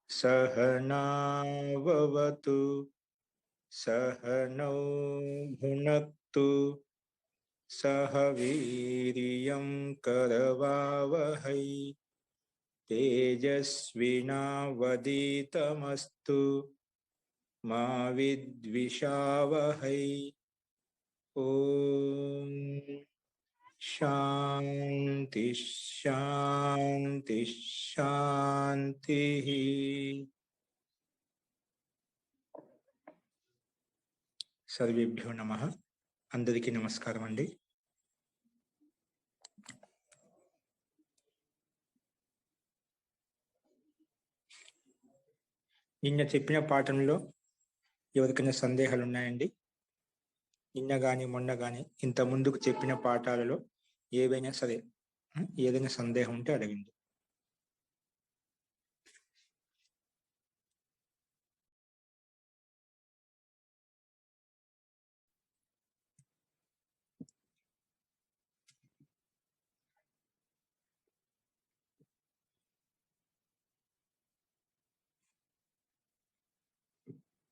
सहनाववतु सहनौ भुनक्तु सह वीर्यं करवावहै तेजस्विनावधीतमस्तु मा विद्विषावहै। ओम शांति शांति शांति। सर्वेभ्यो नमः। అందరికీ నమస్కారం అండి. నిన్న చెప్పిన పాఠంలో ఎవరికైనా సందేహాలు ఉన్నాయండి? నిన్న కానీ మొన్న కానీ ఇంత ముందుకు చెప్పిన పాఠాలలో ఏవైనా సరే ఏదైనా సందేహం ఉంటే అడగండి.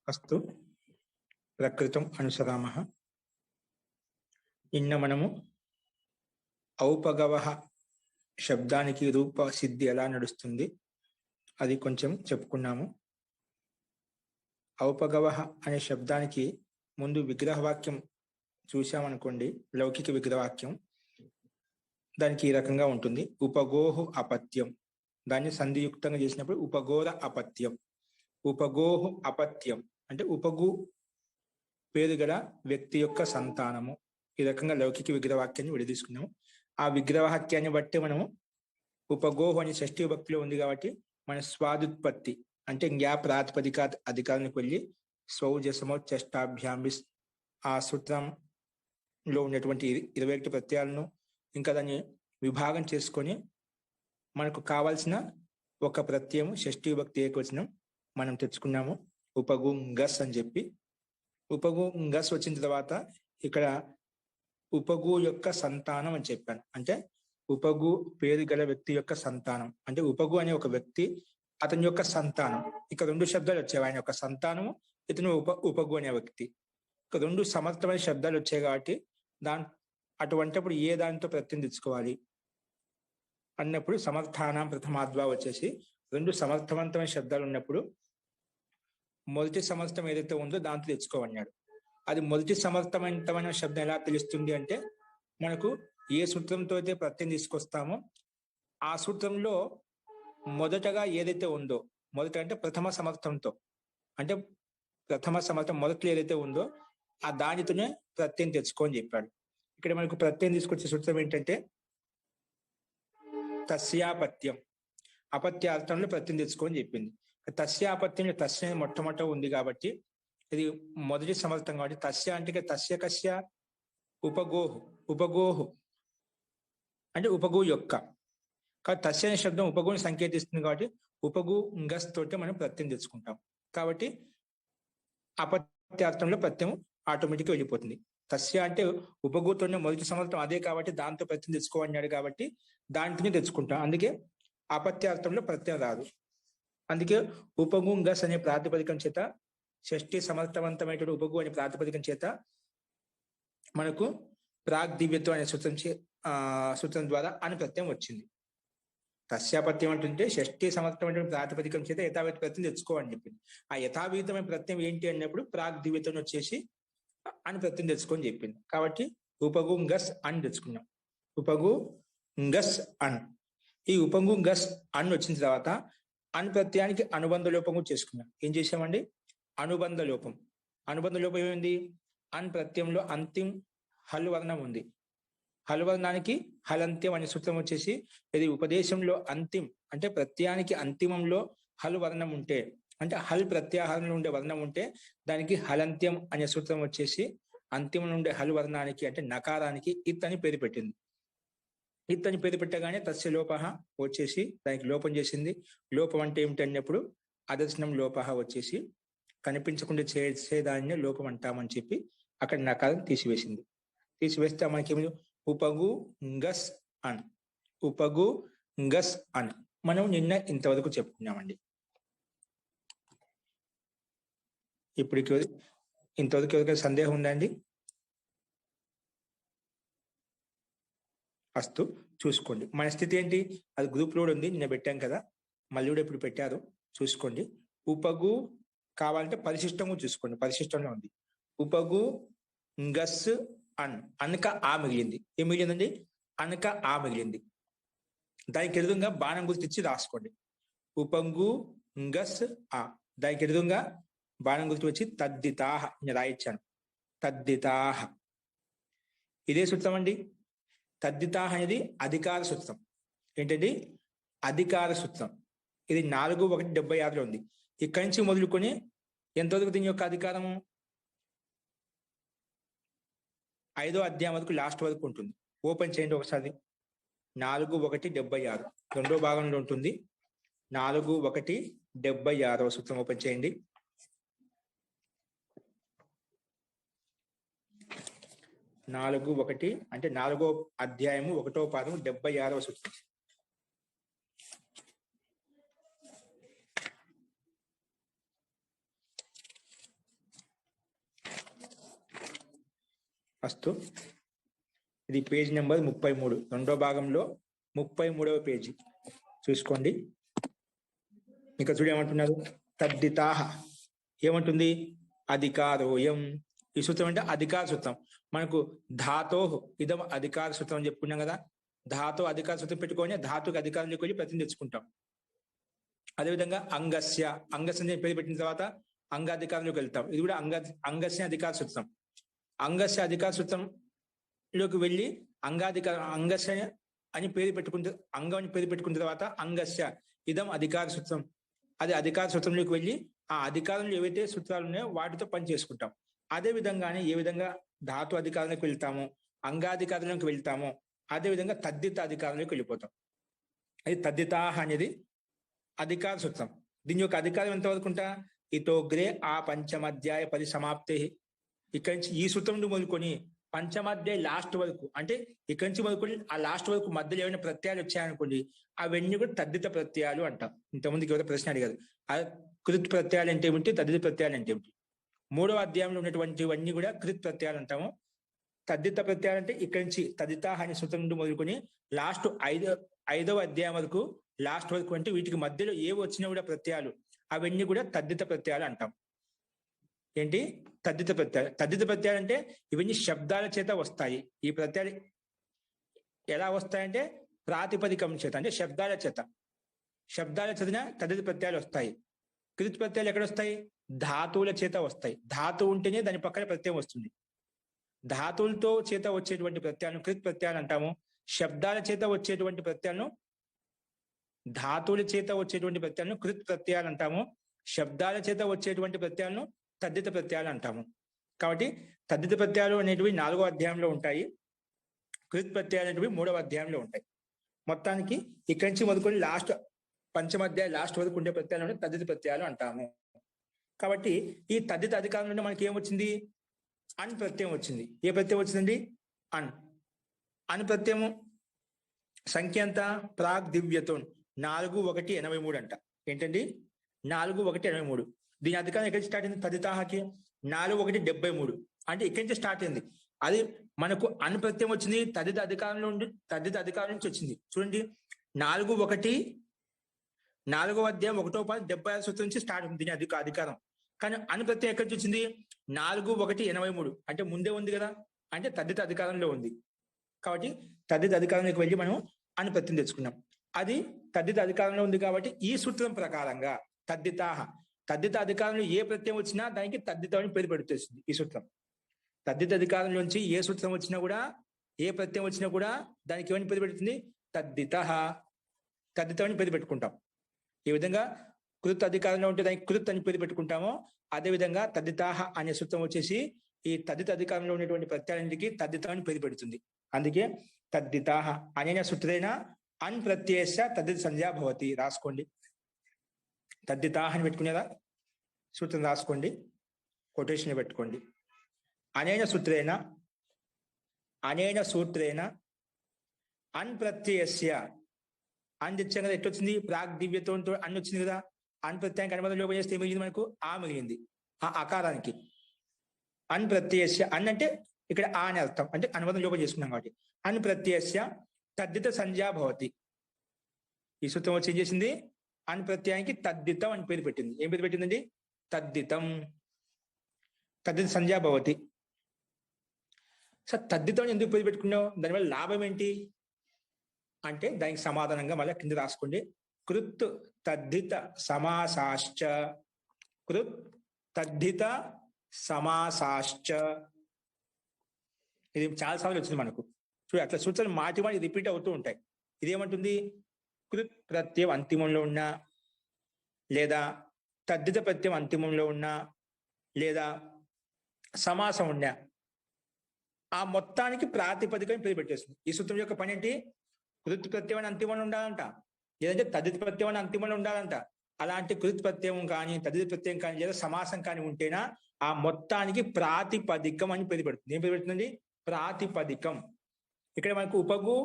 అస్తు ప్రకృతం అనుసరామః. నిన్న మనము ఔపగవః శబ్దానికి రూప సిద్ధి ఎలా నడుస్తుంది అది కొంచెం చెప్పుకున్నాము. ఔపగవః అనే శబ్దానికి ముందు విగ్రహవాక్యం చూసామనుకోండి, లౌకిక విగ్రహవాక్యం దానికి ఈ రకంగా ఉంటుంది. ఉపగోహు అపత్యం, దాన్ని సంధియుక్తంగా చేసినప్పుడు ఉపగోర అపత్యం. ఉపగోహు అపత్యం అంటే ఉపగు పేరు గల వ్యక్తి యొక్క సంతానము. ఈ రకంగా లౌకిక విగ్రహవాక్యాన్ని విడదీసుకున్నాము. ఆ విగ్రహవాక్యాన్ని బట్టి మనము ఉపగోహు అని షష్ఠీ విభక్తిలో ఉంది కాబట్టి మన స్వాదుత్పత్తి అంటే జ్ఞా ప్రాతిపదిక అధికారానికి వెళ్ళి స్వౌజసమో చష్టాభ్యాంబిస్ ఆ సూత్రంలో ఉన్నటువంటి 21 ప్రత్యయాలను ఇంకా దాన్ని విభాగం చేసుకొని మనకు కావాల్సిన ఒక ప్రత్యయం షష్ఠీ విభక్తి ఏకవచనం మనం తెచ్చుకున్నాము. ఉపగు గస్ అని చెప్పి ఉపగు గస్ వచ్చిన తర్వాత ఇక్కడ ఉపగు యొక్క సంతానం అని చెప్పాను. అంటే ఉపగు పేరు గల వ్యక్తి యొక్క సంతానం అంటే ఉపగు అనే ఒక వ్యక్తి, అతని యొక్క సంతానం. ఇక 2 శబ్దాలు వచ్చాయి, ఆయన యొక్క సంతానము, ఇతను ఉపగు అనే వ్యక్తి. ఇక 2 సమర్థమైన శబ్దాలు వచ్చాయి కాబట్టి అటువంటిప్పుడు ఏ దానితో ప్రత్యయం తెచ్చుకోవాలి అన్నప్పుడు సమర్థానం ప్రథమాద్వా వచ్చేసి 2 సమర్థవంతమైన శబ్దాలు ఉన్నప్పుడు మొదటి సమర్థం ఏదైతే ఉందో దాంతో తెచ్చుకోమన్నాడు. అది మొదటి సమర్థవంతమైన శబ్దం ఎలా తెలుస్తుంది అంటే మనకు ఏ సూత్రంతో అయితే ప్రత్యయం తీసుకొస్తామో ఆ సూత్రంలో మొదటగా ఏదైతే ఉందో, మొదట అంటే ప్రథమ సమర్థంతో, అంటే ప్రథమ సమర్థం మొదట్లో ఏదైతే ఉందో ఆ దానితోనే ప్రత్యయం తెచ్చుకోని చెప్పాడు. ఇక్కడ మనకు ప్రత్యయం తీసుకొచ్చే సూత్రం ఏంటంటే తస్యాపత్యం, అపత్యార్థంలో ప్రత్యయం తెచ్చుకోని చెప్పింది. తస్యాపత్యంలో తస్య మొట్టమొదట ఉంది కాబట్టి ఇది మొదటి సమర్థం కాబట్టి తస్య అంటే తస్య కస్య ఉపగోహు, ఉపగోహు అంటే ఉపగు యొక్క. కాబట్టి తస్య అనే శబ్దం ఉపగుని సంకేతిస్తుంది కాబట్టి ఉపగు గస్ తోటి మనం ప్రత్యయం తెచ్చుకుంటాం. కాబట్టి అపత్యార్థంలో ప్రత్యయం ఆటోమేటిక్గా వెళ్ళిపోతుంది. తస్య అంటే ఉపగుతోనే మొదటి సమర్థం అదే కాబట్టి దాంతో ప్రత్యయం తెచ్చుకోమన్నాడు కాబట్టి దాంట్లోనే తెచ్చుకుంటాం. అందుకే అపత్యార్థంలో ప్రత్యయం రాదు. అందుకే ఉపగు గస్ అనే ప్రాతిపదికం చేత షష్ఠీ సమర్థవంతమైనటువంటి ఉపగు అనే ప్రాతిపదికం చేత మనకు ప్రాగ్ దివ్యత్వం అనే సూత్రం ద్వారా అని ప్రత్యయం వచ్చింది. తస్యాపత్యం అంటుంటే షష్ఠీ సమర్థమైన ప్రాతిపదికం చేత యథావిధ ప్రత్యయం తెచ్చుకోవాలని చెప్పింది. ఆ యథావిధమైన ప్రత్యయం ఏంటి అన్నప్పుడు ప్రాగ్ దివ్యత్వం వచ్చేసి అని ప్రత్యయం తెచ్చుకొని చెప్పింది. కాబట్టి ఉపగు గస్ అని తెచ్చుకున్నాం. ఉపగు గస్ అన్. ఈ ఉపగు గస్ అన్ వచ్చిన తర్వాత అన్ ప్రత్యయానికి అనుబంధ లోపం కూడా చేసుకున్నాం. ఏం చేసామండి? అనుబంధ లోపం. అనుబంధ లోపం ఏమైంది? అన్ ప్రత్యయంలో అంతిం హల్ వర్ణం ఉంది. హల్ వర్ణానికి హలంత్యం అనే సూత్రం వచ్చేసి ఇది ఉపదేశంలో అంతిం అంటే ప్రత్యయానికి అంతిమంలో హల్ వర్ణం ఉంటే, అంటే హల్ ప్రత్యాహారంలో ఉండే వర్ణం ఉంటే దానికి హలంత్యం అనే సూత్రం వచ్చేసి అంతిమం ఉండే హల్ వర్ణానికి అంటే నకారానికి ఇత్ అని పేరు పెట్టింది. ఇత్ అని పేరు పెట్టగానే తస్య లోపహ వచ్చేసి దానికి లోపం చేసింది. లోపం అంటే ఏమిటి అన్నప్పుడు అదర్శనం లోపహ వచ్చేసి కనిపించకుండా చేసేదాన్ని లోపం అంటామని చెప్పి అక్కడ నకారం తీసివేసింది. తీసివేస్తే మనకి ఏమి ఉపగు గస్ అన్, ఉపగు గస్ అన్ మనం నిన్న ఇంతవరకు చెప్పుకున్నామండి. ఇప్పుడు ఇంతవరకు ఎవరికైనా సందేహం ఉందండి? అస్తు, చూసుకోండి. మన స్థితి ఏంటి? అది గ్రూప్ లో ఉంది, నిన్న పెట్టాం కదా, మళ్ళీ కూడా ఇప్పుడు పెట్టారు, చూసుకోండి. ఉపగు కావాలంటే పరిశిష్టము చూసుకోండి, పరిశిష్టంలో ఉంది. ఉపగు గస్ అన్, అనక ఆ మిగిలింది. ఏం మిగిలిందండి? అనక ఆ మిగిలింది. దానికి ఎదురుగా బాణం గుర్తిచ్చి రాసుకోండి. ఉపంగు గస్ ఆ, దానికి ఎదురుగా బాణం గుర్తు వచ్చి తద్దితాహ నేను రాయిచ్చాను. తద్దితాహ ఇదే సూత్రం అండి. తద్దితాహ అనేది అధికార సూత్రం. ఏంటండి? అధికార సూత్రం. ఇది 4/1/76లో ఉంది. ఇక్కడి నుంచి మొదలుకొని ఎంతవరకు దీని యొక్క అధికారము? 5వ అధ్యాయం వరకు, లాస్ట్ వరకు ఉంటుంది. ఓపెన్ చేయండి ఒకసారి. 4/1/76 రెండో భాగంలో ఉంటుంది. 4/1/76 సూత్రం ఓపెన్ చేయండి. 4/1 అంటే 4వ అధ్యాయము 1వ పాదం 76వ సూత్రం. అస్తు, ఇది పేజ్ నెంబర్ 33, రెండో భాగంలో 33వ పేజీ చూసుకోండి. ఇక చూడు ఏమంటున్నారు? తద్దితాహ ఏమంటుంది? అధికారోయం. ఈ సూత్రం అంటే అధికార సూత్రం. మనకు ధాతో ఇదం అధికార సూత్రం అని చెప్పుకున్నాం కదా. ధాతో అధికార సూత్రం పెట్టుకొని ధాతుకు అధికారం లేకొని ప్రతిని తెచ్చుకుంటాం. అదేవిధంగా అంగస్య, అంగస్య పేరు పెట్టిన తర్వాత అంగాధికారంలోకి వెళ్తాం. ఇది కూడా అంగస్య అధికార సూత్రం. అంగస్య అధికార సూత్రంలోకి వెళ్ళి అంగస్య అని పేరు పెట్టుకుంటే, అంగం అని పేరు పెట్టుకున్న తర్వాత అంగస్య ఇదం అధికార సూత్రం. అది అధికార సూత్రంలోకి వెళ్ళి ఆ అధికారంలో ఏవైతే సూత్రాలు ఉన్నాయో వాటితో పని చేసుకుంటాం. అదే విధంగానే ఏ విధంగా ధాతు అధికారంలోకి వెళ్తామో, అంగాధికారంలోకి వెళ్తామో, అదే విధంగా తద్దిత అధికారంలోకి వెళ్ళిపోతాం. అది తద్దితాహ అనేది అధికార సూత్రం. దీని యొక్క అధికారం ఎంతవరకు ఉంటా? ఇతోగ్రే ఆ పంచమాధ్యాయ పరిసమాప్తే. ఇక్కడి నుంచి ఈ సూత్రం నుండి మొదలుకొని పంచమాధ్యాయ లాస్ట్ వరకు, అంటే ఇక్కడి నుంచి మొదలుకొని ఆ లాస్ట్ వరకు మధ్యలో ఏమైనా ప్రత్యయాలు వచ్చాయనుకోండి, అవన్నీ కూడా తద్దిత ప్రత్యయాలు అంటాం. ఇంతకుముందుకి ఎవరో ప్రశ్న అడిగారు, కృత్ ప్రత్యయాలు అంటే ఏమిటి, తద్దిత ప్రత్యయాలు అంటే ఏమిటి? 3వ అధ్యాయంలో ఉన్నటువంటివన్నీ కూడా కృత్ ప్రత్యయాలు అంటాము. తద్దిత ప్రత్యయాలు అంటే ఇక్కడి నుంచి తద్దిత అనే సూత్రం నుండి మొదలుకొని లాస్ట్ 5వ అధ్యాయం వరకు, లాస్ట్ వరకు, అంటే వీటికి మధ్యలో ఏవి వచ్చినా కూడా ప్రత్యయాలు, అవన్నీ కూడా తద్దిత ప్రత్యయాలు అంటాం. ఏంటి? తద్దిత ప్రత్యయాలు. తద్దిత ప్రత్యయాలు అంటే ఇవన్నీ శబ్దాల చేత వస్తాయి. ఈ ప్రత్యయాలు ఎలా వస్తాయంటే ప్రాతిపదికం చేత, అంటే శబ్దాల చేత తద్దిత ప్రత్యయాలు వస్తాయి. కృత్ ప్రత్యయాలు ఎక్కడ వస్తాయి? ధాతువుల చేత వస్తాయి. ధాతువు ఉంటేనే దాని పక్కన ప్రత్యయం వస్తుంది. ధాతువులతో చేత వచ్చేటువంటి ప్రత్యయాలను కృత్ ప్రత్యయాలు అంటాము. శబ్దాల చేత వచ్చేటువంటి ప్రత్యయాలను, ధాతువుల చేత వచ్చేటువంటి ప్రత్యయాలను కృత్ ప్రత్యయాలు అంటాము. శబ్దాల చేత వచ్చేటువంటి ప్రత్యయాలను తద్దిత ప్రత్యయాలు అంటాము. కాబట్టి తద్దిత ప్రత్యయాలు అనేటివి 4వ అధ్యాయంలో ఉంటాయి. కృత్ ప్రత్యయాలు అనేటివి 3వ అధ్యాయంలో ఉంటాయి. మొత్తానికి ఇక్కడి నుంచి మొదలుకొని లాస్ట్ పంచమాధ్యాయ లాస్ట్ వరకు ఉండే ప్రత్యయాలను తద్దిత ప్రత్యయాలు అంటాము. కాబట్టి ఈ తద్దిత అధికారం నుండి మనకి ఏమొచ్చింది? అన్ ప్రత్యయం వచ్చింది. ఏ ప్రత్యయం వచ్చిందండి? అన్. అన్ ప్రత్యయము సంఖ్య ఎంత? ప్రాగ్ దివ్యతో 4/1/83 అంట. ఏంటండి? 4/1/83. దీని అధికారం ఎక్కడి నుంచి స్టార్ట్ అయింది? తద్దితాహకి 4/1/73, అంటే ఇక్కడి నుంచి స్టార్ట్ అయింది. అది మనకు అన్ ప్రత్యయం వచ్చింది, తద్దిత అధికారంలో ఉండి తద్దిత అధికారం నుంచి వచ్చింది. చూడండి, 4/1 4వ అధ్యాయం 1వ పాదం 76 సూత్రం నుంచి స్టార్ట్ ఉంది దీని అధికారం. కానీ అన్ ప్రత్యయం ఎక్కడి నుంచి వచ్చింది? 4/1/83, అంటే ముందే ఉంది కదా, అంటే తద్దిత అధికారంలో ఉంది. కాబట్టి తద్దిత అధికారంలోకి వెళ్ళి మనం అన్ ప్రత్యయం తెచ్చుకున్నాం. అది తద్దిత అధికారంలో ఉంది కాబట్టి ఈ సూత్రం ప్రకారంగా తద్దిత అధికారంలో ఏ ప్రత్యయం వచ్చినా దానికి తద్దితం అని పేరు పెడుతుంది ఈ సూత్రం. తద్దిత అధికారంలోంచి ఏ సూత్రం వచ్చినా కూడా, ఏ ప్రత్యయం వచ్చినా కూడా దానికి ఏమని పేరు పెడుతుంది? తద్దితం అని పేరు పెట్టుకుంటాం. ఈ విధంగా కృత్ అధికారంలో ఉంటే దానికి కృత్ అని పేరు పెట్టుకుంటామో, అదే విధంగా తద్దితాహ అనే సూత్రం వచ్చేసి ఈ తద్దిత అధికారంలో ఉన్నటువంటి ప్రత్యయానికి తద్దితం అని పేరు పెడుతుంది. అందుకే తద్దితాహ అనేన సూత్రేణ అన్ ప్రత్యయస్య తద్దిత సంజ్ఞా భవతి. రాసుకోండి, తద్దితాహ అని పెట్టుకునేదా సూత్రం రాసుకోండి, కొటేషన్ పెట్టుకోండి. అనేన సూత్రేణ అనేన సూత్రేణ అన్ ప్రత్యయస్య అన్ తెచ్చాం కదా, ఎట్లొచ్చింది? ప్రాగ్ దివ్యతో అన్ వచ్చింది కదా. అన్ ప్రత్యయానికి అనుబంధం లోపం చేస్తే మిగిలింది మనకు ఆ మిగిలింది. ఆ అకారానికి అన్ ప్రత్యయస్య, అన్ అంటే ఇక్కడ ఆ అని అర్థం, అంటే అనుబంధం లోపం చేసుకున్నాం కాబట్టి. అన్ ప్రత్యయస్య తద్దిత సంజ్ఞా భవతి. ఈ సూత్రం వచ్చి ఏం చేసింది? అన్ ప్రత్యయానికి తద్దితం అని పేరు పెట్టింది. ఏం పేరు పెట్టిందండి? తద్దితం. తద్దిత సంజ్ఞా భవతి. సార్ తద్దితం ఎందుకు పేరు పెట్టుకున్నావు? దానివల్ల లాభం ఏంటి అంటే దానికి సమాధానంగా మళ్ళీ కింద రాసుకోండి. కృత్ తద్దిత సమాసాశ్చ, కృత్ తద్దిత సమాసాశ్చ. ఇది చాలా సార్లు వచ్చింది మనకు. చూడు, అట్లా సూత్రాలు మాటి మాటి రిపీట్ అవుతూ ఉంటాయి. ఇదేమంటుంది? కృత్ ప్రత్యయం అంతిమంలో ఉన్నా, లేదా తద్దిత ప్రత్యయం అంతిమంలో ఉన్నా, లేదా సమాసం ఉన్నా, ఆ మొత్తానికి ప్రాతిపదికని పేరు పెట్టేస్తుంది. ఈ సూత్రం యొక్క పని ఏంటి? కృత్ ప్రత్యయం అని అంతిమంలో ఉండాలంట, లేదంటే తద్దిత ప్రత్యయం అని అంతిమంలో ఉండాలంట. అలాంటి కృత్ ప్రత్యయం కానీ, తద్దిత ప్రత్యయం కానీ, లేదా సమాసం కానీ ఉంటేనా ఆ మొత్తానికి ప్రాతిపదికం అని పేరు పెడుతుంది. ఏం పేరు పెడుతుంది? ప్రాతిపదికం. ఇక్కడ మనకు ఉపగు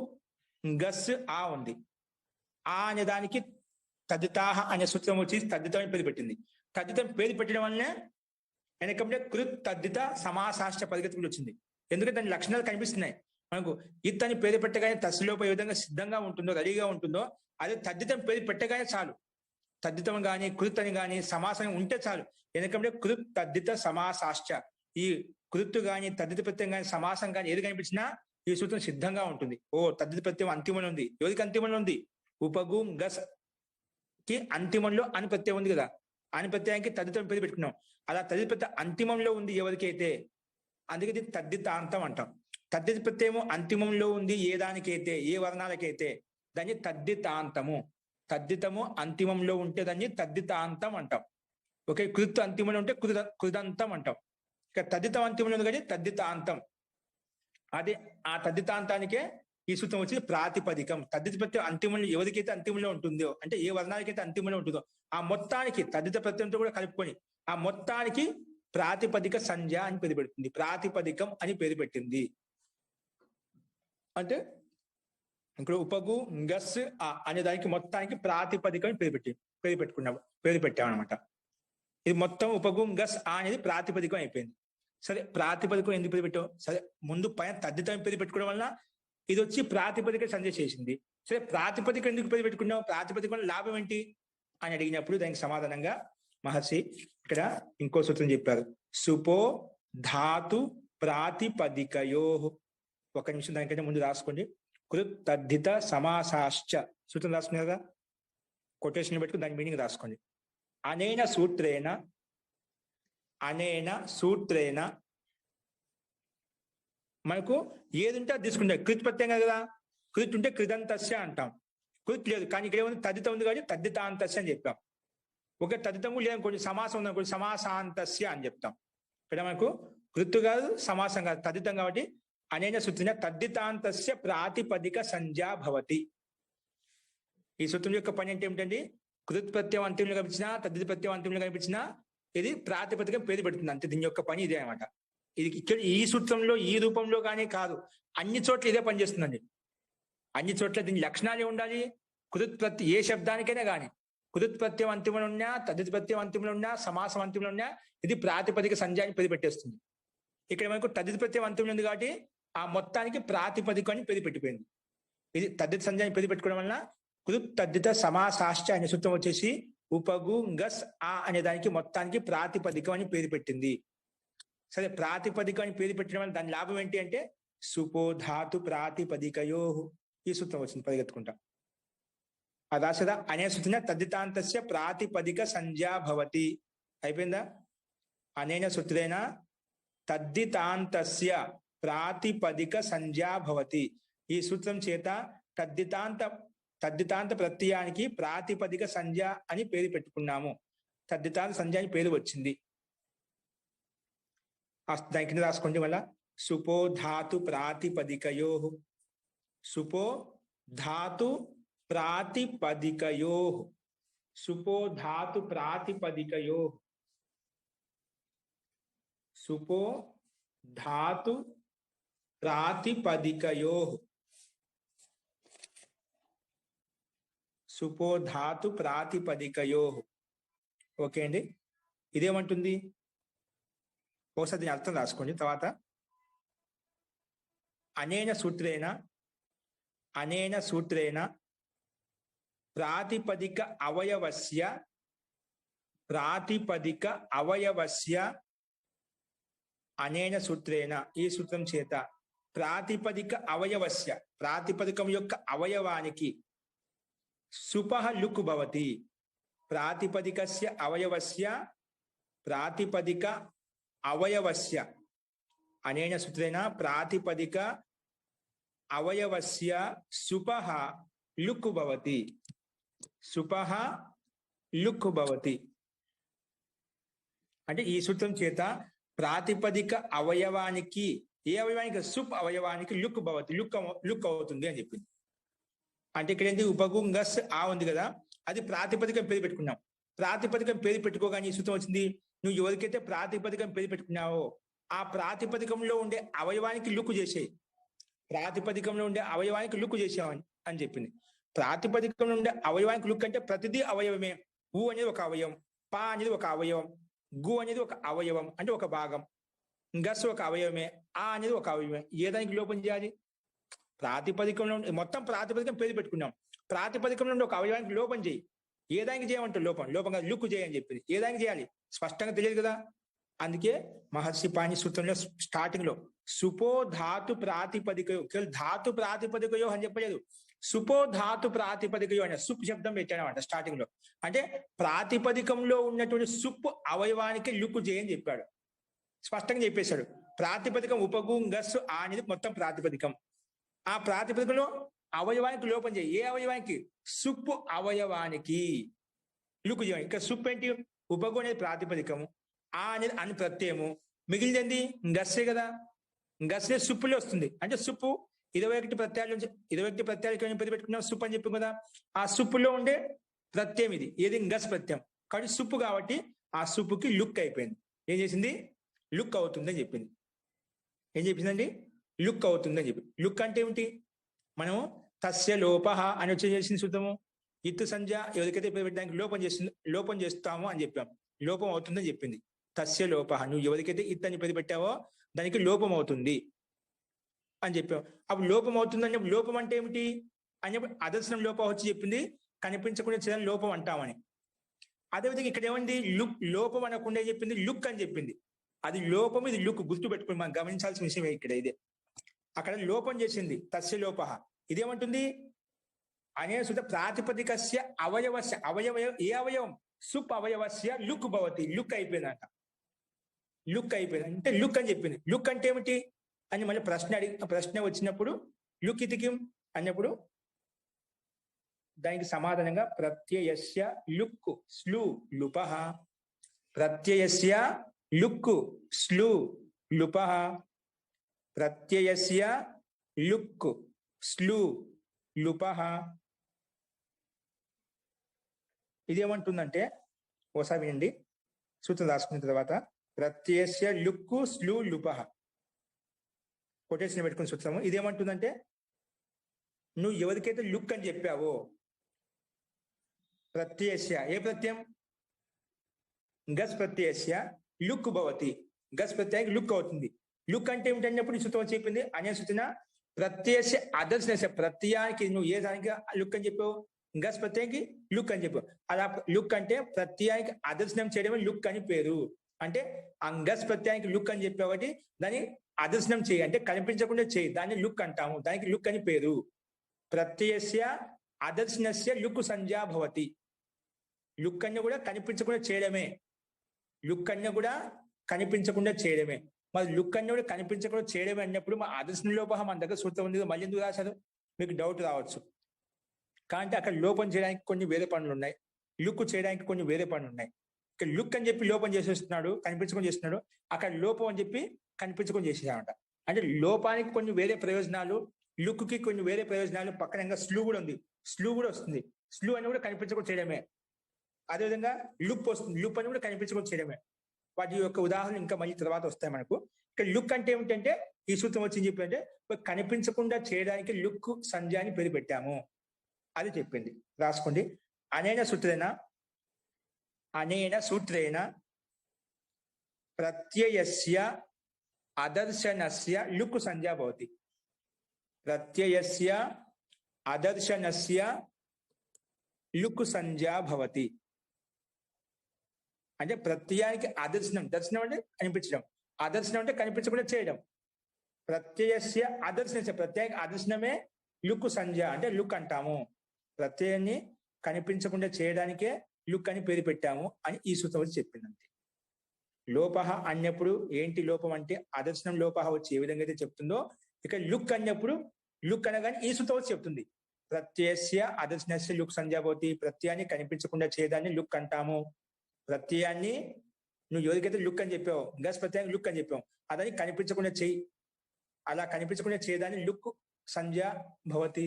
గస్ ఆ ఉంది. ఆ అనే దానికి తద్దితాహ అనే సూత్రం వచ్చి తద్దితం అని పేరు పెట్టింది. తద్దితం పేరు పెట్టడం వల్లనే వెనకంటే కృత్ తద్దిత సమాసాష్ట పరిగెత్తుకుని వచ్చింది. ఎందుకంటే దాని లక్షణాలు కనిపిస్తున్నాయి మనకు. ఇత్ అని పేరు పెట్టగానే తస్సులోపు ఏ విధంగా సిద్ధంగా ఉంటుందో, రెడీగా ఉంటుందో, అదే తద్దితం పేరు పెట్టగానే చాలు. తద్దితం కానీ, కృత్ అని కానీ, సమాసం ఉంటే చాలు. ఎందుకంటే కృత్ తద్దిత సమాసాశ్చ, ఈ కృత్ కానీ, తద్దిత ప్రత్యయం కానీ, సమాసం కానీ ఏది కనిపించినా ఈ సూత్రం సిద్ధంగా ఉంటుంది. ఓ తద్దిత ప్రత్యయం అంతిమంలో ఉంది. ఎవరికి అంతిమంలో ఉంది? ఉపగు గస్ కి అంతిమంలో అని ప్రత్యయం ఉంది కదా. అని ప్రత్యయానికి తద్దితం పేరు పెట్టుకున్నాం. అలా తద్దిత ప్రత్యయం అంతిమంలో ఉంది ఎవరికైతే, అందుకే ఇది తద్దితాంతం అంటాం. తద్దిత ప్రత్యయము అంతిమంలో ఉంది ఏ దానికైతే, ఏ వర్ణాలకైతే, దాన్ని తద్దితాంతము. తద్దితము అంతిమంలో ఉంటే దాన్ని తద్దితాంతం అంటాం. ఓకే, కృత్ అంతిమంలో ఉంటే కృదంతం అంటాం. ఇక తద్దితం అంతిమంలో ఉంది కానీ తద్దితాంతం. అది ఆ తద్దితాంతానికే ఈ సూత్రం వచ్చి ప్రాతిపదికం. తద్దిత ప్రత్యయం అంతిమంలో ఎవరికైతే అంతిమంలో ఉంటుందో, అంటే ఏ వర్ణాలకైతే అంతిమంలో ఉంటుందో, ఆ మొత్తానికి తద్దిత ప్రత్యయంతో కూడా కలుపుకొని ఆ మొత్తానికి ప్రాతిపదిక సంజ్ఞ అని పేరు పెడుతుంది. ప్రాతిపదికం అని పేరు పెట్టింది. అంటే ఇక్కడ ఉపగు గస్ అనే దానికి మొత్తానికి ప్రాతిపదికం పేరు పెట్టామన్నమాట. ఇది మొత్తం ఉపగు గస్ అనేది ప్రాతిపదికం అయిపోయింది. సరే, ప్రాతిపదికం ఎందుకు పేరు పెట్టాం? సరే, ముందు పైన తద్దితం పేరు పెట్టుకోవడం వల్ల ఇది వచ్చి ప్రాతిపదిక సంజ్ఞ చేసింది. సరే, ప్రాతిపదిక ఎందుకు పేరు పెట్టుకున్నావు? ప్రాతిపదిక వల్ల లాభం ఏంటి అని అడిగినప్పుడు దానికి సమాధానంగా మహర్షి ఇక్కడ ఇంకో సూత్రం చెప్పారు. సుపో ధాతు ప్రాతిపదికయో. ఒక నిమిషం దానికంటే ముందు రాసుకోండి. కృత్ తద్దిత సమాసాశ్చ సూత్రం రాసుకున్నారు కదా, కొటేషన్ పెట్టుకుని దాని మీనింగ్ రాసుకోండి. అనేన సూత్రేణ మనకు ఏది ఉంటే అది తీసుకుంటాం. కృత్ ప్రత్యయం కదా, కృత్ ఉంటే కృదంతస్య అంటాం. కృత్ లేదు కానీ ఇక్కడ ఏముంది? తద్దితం ఉంది కాబట్టి తద్దితాంతస్య అని చెప్పాం. ఒక తద్దితం లేదు కొంచెం సమాసం ఉంది అనుకోండి, సమాసాంతస్య అని చెప్తాం. ఇక్కడ మనకు కృత్ కాదు, సమాసం కాదు, తద్దితం కాబట్టి అనేన సూత్రేణ తద్దితాంతస్య ప్రాతిపదిక సంజ్ఞా భవతి. ఈ సూత్రం యొక్క పని అంటే ఏమిటండి? కృత్ ప్రత్యయం అంతిమంలో కనిపించినా, తద్దిత ప్రత్యయం అంతిమంలో కనిపించినా ఇది ప్రాతిపదికం పేరు పెడుతుంది. అంతే, దీని యొక్క పని ఇదే అనమాట. ఇది ఇక్కడ ఈ సూత్రంలో ఈ రూపంలో కానీ కాదు, అన్ని చోట్ల ఇదే పనిచేస్తుందండి. అన్ని చోట్ల దీని లక్షణాలే ఉండాలి. కృత్ ప్రత్యయం ఏ శబ్దానికైనా కానీ కృత్ ప్రత్యయం అంతిమంలో ఉన్నా, తద్దిత ప్రత్యయం అంతిమంలో ఉన్నా, సమాసం అంతిమంలో ఉన్నా ఇది ప్రాతిపదిక సంజ్ఞ అని పేరు పెట్టేస్తుంది. ఇక్కడ మనకు తద్దిత ప్రత్యయం అంతిమంలో ఉంది కాబట్టి ఆ మొత్తానికి ప్రాతిపదికం అని పేరు పెట్టిపోయింది. ఇది తద్దిత సంజ్ఞ అని పేరు పెట్టుకోవడం వలన కృత్ తద్దిత సమాసాశ్చ అనే సూత్రం వచ్చేసి ఉపగు గస్ అనే దానికి మొత్తానికి ప్రాతిపదికం అని పేరు పెట్టింది. సరే, ప్రాతిపదికం అని పేరు పెట్టడం వల్ల దాని లాభం ఏంటి అంటే సుపో ధాతు ప్రాతిపదికయో. ఈ సూత్రం వచ్చింది పరిగెత్తుకుంటా. అదాసదా అనే సూత్రం తద్దితాంతస్య ప్రాతిపదిక సంజ్ఞా భవతి. అయిపోయిందా? అనేన సూత్రేణ తద్దితాంతస్య ప్రాతిపదిక సంజ్ఞా భవతి. ఈ సూత్రం చేత తద్దితాంత ప్రత్యయానికి ప్రాతిపదిక సంజ్ఞ అని పేరు పెట్టుకున్నాము. తద్దితాంత సంజ్ఞ అని పేరు వచ్చింది. దాని కింద రాసుకోండి మళ్ళా. సుపో ధాతు ప్రాతిపదికయో. సుపో ధాతు ప్రాతిపదికయో. సుపో ధాతు ప్రాతిపదికయో. సుపో ధాతు ప్రాతిపదికయో. సుపోధాతు ప్రాతిపదికయో. ఓకే అండి, ఇదేమంటుంది ఒకసారి దీని అర్థం రాసుకోండి. తర్వాత అనేన సూత్రేణ ప్రాతిపదిక అవయవస్య అనేన సూత్రేణ, ఈ సూత్రం చేత ప్రాతిపదికం యొక్క అవయవానికి సుపః లుక్ భవతి. ప్రాతిపదిక అవయవస్య అనేన సూత్రేణ ప్రాతిపదిక అవయవస్య సుపః లుక్ భవతి. అంటే ఈ సూత్రం చేత ప్రాతిపదిక అవయవానికి, ఏ అవయవానికి? సుప్ అవయవానికి లుక్ భవతి, లుక్ అవుతుంది అని చెప్పింది. అంటే ఇక్కడ ఏంటి? ఉపగుంగస్ ఆ ఉంది కదా, అది ప్రాతిపదికం పేరు పెట్టుకున్నాం. ప్రాతిపదికం పేరు పెట్టుకోగానే ఈ సూత్రం వచ్చింది. నువ్వు ఎవరికైతే ప్రాతిపదికం పేరు పెట్టుకున్నావో ఆ ప్రాతిపదికంలో ఉండే అవయవానికి లుక్ చేసేయి. ప్రాతిపదికంలో ఉండే అవయవానికి లుక్ చేసావని అని చెప్పింది. ప్రాతిపదికంలో ఉండే అవయవానికి లుక్ అంటే ప్రతిదీ అవయవమే. ఊ అనేది ఒక అవయవం, పా అనేది ఒక అవయవం, గు అనేది ఒక అవయవం అంటే ఒక భాగం, గస్ ఒక అవయవమే, ఆ అనేది ఒక అవయవమే. ఏ దానికి లోపం చేయాలి? ప్రాతిపదికంలో మొత్తం ప్రాతిపదికం పేరు పెట్టుకున్నాం. ప్రాతిపదికంలో ఉండే ఒక అవయవానికి లోపం చేయి. ఏ దానికి చేయమంటే లోపం కాదు, లుక్ చేయని చెప్పింది. ఏ దానికి చేయాలి స్పష్టంగా తెలియదు కదా. అందుకే మహర్షి పాణి సూత్రంలో స్టార్టింగ్ లో సుపో ధాతు ప్రాతిపదికయో, కేవలం ధాతు ప్రాతిపదికయో అని చెప్పలేదు, సుపో ధాతు ప్రాతిపదికయో అనే సుప్ శబ్దం పెట్టాడనమాట స్టార్టింగ్ లో. అంటే ప్రాతిపదికంలో ఉన్నటువంటి సుప్ అవయవానికి లుక్ చేయని చెప్పాడు, స్పష్టంగా చెప్పేశాడు. ప్రాతిపదికం ఉపగుంగస్సు ఆ అనేది మొత్తం ప్రాతిపదికం. ఆ ప్రాతిపదికలో అవయవానికి లోపం చేయి. ఏ అవయవానికి? సుప్పు అవయవానికి లుక్ చేయండి. ఇక్కడ సుప్ ఏంటి? ఉపగు అనేది ప్రాతిపదికము, ఆ అనేది అని ప్రత్యయము, మిగిలింది గస్సే కదా. గస్సే సుప్పులో వస్తుంది. అంటే సుప్పు 21 ప్రత్యయాలు పేరు పెట్టుకున్నాం సుప్ అని చెప్పి కదా. ఆ సుప్పులో ఉండే ప్రత్యయం ఇది. ఏది? గస్ ప్రత్యయం. కాబట్టి సుప్పు కాబట్టి ఆ సుప్పుకి లుక్ అయిపోయింది. ఏం చేసింది? లుక్ అవుతుందని చెప్పింది. ఏం చెప్పిందండి? లుక్ అవుతుందని చెప్పి. లుక్ అంటే ఏమిటి? మనం తస్య లోపః అని వచ్చి చేసింది సూత్రము. ఇత్తు సంధ్య ఎవరికైతే పేరు పెట్టడానికి లోపం చేస్తాము అని చెప్పాం. లోపం అవుతుందని చెప్పింది. తస్య లోపః, నువ్వు ఎవరికైతే ఇత్ అని పేరు పెట్టావో దానికి లోపం అవుతుంది అని చెప్పాం. అప్పుడు లోపం అవుతుంది అని చెప్పి, లోపం అంటే ఏమిటి అని చెప్పి అదర్శనం లోపం వచ్చి చెప్పింది. కనిపించకుండా చేయడం లోపం అంటామని. అదేవిధంగా ఇక్కడ ఏమంది? లోపం అనకుండా చెప్పింది, లుక్ అని చెప్పింది. అది లోపం, ఇది లుక్. గుర్తు పెట్టుకుని మనం గమనించాల్సిన విషయం ఇక్కడ ఇదే. అక్కడ లోపం చేసింది తస్య లోపః. ఇదేమంటుంది? అనే సుత ప్రాతిపదికస్య అవయవస్య, ఏ అవయవం? సుప్ అవయవస్య లుక్ భవతి. లుక్ అయిపోయిందంట. లుక్ అయిపోయింది అంటే లుక్ అని చెప్పింది. లుక్ అంటే ఏమిటి అని మళ్ళీ ప్రశ్న వచ్చినప్పుడు లుక్ ఇతికిం అన్నప్పుడు దానికి సమాధానంగా ప్రత్యయస్య లుక్ స్లు లుపః, ప్రత్యయస్య లుక్ స్లు లుపః, ప్రత్యయస్య లుక్ స్లు లుపః. ఇదేమంటుందంటే ఓసారి వినండి, సూత్రం రాసుకున్న తర్వాత ప్రత్యయస్య లుక్ స్లు లుపః కొటేషన్ పెట్టుకుని సూత్రము. ఇదేమంటుందంటే నువ్వు ఎవరికైతే లుక్ అని చెప్పావో ప్రత్యయస్య, ఏ ప్రత్యయం? గస్ ప్రత్యయస్య లుక్ భవతి. గస్ ప్రత్యయానికి లుక్ అవుతుంది. లుక్ అంటే ఏమిటన్నప్పుడు ఈ సూత్రం చెప్పింది. అనే సూచన ప్రత్యయస్య అదర్శనస్య, ప్రత్యయానికి నువ్వు ఏ దానికి లుక్ అని చెప్పావు? గస్ ప్రత్యయానికి లుక్ అని చెప్పావు. అలా లుక్ అంటే ప్రత్యయానికి అదర్శనం చేయడమే లుక్ అని పేరు. అంటే ఆ గస్ ప్రత్యయానికి లుక్ అని చెప్పావు కాబట్టి దాన్ని అదర్శనం చేయి, అంటే కనిపించకుండా చేయి, దాన్ని లుక్ అంటాము. దానికి లుక్ అని పేరు. ప్రత్యయస్య అదర్శనస్య లుక్ సంజ్ఞా భవతి. లుక్ అన్ని కూడా కనిపించకుండా చేయడమే. లుక్ అన్ని కూడా కనిపించకుండా చేయడమే. మరి లుక్ అన్ని కూడా కనిపించకుండా చేయడమే అన్నప్పుడు మా అదర్శన లోపం మన దగ్గర సూత్రం ఉంది, మళ్ళీ ఎందుకు రాశారు? మీకు డౌట్ రావచ్చు. కానీ అక్కడ లోపం చేయడానికి కొన్ని వేరే పనులు ఉన్నాయి, లుక్ చేయడానికి కొన్ని వేరే పనులు ఉన్నాయి. ఇక్కడ లుక్ అని చెప్పి లోపం చేసేస్తున్నాడు, కనిపించకుండా చేస్తున్నాడు. అక్కడ లోపం అని చెప్పి కనిపించకుండా చేసేసామంట. అంటే లోపానికి కొన్ని వేరే ప్రయోజనాలు, లుక్ కి కొన్ని వేరే ప్రయోజనాలు. పక్కన స్లూ కూడా ఉంది, స్లూ కూడా వస్తుంది. స్లూ అని కూడా కనిపించకుండా చేయడమే. అదేవిధంగా లుప్ వస్తుంది, లుప్ అని కూడా కనిపించకుండా చేయడమే. వాటి యొక్క ఉదాహరణ ఇంకా మళ్ళీ తర్వాత వస్తాయి మనకు. ఇక్కడ లుక్ అంటే ఏమిటంటే ఈ సూత్రం వచ్చి చెప్పంటే కనిపించకుండా చేయడానికి లుక్ సంజ్ఞ అని పేరు పెట్టాము అది చెప్పింది. రాసుకోండి. అనేన సూత్రేణ ప్రత్యయస్య అదర్శనస్య లుక్ సంజ్ఞా భవతి. ప్రత్యయస్య అదర్శనస్య లుక్ సంజ్ఞా భవతి అంటే ప్రత్యయానికి అదర్శనం, దర్శనం అంటే కనిపించడం, అదర్శనం అంటే కనిపించకుండా చేయడం. ప్రత్యయస్య అదర్శనస్య ప్రత్యయానికి అదర్శనమే లుక్ సంజ్ఞ అంటే లుక్ అంటాము. ప్రత్యయాన్ని కనిపించకుండా చేయడానికే లుక్ అని పేరు పెట్టాము అని ఈ సూత్రం వచ్చి చెప్పింది. అంతే. లోపహ అన్నప్పుడు ఏంటి లోపం అంటే అదర్శనం లోపహ వచ్చి ఏ విధంగా అయితే చెప్తుందో ఇక లుక్ అన్నప్పుడు లుక్ అనగానే ఈ సూత్రం వచ్చి చెప్తుంది. ప్రత్యయస్య అదర్శనస్య లుక్ సంజ్ఞా భవతి. ప్రత్యయాన్ని కనిపించకుండా చేయడాన్ని లుక్ అంటాము. ప్రత్యయాన్ని నువ్వు ఎవరికైతే లుక్ అని చెప్పావు, గస్ ప్రత్యయానికి లుక్ అని చెప్పావు, అదని కనిపించకుండా చెయ్యి, అలా కనిపించకుండా చేయదాన్ని లుక్ సంజ్ఞా భవతి.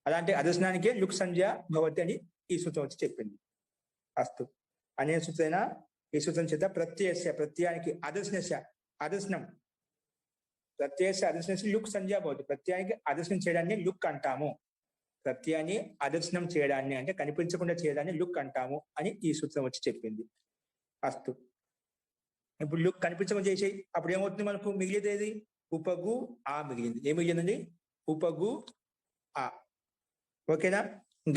అలాంటి అదర్శనానికే లుక్ సంజ్ఞా భవతి అని ఈ సూత్రం వచ్చి చెప్పింది. అస్తు అనే సూత్రైన ఈ సూత్రం చేత ప్రత్యయస్య ప్రత్యయానికి అదర్శనస్య అదర్శనం ప్రత్యయస్య అదర్శనస్య లుక్ సంజ్ఞా భవతి. ప్రత్యయానికి అదర్శనం చేయడాన్ని లుక్ అంటాము. ప్రత్యయాన్ని అదర్శనం చేయడాన్ని అంటే కనిపించకుండా చేయడాన్ని లుక్ అంటాము అని ఈ సూత్రం వచ్చి చెప్పింది. అస్తు. ఇప్పుడు లుక్ కనిపించకుండా చేసేయి, అప్పుడు ఏమవుతుంది మనకు మిగిలిది ఏది? ఉపగు ఆ మిగిలింది. ఏం మిగిలిందండి? ఉపగు ఆ. ఓకేనా?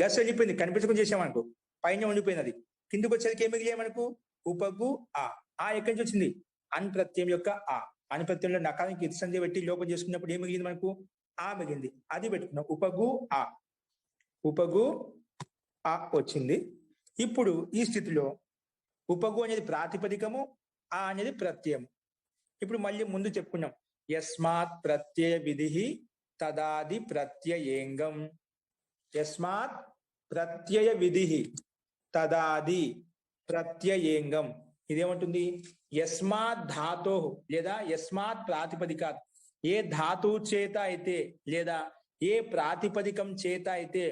గస్ వెళ్ళిపోయింది, కనిపించకుండా చేసామనుకో పైన ఉండిపోయింది, అది కిందకి వచ్చేది ఏం మిగిలియాయి మనకు? ఉపగు ఆ. ఆ ఎక్కడి నుంచి వచ్చింది? అన్ ప్రత్యయం యొక్క ఆ. అన్ ప్రత్యయంలో నకారానికి ఇతి సంధ్య పెట్టి లోపం చేసుకున్నప్పుడు ఏం మిగిలింది మనకు? ఆ మిగిలింది, అది పెట్టుకున్నాం. ఉపగు ఆ. ఉపగు ఆ వచ్చింది. ఇప్పుడు ఈ స్థితిలో ఉపగు అనేది ప్రాతిపదికము, ఆ అనేది ప్రత్యయం. ఇప్పుడు మళ్ళీ ముందు చెప్పుకున్నాం, యస్మాత్ ప్రత్యయ విధి తదాది ప్రత్యయేంగం. యస్మాత్ ప్రత్యయ విధి తదాది ప్రత్యయేంగం. ఇదేమంటుంది? యస్మాత్ ధాతో లేదా యస్మాత్ ప్రాతిపదికాత్, ఏ ధాతువు చేత అయితే లేదా ఏ ప్రాతిపదికం చేత అయితే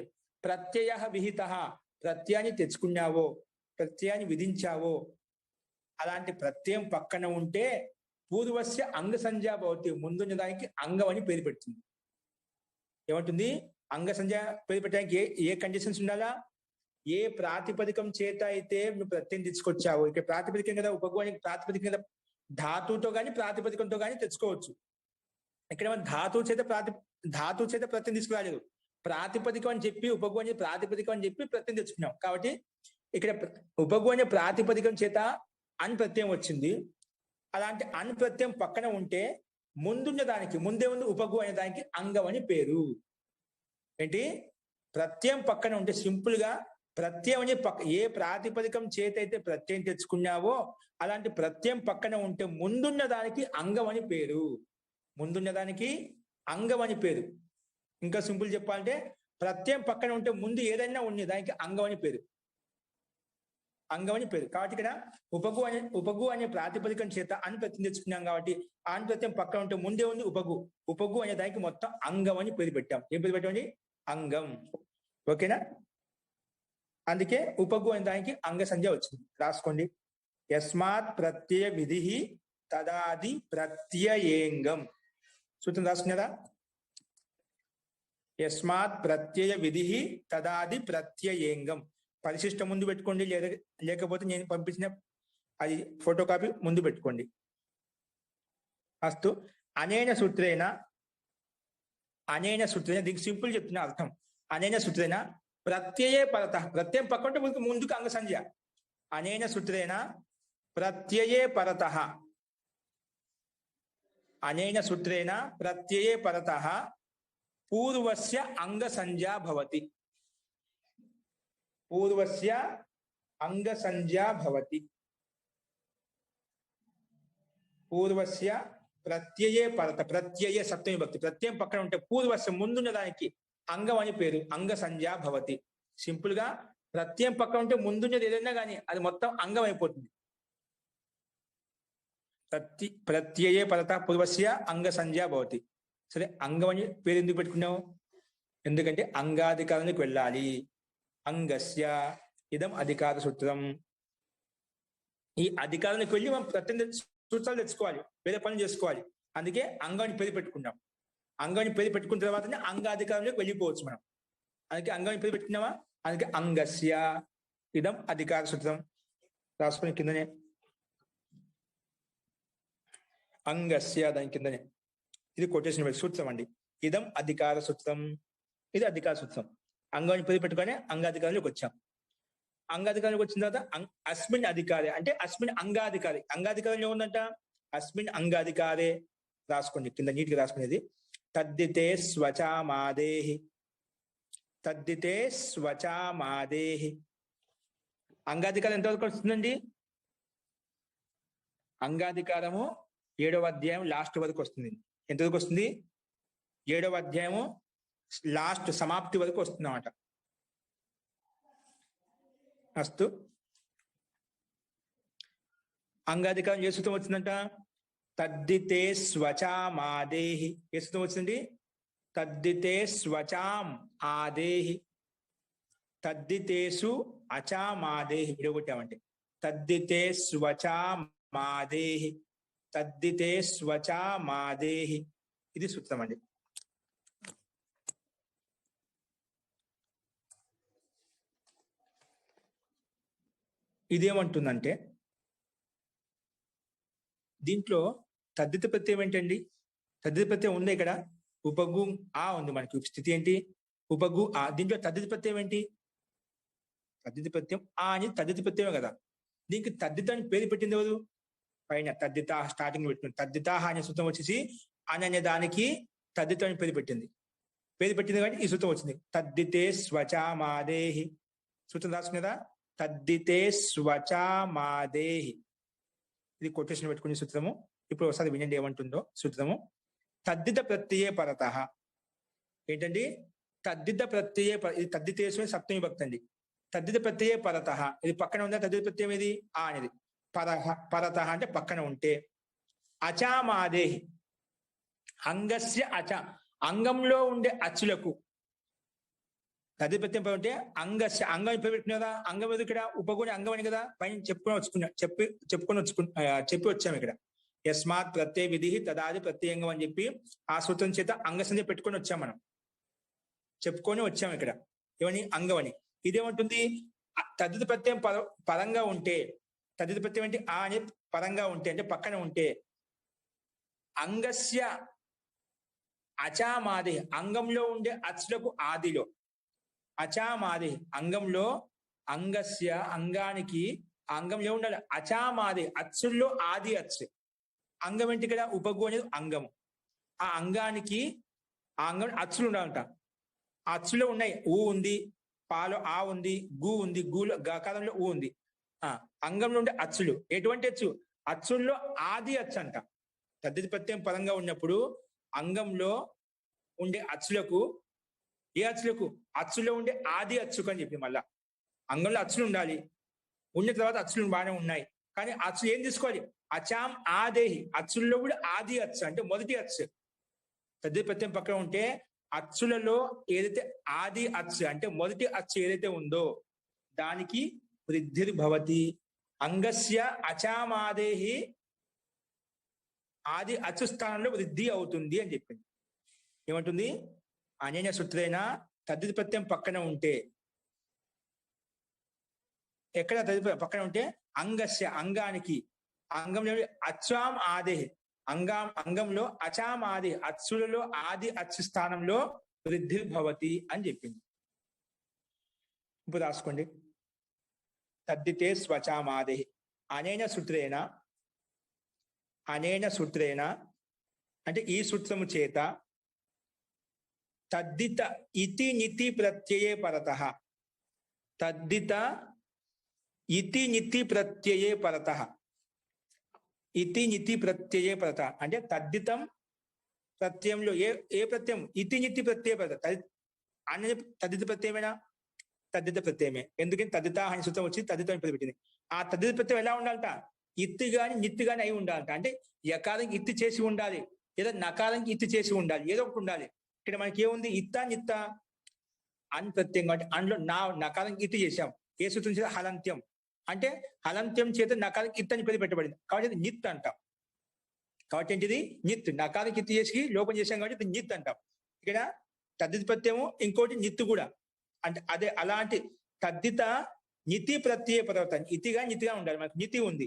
ప్రత్యయ విహిత ప్రత్యయాన్ని తెచ్చుకున్నావో, ప్రత్యయాన్ని విధించావో, అలాంటి ప్రత్యయం పక్కన ఉంటే పూర్వస్య అంగ సంజ్ఞా భవతి. ముందున్న దానికి అంగం అని పేరు పెడుతుంది. ఏమంటుంది? అంగ సంజ్ఞ పేరు పెట్టడానికి ఏ కండిషన్స్ ఉండాలా? ఏ ప్రాతిపదికం చేత అయితే నువ్వు ప్రత్యయం తెచ్చుకొచ్చావు. ఇక్కడ ప్రాతిపదికం కదా, ఉపగోనికి ప్రాతిపదికం కదా, ధాతువుతో కానీ ప్రాతిపదికంతో కానీ తెచ్చుకోవచ్చు. ఇక్కడ మనం ధాతువు చేత ప్రత్యయం తీసుకురాలేదు, ప్రాతిపదికం అని చెప్పి ఉపగు అనే ప్రాతిపదికం అని చెప్పి ప్రత్యయం తెచ్చుకున్నాం. కాబట్టి ఇక్కడ ఉపగు అనే ప్రాతిపదికం చేత అన్ ప్రత్యయం వచ్చింది. అలాంటి అన్ ప్రత్యయం పక్కన ఉంటే ముందున్న దానికి ముందే ఉంది ఉపగు అనే దానికి అంగం అని పేరు. ఏంటి? ప్రత్యయం పక్కన ఉంటే సింపుల్ గా ప్రత్యయం అనే ఏ ప్రాతిపదికం చేత అయితే ప్రత్యయం తెచ్చుకున్నావో అలాంటి ప్రత్యయం పక్కన ఉంటే ముందున్న దానికి అంగం అని పేరు. ముందున్న దానికి అంగం అని పేరు. ఇంకా సింపుల్ చెప్పాలంటే ప్రత్యయం పక్కన ఉంటే ముందు ఏదైనా ఉంది దానికి అంగం అని పేరు. అంగం అని పేరు. కాబట్టి ఇక్కడ ఉపగు అనే ప్రాతిపదికం చేత అన్ ప్రత్యయం తెచ్చుకున్నాం కాబట్టి అన్ ప్రత్యయం పక్కన ఉంటే ముందే ఉంది ఉపగు. ఉపగు అనే దానికి మొత్తం అంగం అని పేరు పెట్టాం. ఏం పేరు పెట్టామండి? అంగం. ఓకేనా? అందుకే ఉపగు అనే దానికి అంగ సంజ్ఞ వచ్చింది. రాసుకోండి. యస్మాత్ ప్రత్యయ విధి తదాది ప్రత్యయేంగం. సూత్రం రాసుకున్నారా? యస్మాత్ ప్రత్యయ విధి తదాది ప్రత్యయేంగం. పరిశిష్టం ముందు పెట్టుకోండి, లేకపోతే నేను పంపించిన అది ఫోటో కాపీ ముందు పెట్టుకోండి. అస్తు. అనేన సూత్రేణ దీనికి సింపుల్ చెప్తున్నా అర్థం. అనేన సూత్రేణ ప్రత్యయే పరత. ప్రత్యయం పక్కంటే ముందుకు అంగ సంజ్ఞ. అనేన సూత్రేణ ప్రత్యయే పరత. అనేన సూత్రేణ ప్రత్యయే పరత పూర్వస్య అంగ సంజ్ఞా భవతి. పూర్వస్య అంగ సంజ్ఞా భవతి. పూర్వస్య ప్రత్యయే పరత. ప్రత్యయ సప్తమి భక్తి. ప్రత్యయం పక్కన ఉంటే పూర్వస్య ముందున్న దానికి అంగం అని పేరు. అంగ సంజ్ఞా భవతి. సింపుల్ గా ప్రత్యయం పక్కన ఉంటే ముందున్నది ఏదైనా కానీ అది మొత్తం అంగం అయిపోతుంది. ప్రత్యయే పరత పూర్వస్య అంగ సంజ్ఞా భవతి. సరే, అంగం అని పేరు ఎందుకు పెట్టుకున్నావు? ఎందుకంటే అంగాధికారానికి వెళ్ళాలి. అంగస్య ఇదం అధికార సూత్రం. ఈ అధికారానికి వెళ్ళి మనం ప్రత్యయం సూత్రాలు తెచ్చుకోవాలి, వేరే పనులు చేసుకోవాలి. అందుకే అంగాన్ని పేరు పెట్టుకున్నాం. అంగాన్ని పేరు పెట్టుకున్న తర్వాతనే అంగాధికారంలోకి వెళ్ళిపోవచ్చు మనం. అందుకే అంగాన్ని పేరు పెట్టుకున్నావా, అందుకే అంగస్య ఇదం అధికార సూత్రం రాసుకుని కిందనే అంగస్య దాని కిందనే ఇది కొటేషన్ సూత్రం అండి. ఇదం అధికార సూత్రం, ఇది అధికార సూత్రం. అంగాన్ని పేరు పెట్టుకొని అంగాధికారంలోకి వచ్చాం. అంగాధికారంలోకి వచ్చిన తర్వాత అస్మిన్ అధికారి అంటే అస్మిన్ అంగాధికారి. అంగాధికారంలో ఉందంట అస్మిన్ అంగాధికారే రాసుకోండి కింద నీటికి రాసుకునేది. తద్దితే స్వచామాదేహి, తద్దితే స్వచామాదేహి. అంగాధికారం ఎంతవరకు వస్తుందండి? అంగాధికారము 7వ అధ్యాయం లాస్ట్ వరకు వస్తుంది. ఎంతవరకు వస్తుంది? 7వ అధ్యాయము లాస్ట్ సమాప్తి వరకు వస్తుంది అన్నమాట. అస్తు అంగాధికారం ఏ సూత్రం వచ్చిందంట? తద్దితే స్వచామాదేహి. ఏ సూత్రం వచ్చింది? తద్దితే స్వచాం ఆదేహి, తద్దితేసు అచామాదేహి. విడగొట్టామంటే తద్దితే స్వచామాదేహి, తద్దితే స్వచామాదేహి. ఇది సూత్రం అండి. ఇదేమంటుందంటే దీంట్లో తద్దిత ప్రత్యయం ఏంటండి? తద్దిత ప్రత్యయం ఉంది ఇక్కడ. ఉపగు ఆ ఉంది మనకి. స్థితి ఏంటి? ఉపగు ఆ. దీంట్లో తద్దిత ప్రత్యయం ఏంటి? తద్దిత ప్రత్యయం ఆ అని తద్దిత ప్రత్యయమే కదా. దీనికి తద్దిత అని పేరు పెట్టింది ఎవరు? పైన తద్దిత స్టార్టింగ్ పెట్టింది. తద్దిత అనే సూత్రం వచ్చేసి అనే దానికి తద్దిత అని పేరు పెట్టింది. పేరు పెట్టింది కాబట్టి ఈ సూత్రం వచ్చింది. తద్దితే స్వచామాదేహి. సూత్రం రాసుకునేదా? తద్దితే స్వచామాదేహి. ఇది కొటేషన్ పెట్టుకునే సూత్రము. ఇప్పుడు ఒకసారి వినండి ఏమంటుందో సూత్రము. తద్దిత ప్రత్యయే పరతః. ఏంటండి? తద్దిత ప్రత్యయే, ఇది తద్దితేశ్వరి సప్తమి భక్తి అండి. తద్దిత ప్రత్యయే పరతః. ఇది పక్కన ఉందా? తద్దిత ప్రత్యయం ఇది ఆ అనేది. పరతః అంటే పక్కన ఉంటే. అచామాదేహి అంగస్య అచ, అంగంలో ఉండే అచ్చులకు. తద్దిత ప్రత్యయం ఉంటే అంగస్య, అంగం పెట్టిన కదా. అంగం ఏది ఇక్కడ? ఉపగుణ అంగం అని కదా పైన చెప్పి వచ్చాము ఇక్కడ. యస్మాత్ ప్రత్యయ విధి తదాది ప్రత్యయంగం అని చెప్పి ఆ సూత్రం చేత అంగ సంధ్య పెట్టుకొని వచ్చాం మనం. చెప్పుకొని వచ్చాము ఇక్కడ ఏమని? అంగం అని. ఇదేమంటుంది? తద్దిత ప్రత్యయం పరంగా ఉంటే, తద్దిత ప్రత్యయం ఏంటి? ఆ అని పరంగా ఉంటే అంటే పక్కన ఉంటే. అంగస్య అచామాది, అంగంలో ఉండే అచ్చులకు ఆదిలో. అచామాది అంగంలో, అంగస్య అంగానికి అంగంలో ఉండాలి. అచామాది అచ్చుల్లో ఆది అచ్చు. అంగం ఏంటి ఇక్కడ? ఉపగు అనేది అంగము. ఆ అంగానికి ఆ అంగం అచ్చులు ఉండాలంట. ఆ అచ్చులో ఉన్నాయి. ఊ ఉంది, పాలో ఆ ఉంది, గు ఉంది, గూలో గకాలంలో ఊ ఉంది. అంగంలో ఉండే అచ్చులు ఎటువంటి అచ్చు? అచ్చుల్లో ఆది అచ్చు అంట. తద్దిత ప్రత్యయం పరంగా ఉన్నప్పుడు అంగంలో ఉండే అచ్చులకు, ఏ అచ్చులకు? అచ్చులో ఉండే ఆది అచ్చుకు అని చెప్పి మళ్ళా అంగంలో అచ్చులు ఉండాలి. ఉన్న తర్వాత అచ్చులు బాగానే ఉన్నాయి కానీ అచ్చులు ఏం తీసుకోవాలి? అచాం ఆదేహి, అచ్చుల్లో కూడా ఆది అచ్చు అంటే మొదటి అచ్చు. తద్దిత ప్రత్యయం పక్కన ఉంటే అచ్చులలో ఏదైతే ఆది అచ్చు అంటే మొదటి అచ్చు ఏదైతే ఉందో దానికి వృద్ధిర్ భవతి. అంగస్య అచామాదేహి ఆది అచ్చు స్థానంలో వృద్ధి అవుతుంది అని చెప్పింది. ఏమంటుంది? అనేన సూత్రేణ తద్దిత ప్రత్యయం పక్కన ఉంటే, ఎక్కడ తద్దిత పక్కన ఉంటే? అంగస్య అంగానికి, అంగంలో అచ్చాం ఆదేహి అంగంలో అచాం ఆది అచ్చులలో ఆది అచ్చు స్థానంలో వృద్ధి భవతి అని చెప్పింది. ఇప్పుడు రాసుకోండి. తద్దితే స్వచామాదేహి అనేన సూత్రేణ, అనేన సూత్రేణ అంటే ఈ సూత్రము చేత తద్దిత ఇతి నితి ప్రత్యయే పరతః. తద్దిత ఇతి నితి ప్రత్యయే పరతః. ఇతి నితి ప్రత్యయే పరతః అంటే తద్దితం ప్రత్యయంలో ఏ ప్రత్యయం? ఇతి నితి ప్రత్యయ పరత. అనేది తద్దిత ప్రత్యయమేనా? తద్దిత ప్రత్యయమే. ఎందుకంటే తద్దిత అని సూత్రం వచ్చి తద్దితం అని పెట్టింది. ఆ తద్దిత ప్రత్యయం ఎలా ఉండాలట? ఇత్తి గాని నిత్తి గాని అయి ఉండాలట. అంటే యకారం ఇత్తి చేసి ఉండాలి, లేదా నకారంకి ఇత్తి చేసి ఉండాలి, ఏదో ఒకటి ఉండాలి. ఇక్కడ మనకి ఏముంది? ఇత్త నిత్త అని ప్రత్యయం కాబట్టి అందులో నకారంకి ఇత్తి చేశాం. ఏ సూత్రం చేత? హలంత్యం. అంటే హలంత్యం చేత నకారంకి ఇత్త అని పేరు పెట్టబడింది కాబట్టి అది నిత్ అంటాం. కాబట్టి ఏంటిది నిత్, నకారానికి ఇత్తు చేసి లోపం చేసాం కాబట్టి ఇది నిత్ అంటాం. ఇక్కడ తద్దిత ప్రత్యయము, ఇంకోటి నిత్తు కూడా. అంటే అదే అలాంటి తద్దిత నితి ప్రత్యయ పరత, ఇతిగా నితిగా ఉండాలి, మనకు నితి ఉంది.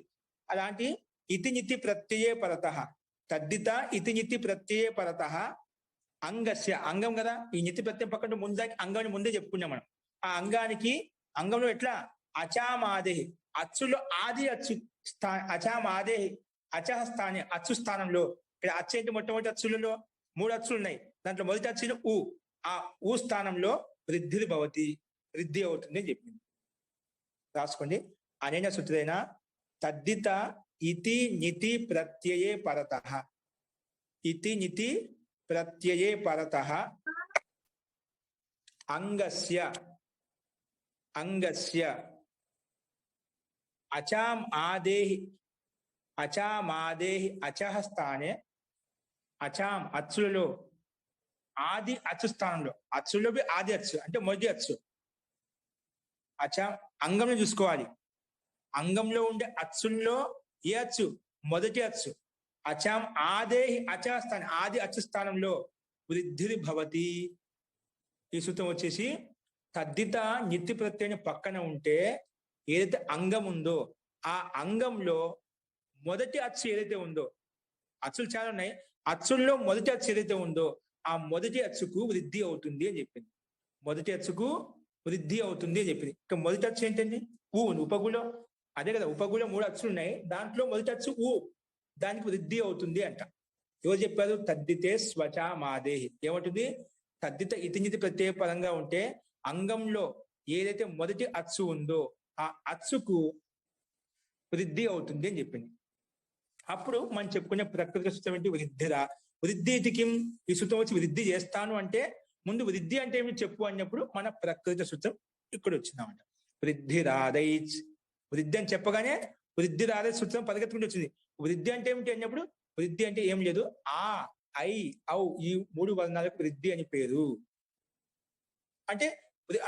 అలాంటి ఇతి నితి ప్రత్యయ పరత, తద్దిత ఇతి నితి ప్రత్యయ పరత అంగస్య, అంగం కదా, ఈ నితి ప్రత్యయం పక్కన ముందాకి అంగాన్ని ముందే చెప్పుకున్నాం మనం. ఆ అంగానికి, అంగంలో ఎట్లా అచామాదే, అచ్చులో ఆది అచ్చు అచామాదే అచహ స్థానే, అచ్చు స్థానంలో. ఇక్కడ అచ్చు ఏంటి, మొట్టమొదటి అచ్చులలో 3 అచ్చులు ఉన్నాయి, దాంట్లో మొదటి అచ్చు ఊ, ఆ ఊ స్థానంలో వృద్ధి భవతి, వృద్ధి అవుతుంది అని చెప్పింది. రాసుకోండి. అనేన సూత్రేణ తద్దిత ఇతి నితి ప్రత్యయే పరతః, ఇతి నితి ప్రత్యయే పరతః అంగస్య, అంగస్య అచాం ఆదేహి, అచామాదేహి అచహ స్థానే, అచాం అచ్చులలో, ఆది అచ్చు స్థానంలో, అచ్చులో ఆది అచ్చు అంటే మొదటి అచ్చు. అచా అంగంలో చూసుకోవాలి, అంగంలో ఉండే అచ్చుల్లో ఏ అచ్చు, మొదటి అచ్చు. అచాం ఆదేహి అచహ స్థానం, ఆది అచ్చు స్థానంలో వృద్ధి భవతి. ఈ సూత్రం వచ్చేసి తద్దిత నిత్య ప్రత్యయం పక్కన ఉంటే ఏదైతే అంగం ఉందో ఆ అంగంలో మొదటి అచ్చు ఏదైతే ఉందో, అచ్చులు చాలా ఉన్నాయి, అచ్చుల్లో మొదటి అచ్చు ఏదైతే ఉందో ఆ మొదటి అచ్చుకు వృద్ధి అవుతుంది అని చెప్పింది. మొదటి అచ్చుకు వృద్ధి అవుతుంది అని చెప్పింది. ఇక మొదటి అచ్చు ఏంటండి, ఊ. ఉపగులో అదే కదా, ఉపగులో 3 అచ్చులు ఉన్నాయి, దాంట్లో మొదటి అచ్చు ఊ, దానికి వృద్ధి అవుతుంది అంట. ఎవరు చెప్పారు, తద్దితే స్వచా మాదేహి. ఏమంటుంది, తద్దిత ఇతినితి ప్రత్యయ పరంగా ఉంటే అంగంలో ఏదైతే మొదటి అచ్చు ఉందో ఆ అచ్చుకు వృద్ధి అవుతుంది అని చెప్పింది. అప్పుడు మనం చెప్పుకునే ప్రకృతి సూత్రం ఏంటి, వృద్ధిరా. వృద్ధి ఇతికిం, ఈ సూత్రం వచ్చి వృద్ధి చేస్తాను అంటే ముందు వృద్ధి అంటే ఏమి చెప్పు అన్నప్పుడు మన ప్రకృతి సూత్రం ఇక్కడ వచ్చిందామంట. వృద్ధి రాదైచ్, వృద్ధి అని చెప్పగానే వృద్ధి రాదై సూత్రం పరిగెత్తుకుంటూ వచ్చింది. వృద్ధి అంటే ఏమిటి అన్నప్పుడు, వృద్ధి అంటే ఏం లేదు, ఆ ఐ ఔ ఈ 3 వర్ణాలకు వృద్ధి అని పేరు. అంటే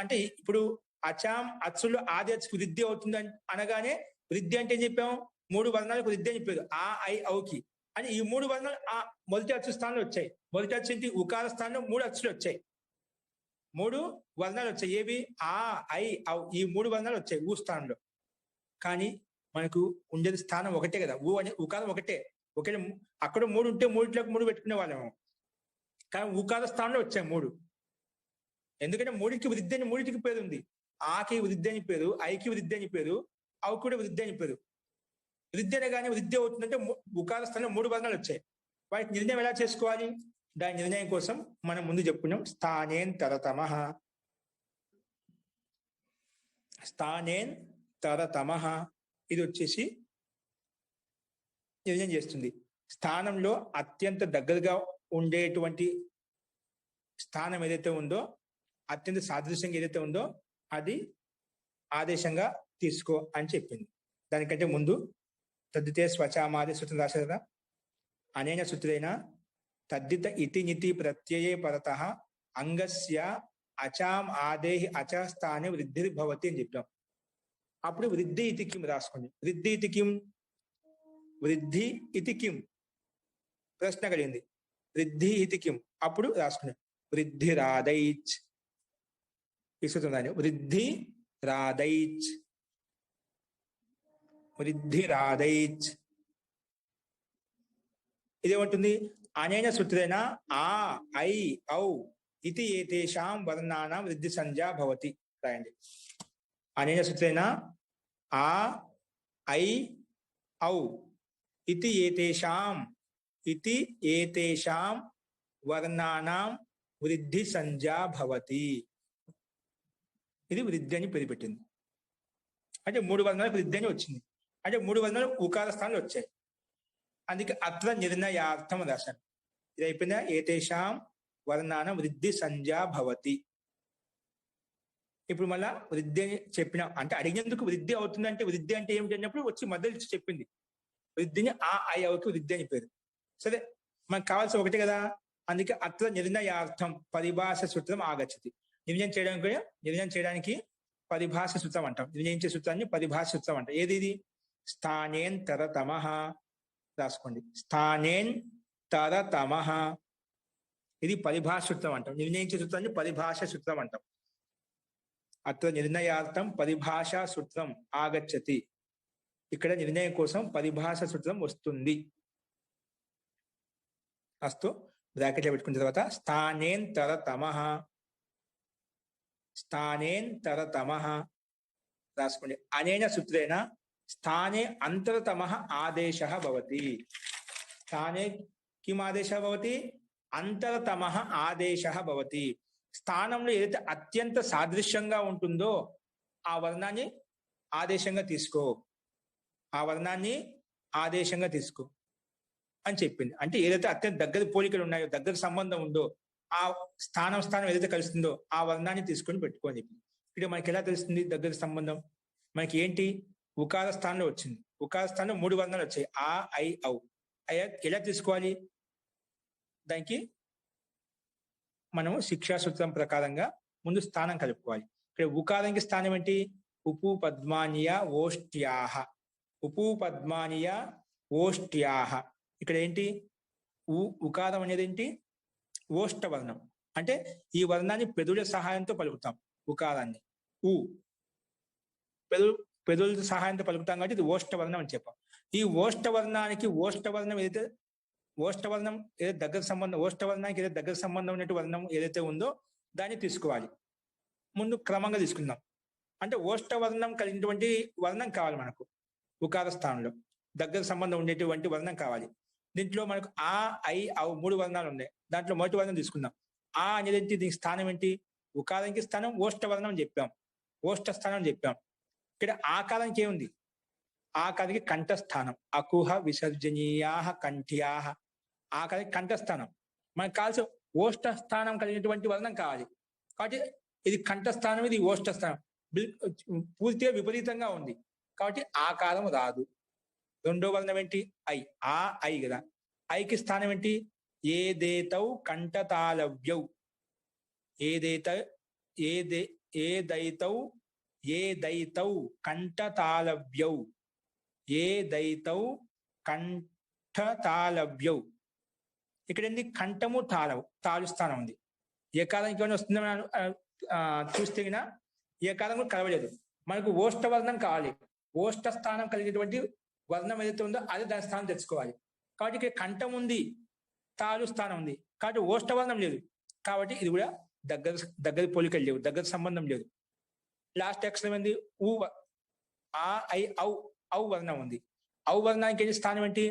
అంటే ఇప్పుడు అచాం అచ్చులో ఆది అచ్చుకు వృద్ధి అవుతుంది అనగానే వృద్ధి అంటే ఏం చెప్పాము, 3 వర్ణాలకు వృద్ధి అని చెప్పారు, ఆ ఐ ఔకి అని. ఈ 3 వర్ణాలు ఆ మొదటి అచ్చు స్థానంలో వచ్చాయి. మొదటి అచ్చు ఏంటి, ఉకార స్థానంలో 3 అచ్చులు వచ్చాయి, 3 వర్ణాలు వచ్చాయి. ఏవి, ఆ ఐ ఔ, ఈ 3 వర్ణాలు వచ్చాయి ఊ స్థానంలో. కానీ మనకు ఉండేది స్థానం ఒకటే కదా, ఊ అనే ఉకారం ఒకటే. ఒకే అక్కడ 3 ఉంటే 3 పెట్టుకునే వాళ్ళము, కానీ ఉకార స్థానంలో వచ్చాయి 3. ఎందుకంటే 3కి వృద్ధి అని 3కి పేరు ఉంది. ఆకి వృద్ధి అని పేరు, ఐకి వృద్ధి అని పేరు, అవు కూడా వృద్ధి అని పేరు. వృద్ధి అనగానే వృద్ధి అవుతుందంటే ఉకార స్థానంలో 3 వర్ణాలు వచ్చాయి. వాటికి నిర్ణయం ఎలా చేసుకోవాలి, దాని నిర్ణయం కోసం మనం ముందు చెప్పుకున్నాం స్థానేన్ తరతమః, స్థానేన్ తరతమః. ఇది వచ్చేసి నిర్ణయం చేస్తుంది. స్థానంలో అత్యంత దగ్గరగా ఉండేటువంటి స్థానం ఏదైతే ఉందో, అత్యంత సాదృశ్యంగా ఏదైతే ఉందో అది ఆదేశంగా తీసుకో అని చెప్పింది. దానికంటే ముందు తద్దితే స్వచామాది సూత్రం రాశారు కదా, అనేన సూత్రేణ తద్దిత ఇతి నితి ప్రత్యయే పరతః అంగస్య అచాం ఆదేహి అచ స్థానే వృద్ధి భవతి అని చెప్పాం. అప్పుడు వృద్ధి ఇతి కిం రాసుకోండి. వృద్ధి ఇతి కిం, వృద్ధి ఇతి కిం ప్రశ్న కలిగింది, వృద్ధి ఇతి కిం. అప్పుడు రాసుకున్నాం వృద్ధి రాదైచ్. ఈ సూత్రం దాన్ని వృద్ధి రాదైచ్, వృద్ధి రాదైచ్. ఇదేమంటుంది, అనేన సూత్రేణ ఆ ఐ ఔ ఇతి ఏతేషాం వర్ణానాం వృద్ధి సంజ్ఞా భవతి. రాయండి. అనేన సూత్రేణ ఆ ఐ ఔ ఇతి ఏతేషాం వర్ణానాం వృద్ధి సంజ్ఞా భవతి. ఇది వృద్ధి అని పేరు పెట్టింది. అంటే 3 వర్ణాలకు వృద్ధి అని వచ్చింది. అంటే 3 వర్ణాలు ఉకార స్థానంలో వచ్చాయి. అందుకే అత్ర నిర్ణయార్థం రాశాను. ఇది అయిపోయినా ఏతేషాం వర్ణానం వృద్ధి సంజ్ఞా భవతి. ఇప్పుడు మళ్ళా వృద్ధి అని చెప్పిన అంటే అడిగినందుకు వృద్ధి అవుతుందంటే వృద్ధి అంటే ఏమిటి అన్నప్పుడు వచ్చి మధ్యలో చెప్పింది. వృద్ధిని ఆ ఐ ఔకి వృద్ధి అని పేరు. సరే, మనకు కావాల్సిన ఒకటే కదా, అందుకే అత్ర నిర్ణయార్థం పరిభాష సూత్రం ఆగచ్చతి. నిర్ణయం చేయడానికి పరిభాష సూత్రం అంటాం. నిర్ణయించే సూత్రాన్ని పరిభాష సూత్రం అంటాం. ఏది ఇది, స్థానేన్ తరతమః రాసుకోండి. స్థానేన్ తరతమః, ఇది పరిభాష సూత్రం అంటాం. నిర్ణయించే సూత్రాన్ని పరిభాష సూత్రం అంటాం. అత్ర నిర్ణయార్థం పరిభాషా సూత్రం ఆగచ్చతి, ఇక్కడ నిర్ణయం కోసం పరిభాష సూత్రం వస్తుంది. అస్తు బ్రాకెట్లో పెట్టుకున్న తర్వాత స్థానేన్ తరతమః, స్థానేన్ తరతమః రాసుకోండి. అనేన సూత్రేణ స్థానే అంతరతమః ఆదేశः భవతి. స్థానే కిం ఆదేశः భవతి? అంతరతమః ఆదేశः భవతి. స్థానంలో ఏదైతే అత్యంత సాదృశ్యంగా ఉంటుందో ఆ వర్ణాన్ని ఆదేశంగా తీసుకో, ఆ వర్ణాన్ని ఆదేశంగా తీసుకో అని చెప్పింది. అంటే ఏదైతే అత్యంత దగ్గర పోలికలు ఉన్నాయో, దగ్గర సంబంధం ఉందో, ఆ స్థానం ఏదైతే కలుస్తుందో ఆ వర్ణాన్ని తీసుకొని పెట్టుకోని చెప్పింది. ఇక్కడ మనకి ఎలా తెలుస్తుంది దగ్గర సంబంధం? మనకి ఏంటి? ఉకార స్థానంలో వచ్చింది. ఉకార స్థానంలో 3 వర్ణాలు వచ్చాయి, ఆ, ఐ, ఔ. ఎలా తీసుకోవాలి? దానికి మనము శిక్షా సూత్రం ప్రకారంగా ముందు స్థానం కలుపుకోవాలి. ఇక్కడ ఉకారానికి స్థానం ఏంటి? ఉపూ పద్మానియ ఓష్ట్యాహ, ఉపూ పద్మానియ ఓష్ట్యాహ. ఇక్కడ ఏంటి? ఉకారం అనేది ఏంటి? ఓష్ట వర్ణం. అంటే ఈ వర్ణాన్ని పెదుల సహాయంతో పలుకుతాం. ఉకారాన్ని పెదుల సహాయంతో పలుకుతాం కాబట్టి ఇది ఓష్ట వర్ణం అని చెప్పాం. ఈ ఓష్ట వర్ణానికి ఓష్ట వర్ణం ఏదైతే దగ్గర సంబంధం, ఓష్ట వర్ణానికి ఏదైతే దగ్గర సంబంధం ఉన్నట్టు వర్ణం ఏదైతే ఉందో దాన్ని తీసుకోవాలి. ముందు క్రమంగా తీసుకుందాం. అంటే ఓష్ట వర్ణం కలిగినటువంటి వర్ణం కావాలి మనకు. ఉకార స్థానంలో దగ్గర సంబంధం ఉండేటువంటి వర్ణం కావాలి. దీంట్లో మనకు ఆ, ఐ, ఔ 3 వర్ణాలు ఉన్నాయి. దాంట్లో మొదటి వర్ణం తీసుకుందాం. ఆ అనేది ఏంటి? దీనికి స్థానం ఏంటి? ఉకారానికి స్థానం ఓష్ట వర్ణం అని చెప్పాం, ఓష్ట స్థానం అని చెప్పాం. ఇక్కడ ఆకారానికి ఏముంది? ఆకారానికి కంఠస్థానం. అకుహ విసర్జనీయాః కంఠ్యాః. ఆకారానికి కంఠస్థానం. మనకు కావాల్సిన ఓష్ట స్థానం కలిగినటువంటి వర్ణం కావాలి. కాబట్టి ఇది కంఠస్థానం, ఇది ఓష్ట స్థానం. పూర్తిగా విపరీతంగా ఉంది కాబట్టి ఆకారం రాదు. రెండో వర్ణం ఏంటి? ఐ. ఆ, ఐ కదా. ఐకి స్థానం ఏంటి? ఏదేతౌ కంఠతాళవ్యౌ, ఏదైతౌ కంఠతాళవ్యౌ, ఏదైతౌ కంఠతాళవ్యౌ. ఇక్కడ ఏంటి? కంఠము తాళు స్థానం ఉంది. ఏ కాలానికి ఏమైనా వస్తుందని చూస్తే ఏ కాలం కూడా కలవలేదు. మనకు ఓష్ట వర్ణం కావాలి. ఓష్ట స్థానం కలిగినటువంటి వర్ణం ఏదైతే ఉందో అది దాని స్థానం తెచ్చుకోవాలి. కాబట్టి ఇక్కడ కంఠం ఉంది, తాళు స్థానం ఉంది, కాబట్టి ఓష్ట వర్ణం లేదు. కాబట్టి ఇది కూడా దగ్గర పోలికలు లేవు, దగ్గర సంబంధం లేదు. లాస్ట్ అక్షరం ఏంది? ఊ. ఆ, ఐ, ఔ వర్ణం ఉంది. ఔ వర్ణానికి ఏంటి స్థానం ఏంటి?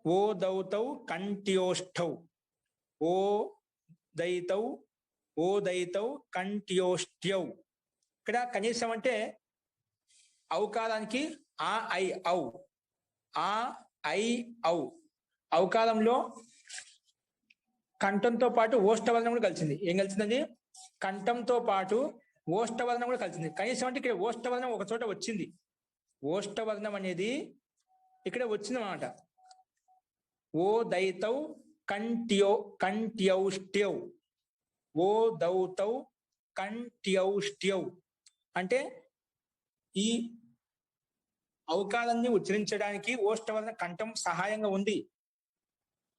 ఓ దౌతౌ కంఠ్యోష్ఠౌ, ఓ దైతౌ కంఠ్యోష్ట్యౌ. ఇక్కడ కనీసం అంటే ఔకారానికి ఆ, ఐ, ఔ, ఆ, ఐ, ఔ. ఔకారంలో కంఠంతో పాటు ఓష్ఠవర్ణం కూడా కలిసింది. ఏం కలిసిందండి? కంఠంతో పాటు ఓష్ఠవర్ణం కూడా కలిసింది. కనీసం అంటే ఇక్కడ ఓష్ఠవర్ణం ఒక చోట వచ్చింది. ఓష్ఠవర్ణం అనేది ఇక్కడ వచ్చింది అన్నమాట. ఓ దైతౌ కంఠ్యౌష్ట్యౌ, ఓ దౌతౌ కంఠ్యౌష్ట్యౌ. అంటే ఈ ఔకారాన్ని ఉచ్చరించడానికి ఓష్ఠవర్ణం కంఠం సహాయంగా ఉంది.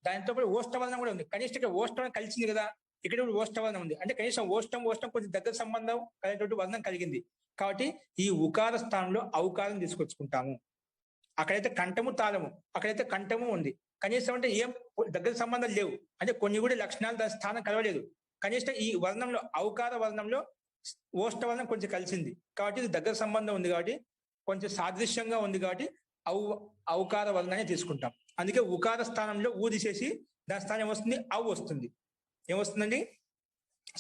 దానితో పాటు ఓష్ఠవర్ణం కూడా ఉంది. కనీసం ఇక్కడ ఓష్ఠవర్ణం కలిసింది కదా, ఇక్కడ ఓష్ఠవర్ణం ఉంది. అంటే కనీసం ఓష్ఠం కొంచెం దగ్గర సంబంధం కలిగినటువంటి వర్ణం కలిగింది. కాబట్టి ఈ ఉకార స్థానంలో ఔకారం తీసుకొచ్చుకుంటాము. అక్కడైతే కంఠము తాళము, అక్కడైతే కంఠము ఉంది. కనీసం అంటే ఏం దగ్గర సంబంధాలు లేవు. అంటే కొన్ని కూడా లక్షణాలు దాని స్థానం కలవలేదు. కనీసం ఈ వర్ణంలో ఔకార వర్ణంలో ఓష్ఠవర్ణం కొంచెం కలిసింది కాబట్టి ఇది దగ్గర సంబంధం ఉంది, కాబట్టి కొంచెం సాదృశ్యంగా ఉంది, కాబట్టి ఔకార వర్ణాన్ని తీసుకుంటాం. అందుకే ఉకార స్థానంలో ఊ తీసేసి దాని స్థానం ఏమొస్తుంది? ఔ వస్తుంది. ఏమొస్తుందండి?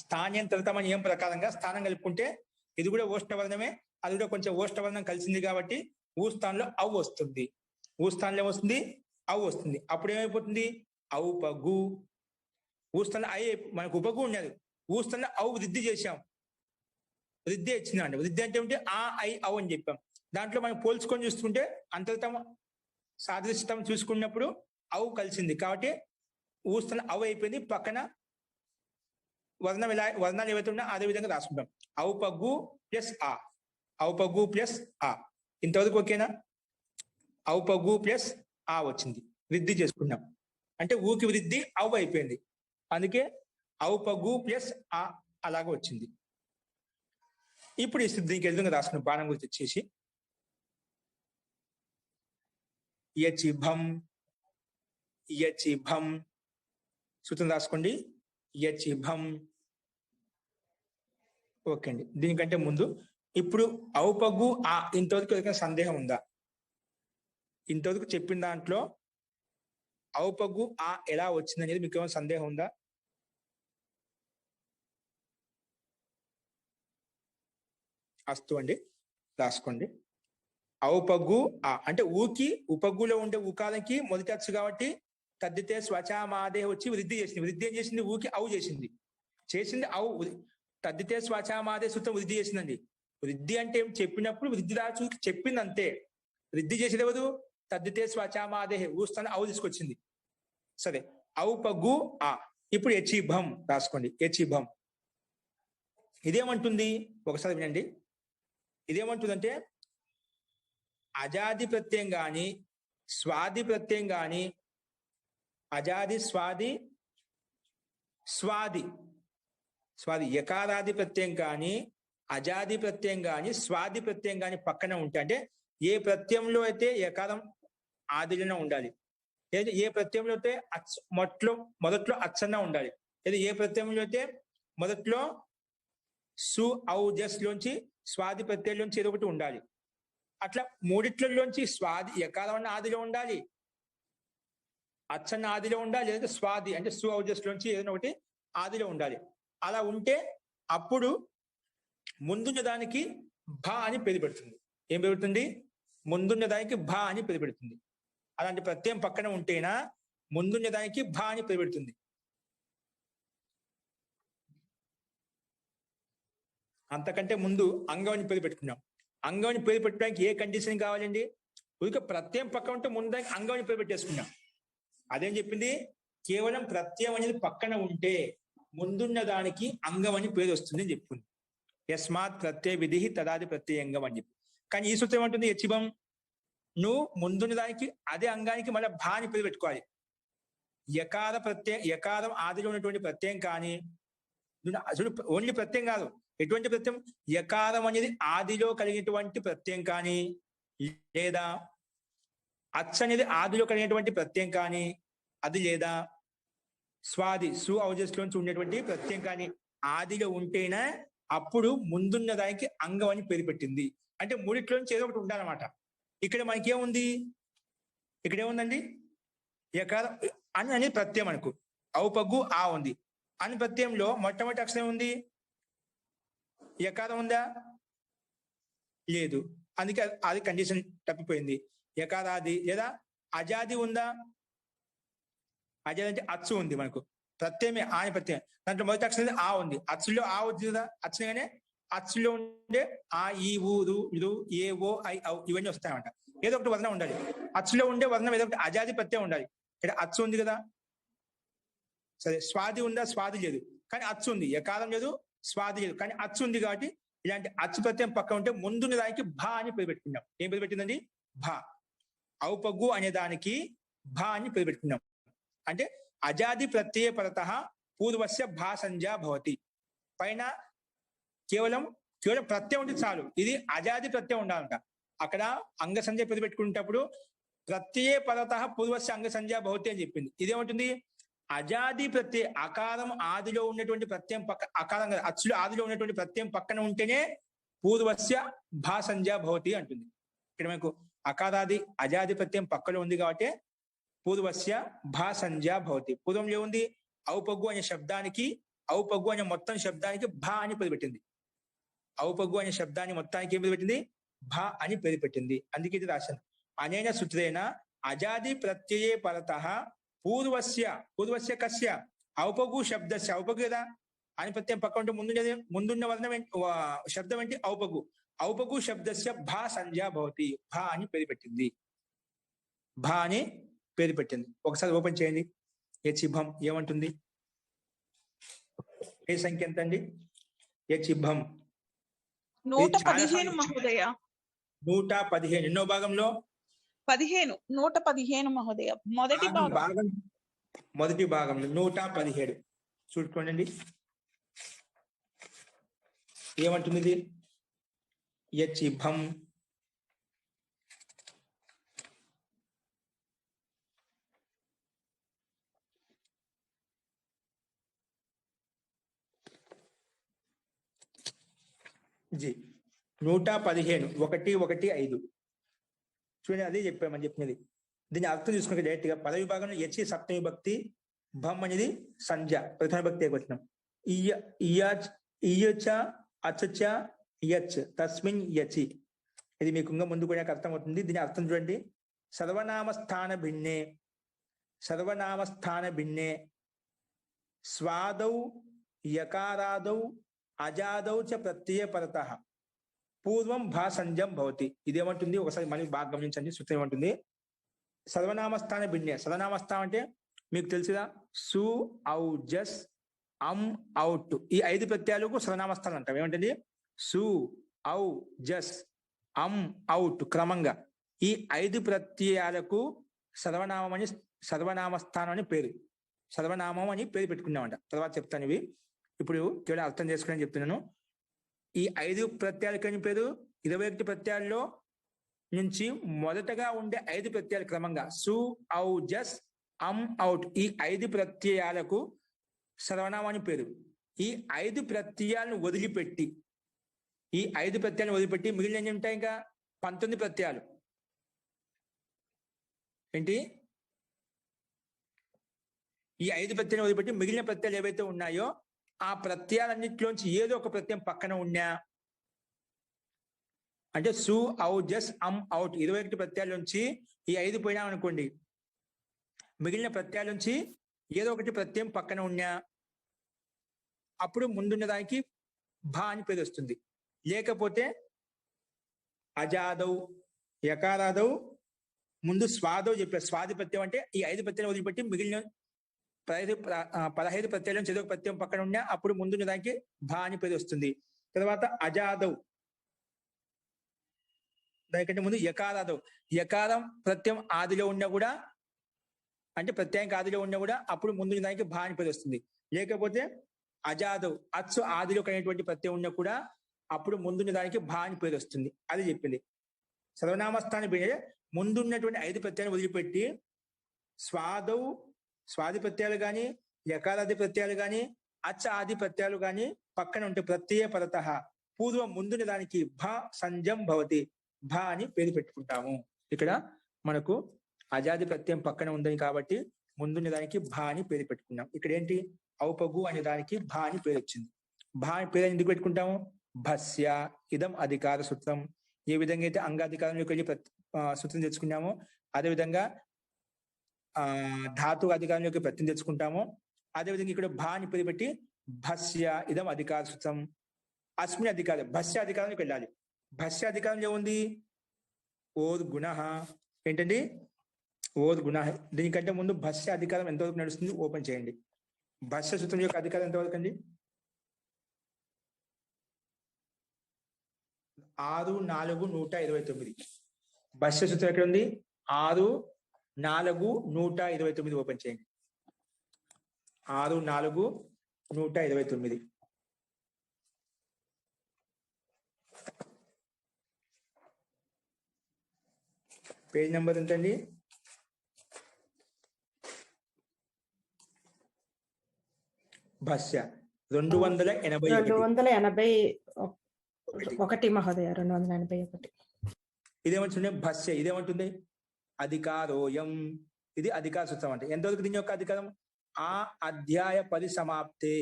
స్థానాంతరితం అని ఏం ప్రకారంగా స్థానం కలుపుకుంటే ఇది కూడా ఓష్ఠవర్ణమే, అది కూడా కొంచెం ఓష్ఠవర్ణం కలిసింది కాబట్టి ఊ స్థానంలో ఔ వస్తుంది. ఊ స్థానంలో ఏమొస్తుంది? ఔ వస్తుంది. అప్పుడు ఏమైపోతుంది? ఔపగు. ఊ స్థానంలో ఐ, మనకు ఉపగు ఉండదు. ఊ స్థానంలో ఔ వృద్ధి చేశాం, వృద్ధి ఇచ్చిందండి. వృద్ధి అంటే ఏమిటి? ఆ, ఐ, ఔ అని చెప్పాం. దాంట్లో మనం పోల్చుకొని చూసుకుంటే అంతరితం సాదృశ్యం చూసుకున్నప్పుడు ఔ కలిసింది కాబట్టి ఊ స్థానం ఔ అయిపోయింది. పక్కన వర్ణాలు ఏవైతే ఉన్నా అదే విధంగా రాసుకుంటాం. ఔపగు ప్లస్ ఆ, ఔపగు ప్లస్ ఆ. ఇంతవరకు ఓకేనా? ఔపగు ప్లస్ ఆ వచ్చింది, వృద్ధి చేసుకున్నాం. అంటే ఊకి వృద్ధి అవు అయిపోయింది, అందుకే ఔపగు ప్లస్ ఆ అలాగా వచ్చింది. ఇప్పుడు ఈ దీనికి ఎదురుగా రాసుకున్న బాణం గురించి వచ్చేసి యచిభం, యచిభం సూత్రం రాసుకోండి. యచిభం. ఓకే అండి. దీనికంటే ముందు ఇప్పుడు ఔపగు ఆ ఇంతవరకు ఏదైనా సందేహం ఉందా? ఇంతవరకు చెప్పిన దాంట్లో ఔపగు ఆ ఎలా వచ్చింది అనేది మీకు ఏమైనా సందేహం ఉందా? అస్తు అండి, రాసుకోండి. ఔపగు ఆ అంటే ఊకి ఉపగులో ఉండే ఉకారంకి మొదటి అచ్చు కాబట్టి తద్దితే స్వచామాదే వచ్చి వృద్ధి చేసింది. వృద్ధి ఏం చేసింది? ఊకి ఔ చేసింది. చేసింది ఔ. తద్దితే స్వచామాదే సూత్రం వృద్ధి చేసిందండి. వృద్ధి అంటే చెప్పినప్పుడు వృద్ధి రాచు చెప్పింది అంతే. వృద్ధి చేసేది ఎవరు? తద్దితే స్వచామాదే ఊస్తాను ఔ తీసుకొచ్చింది. సరే, ఔపగు ఆ. ఇప్పుడు యచిభం రాసుకోండి. యచిభం ఇదేమంటుంది ఒకసారి వినండి. ఇదేమంటుందంటే అజాది ప్రత్యయం గాని స్వాది ప్రత్యయం గాని, అజాది స్వాది స్వాది స్వాది యకారాది ప్రత్యయం కానీ అజాది ప్రత్యయం కానీ స్వాది ప్రత్యయం కానీ పక్కన ఉంటే, అంటే ఏ ప్రత్యయంలో అయితే యకారం ఆదిలోనే ఉండాలి, లేదా ఏ ప్రత్యయంలో అయితే మొదట్లో అచ్చన్న ఉండాలి, లేదా ఏ ప్రత్యయంలో అయితే మొదట్లో సు ఔ జస్ లోంచి స్వాది ప్రత్యయంలోంచి ఏదో ఒకటి ఉండాలి. అట్లా మూడిట్లలోంచి స్వాది యకారం ఆదిలో ఉండాలి, అచ్చన్న ఆదిలో ఉండాలి, లేదా స్వాది అంటే సు ఔ జస్ లోంచి ఏదైనా ఒకటి ఆదిలో ఉండాలి. అలా ఉంటే అప్పుడు ముందున్న దానికి భా అని పేరు పెడుతుంది. ఏం పేరు పెడుతుంది? ముందున్న దానికి భా అని పేరు పెడుతుంది. అలాంటి ప్రత్యయం పక్కన ఉంటేనా ముందున్న దానికి భా అని పేరు పెడుతుంది. అంతకంటే ముందు అంగవని పేరు పెట్టుకున్నాం. అంగవని పేరు పెట్టడానికి ఏ కండిషన్ కావాలండి? ఊరికే ప్రత్యయం పక్కన ఉంటే ముందు దానికి అంగవని పేరు పెట్టేసుకున్నాం. అదేం చెప్పింది? కేవలం ప్రత్యయం అనేది పక్కన ఉంటే ముందున్న దానికి అంగం అని పేరు వస్తుంది అని చెప్పింది. యస్మాత్ ప్రత్యయ విధి తదాది ప్రత్యయంగం అని చెప్పి. కానీ ఈ సూత్రం ఏమంటుంది? యచిభం నువ్వు ముందున్న దానికి అదే అంగానికి మళ్ళీ భా అని పేరు పెట్టుకోవాలి. యకారం ఆదిలో ఉన్నటువంటి ప్రత్యయం కానీ, ఓన్లీ ప్రత్యయం కాదు, ఎటువంటి ప్రత్యయం? యకారం అనేది ఆదిలో కలిగినటువంటి ప్రత్యయం కానీ, లేదా అచ్చ అనేది ఆదిలో కలిగినటువంటి ప్రత్యయం కానీ, అది లేదా స్వాది సు ఔజస్లోంచి ఉండేటువంటి ప్రత్యయం కానీ ఆదిలో ఉంటేనే అప్పుడు ముందున్న దానికి అంగం అని పేరు పెట్టింది. అంటే మూడిట్లోంచి ఏదో ఒకటి ఉండాలన్నమాట. ఇక్కడ మనకేముంది? ఇక్కడ ఏముందండి? యకారం అని అనేది ప్రత్యయం మనకు. ఔపగు ఆ ఉంది. అని ప్రత్యయంలో మొట్టమొదటి అక్షరం ఉంది, యకారం ఉందా? లేదు. అందుకే అది కండిషన్ తప్పిపోయింది. యకారాది లేదా అజాది ఉందా? అజాది అంటే అచ్చు ఉంది మనకు. ప్రత్యయమే ఆ అని ప్రత్యయం. దాంట్లో మొదటి అక్షరం ఆ ఉంది. అచ్చులో ఆ ఉంది కదా, అచ్చుగానే అచ్చులో ఉండే ఆ ఈ ఊ రు ఏ ఓ ఐ ఔ ఇవన్నీ వస్తాయన్నమాట. ఏదో ఒకటి వర్ణం ఉండాలి. అచ్చులో ఉండే వర్ణం ఏదో ఒకటి అజాది ప్రత్యయం ఉండాలి. ఇక్కడ అచ్చు ఉంది కదా, సరే. స్వాది ఉందా? స్వాది లేదు, కానీ అచ్చు ఉంది. యకారం లేదు, స్వాది లేదు, కానీ అచ్చు ఉంది. కాబట్టి ఇలాంటి అచ్చు ప్రత్యయం పక్క ఉంటే ముందున్న దానికి భా అని పేరు పెట్టుకున్నాం. ఏం పేరు పెట్టిందండి? భా. ఔపగు అనే దానికి భా అని పేరు పెట్టుకున్నాం. అంటే అజాది ప్రత్యయ పరత పూర్వస్య భా సంజ్ఞా భవతి. పైన కేవలం ప్రత్యయం ఉంటే చాలు. ఇది అజాది ప్రత్యయం ఉండాలంట. అక్కడ అంగ సంజ్ఞ పేరు పెట్టుకునేటప్పుడు ప్రత్యయ పరత పూర్వస్య అంగ సంజ్ఞా భవతి అని చెప్పింది. ఇదేమంటుంది? అజాది ప్రత్యయ అకారం ఆదిలో ఉన్నటువంటి ప్రత్యయం పక్క, అకారం అచ్చులో ఆదిలో ఉన్నటువంటి ప్రత్యయం పక్కన ఉంటేనే పూర్వస్య భా సంజ్ఞా భవతి అంటుంది. ఇక్కడ మనకు అకారాది అజాది ప్రత్యయం పక్కలో ఉంది కాబట్టి పూర్వస్య భా సంజ్ఞా భవతి. పూర్వంలో ఉంది ఔపగు అనే శబ్దానికి, ఔపగు అనే మొత్తం శబ్దానికి భా అని పేరు పెట్టింది. ఔపగు అనే శబ్దాన్ని మొత్తానికి ఏం పేరు పెట్టింది? భా అని పేరు పెట్టింది. అందుకే ఇది రాశాను. అనేన సూత్రేణ అజాది ప్రత్యయే పరత పూర్వస్య కస్య ఔపగు శబ్దస్య. ఔపగు కదా అని ప్రత్యయం పక్క ఉంటే ముందున్న వర్ణం శబ్దం ఏంటి? ఔపగు. ఔపగు శబ్దస్య భా సంజ్ఞా భవతి. భా అని పేరు పెట్టింది. భా అని పేరు పెట్టింది. ఒకసారి ఓపెన్ చేయండి. యచిభం ఏమంటుంది? ఏ సంఖ్య ఎంత అండి? యచిభం 115 మహోదయ. 115 ఎన్నో భాగంలో? 15 115 మహోదయ. మొదటి భాగంలో 117 చూసుకోండి. ఏమంటుంది ఇది? యచిభం జీ 115 115 చూడండి, అదే చెప్పామని చెప్పినది. దీన్ని అర్థం చూసుకుంటే డైరెక్ట్ గా పద విభాగంలో యచి సప్తమి విభక్తి, భం అనేది సంధ్య ప్రథమ విభక్తి ఏకవచనం. ఇయచ అచచ యచ్ తస్మిన్ యచి. ఇది మీకు ఇంకా ముందు కూడా అర్థం అవుతుంది. దీని అర్థం చూడండి. సర్వనామస్థాన భిన్నే స్వాదౌ యకారాదౌ అజాదౌ చ ప్రత్యయ పరతః పూర్వం భాసంజం భవతి. ఇదేమంటుంది ఒకసారి మళ్ళీ బాగా గమనించండి. సూత్రం ఏమంటుంది? సర్వనామస్థాన భిన్నే. సర్వనామస్థానం అంటే మీకు తెలుసుదా? సు ఔ జస్ అమ్ అవుట్, ఈ 5 ప్రత్యయాలకు సర్వనామస్థానం అంటాం. ఏమంటుంది? సు ఔ జస్ అమ్ అవుట్ క్రమంగా ఈ 5 ప్రత్యయాలకు సర్వనామస్థానం అని పేరు. సర్వనామం అని పేరు పెట్టుకున్నామంట. తర్వాత చెప్తాను ఇవి. ఇప్పుడు కేవలం అర్థం చేసుకుని చెప్తున్నాను. ఈ 5 ప్రత్యయాలకని పేరు. 21 ప్రత్యయాల్లో నుంచి మొదటగా ఉండే 5 ప్రత్యయాలు క్రమంగా సు ఔ జస్ అమ్ అవుట్, ఈ 5 ప్రత్యయాలకు సర్వనామాని పేరు. ఈ 5 ప్రత్యయాలను వదిలిపెట్టి మిగిలిన ఎన్ని ఉంటాయి? ఇంకా 19 ప్రత్యయాలు. ఏంటి? ఈ 5 ప్రత్యయాలు వదిలిపెట్టి మిగిలిన ప్రత్యయాలు ఏవైతే ఉన్నాయో ఆ ప్రత్యయాలన్నింటిలోంచి ఏదో ఒక ప్రత్యయం పక్కన ఉన్నా అంటే సు ఔ జస్ అమ్ అవుట్ 21 ప్రత్యయాల నుంచి ఈ 5 పోయినా అనుకోండి, మిగిలిన ప్రత్యయాల నుంచి ఏదో ఒకటి ప్రత్యయం పక్కన ఉన్నా అప్పుడు ముందున్న దానికి భా అని పేరు వస్తుంది. లేకపోతే అజాదౌ యకారాదౌ ముందు స్వాదౌ చెప్పారు. స్వాది ప్రత్యయం అంటే ఈ 5 ప్రత్యయాలు వదిలిపెట్టి మిగిలిన 15 ప్రత్యయాల నుంచి ఏదో ఒక ప్రత్యయం పక్కన ఉన్నా అప్పుడు ముందున్న దానికి భా అని పేరు వస్తుంది. తర్వాత అజాదౌ, దానికంటే ముందు యకారాదౌ. యకారం ప్రత్యయం ఆదిలో ఉన్నా కూడా, అంటే ప్రత్యయం ఆదిలో ఉన్నా కూడా అప్పుడు ముందు దానికి భా అని పేరు వస్తుంది. లేకపోతే అజాదౌ, అచ్చు ఆదిలో కలిగినటువంటి ప్రత్యయం ఉన్నా కూడా అప్పుడు ముందున్న దానికి భా అని పేరు వస్తుంది. అది చెప్పింది. సర్వనామస్థాన ముందున్నటువంటి 5 ప్రత్యయాలు వదిలిపెట్టి స్వాది ప్రత్యయాలు కానీ, యకారాది ప్రత్యయాలు కానీ, అచ్చ ఆది ప్రత్యయాలు కానీ పక్కన ఉంటే ప్రత్యయ పరతః పూర్వం ముందున్న దానికి భ సంజం భవతి, భ అని పేరు పెట్టుకుంటాము. ఇక్కడ మనకు అజాది ప్రత్యయం పక్కన ఉందని కాబట్టి ముందున్న దానికి భ అని పేరు పెట్టుకున్నాం. ఇక్కడ ఏంటి? ఔపగు అనే దానికి భ అని పేరు వచ్చింది. భ అని పేరు ఎందుకు పెట్టుకుంటాము? భస్య ఇదం అధికార సూత్రం. ఏ విధంగా అయితే అంగాధికారంలోకి వెళ్ళి సూత్రం తెచ్చుకున్నామో అదేవిధంగా ధాతు అధికారంలోకి ప్రత్యయం తెచ్చుకుంటాము. అదేవిధంగా ఇక్కడ భా అని పేరు పెట్టి భస్య ఇదం అధికార సూత్రం. అస్మిన్ అధికారం, భస్య అధికారంలోకి వెళ్ళాలి. భస్య అధికారంలో ఏముంది? ఓద్ గుణ. ఏంటండి? ఓద్ గుణ. దీనికంటే ముందు భస్య అధికారం ఎంతవరకు నడుస్తుంది ఓపెన్ చేయండి. భస్య సూత్రం యొక్క అధికారం ఎంతవరకు అండి? 6-4-129. భస్య సూత్రం ఎక్కడ ఉంది? 6-4-129 ఓపెన్ చేయండి. 6-4-129 పేజ్ నెంబర్ ఎంతండి? భస్య 281 మహోదయ. 281. ఇదేమంటుండే? భస్య ఇదేమంటుంది? అధికారోయం. ఇది అధికార సూత్రం అంటే ఎంతవరకు దీని యొక్క అధికారం? ఆ అధ్యాయ పరిసమాప్తే.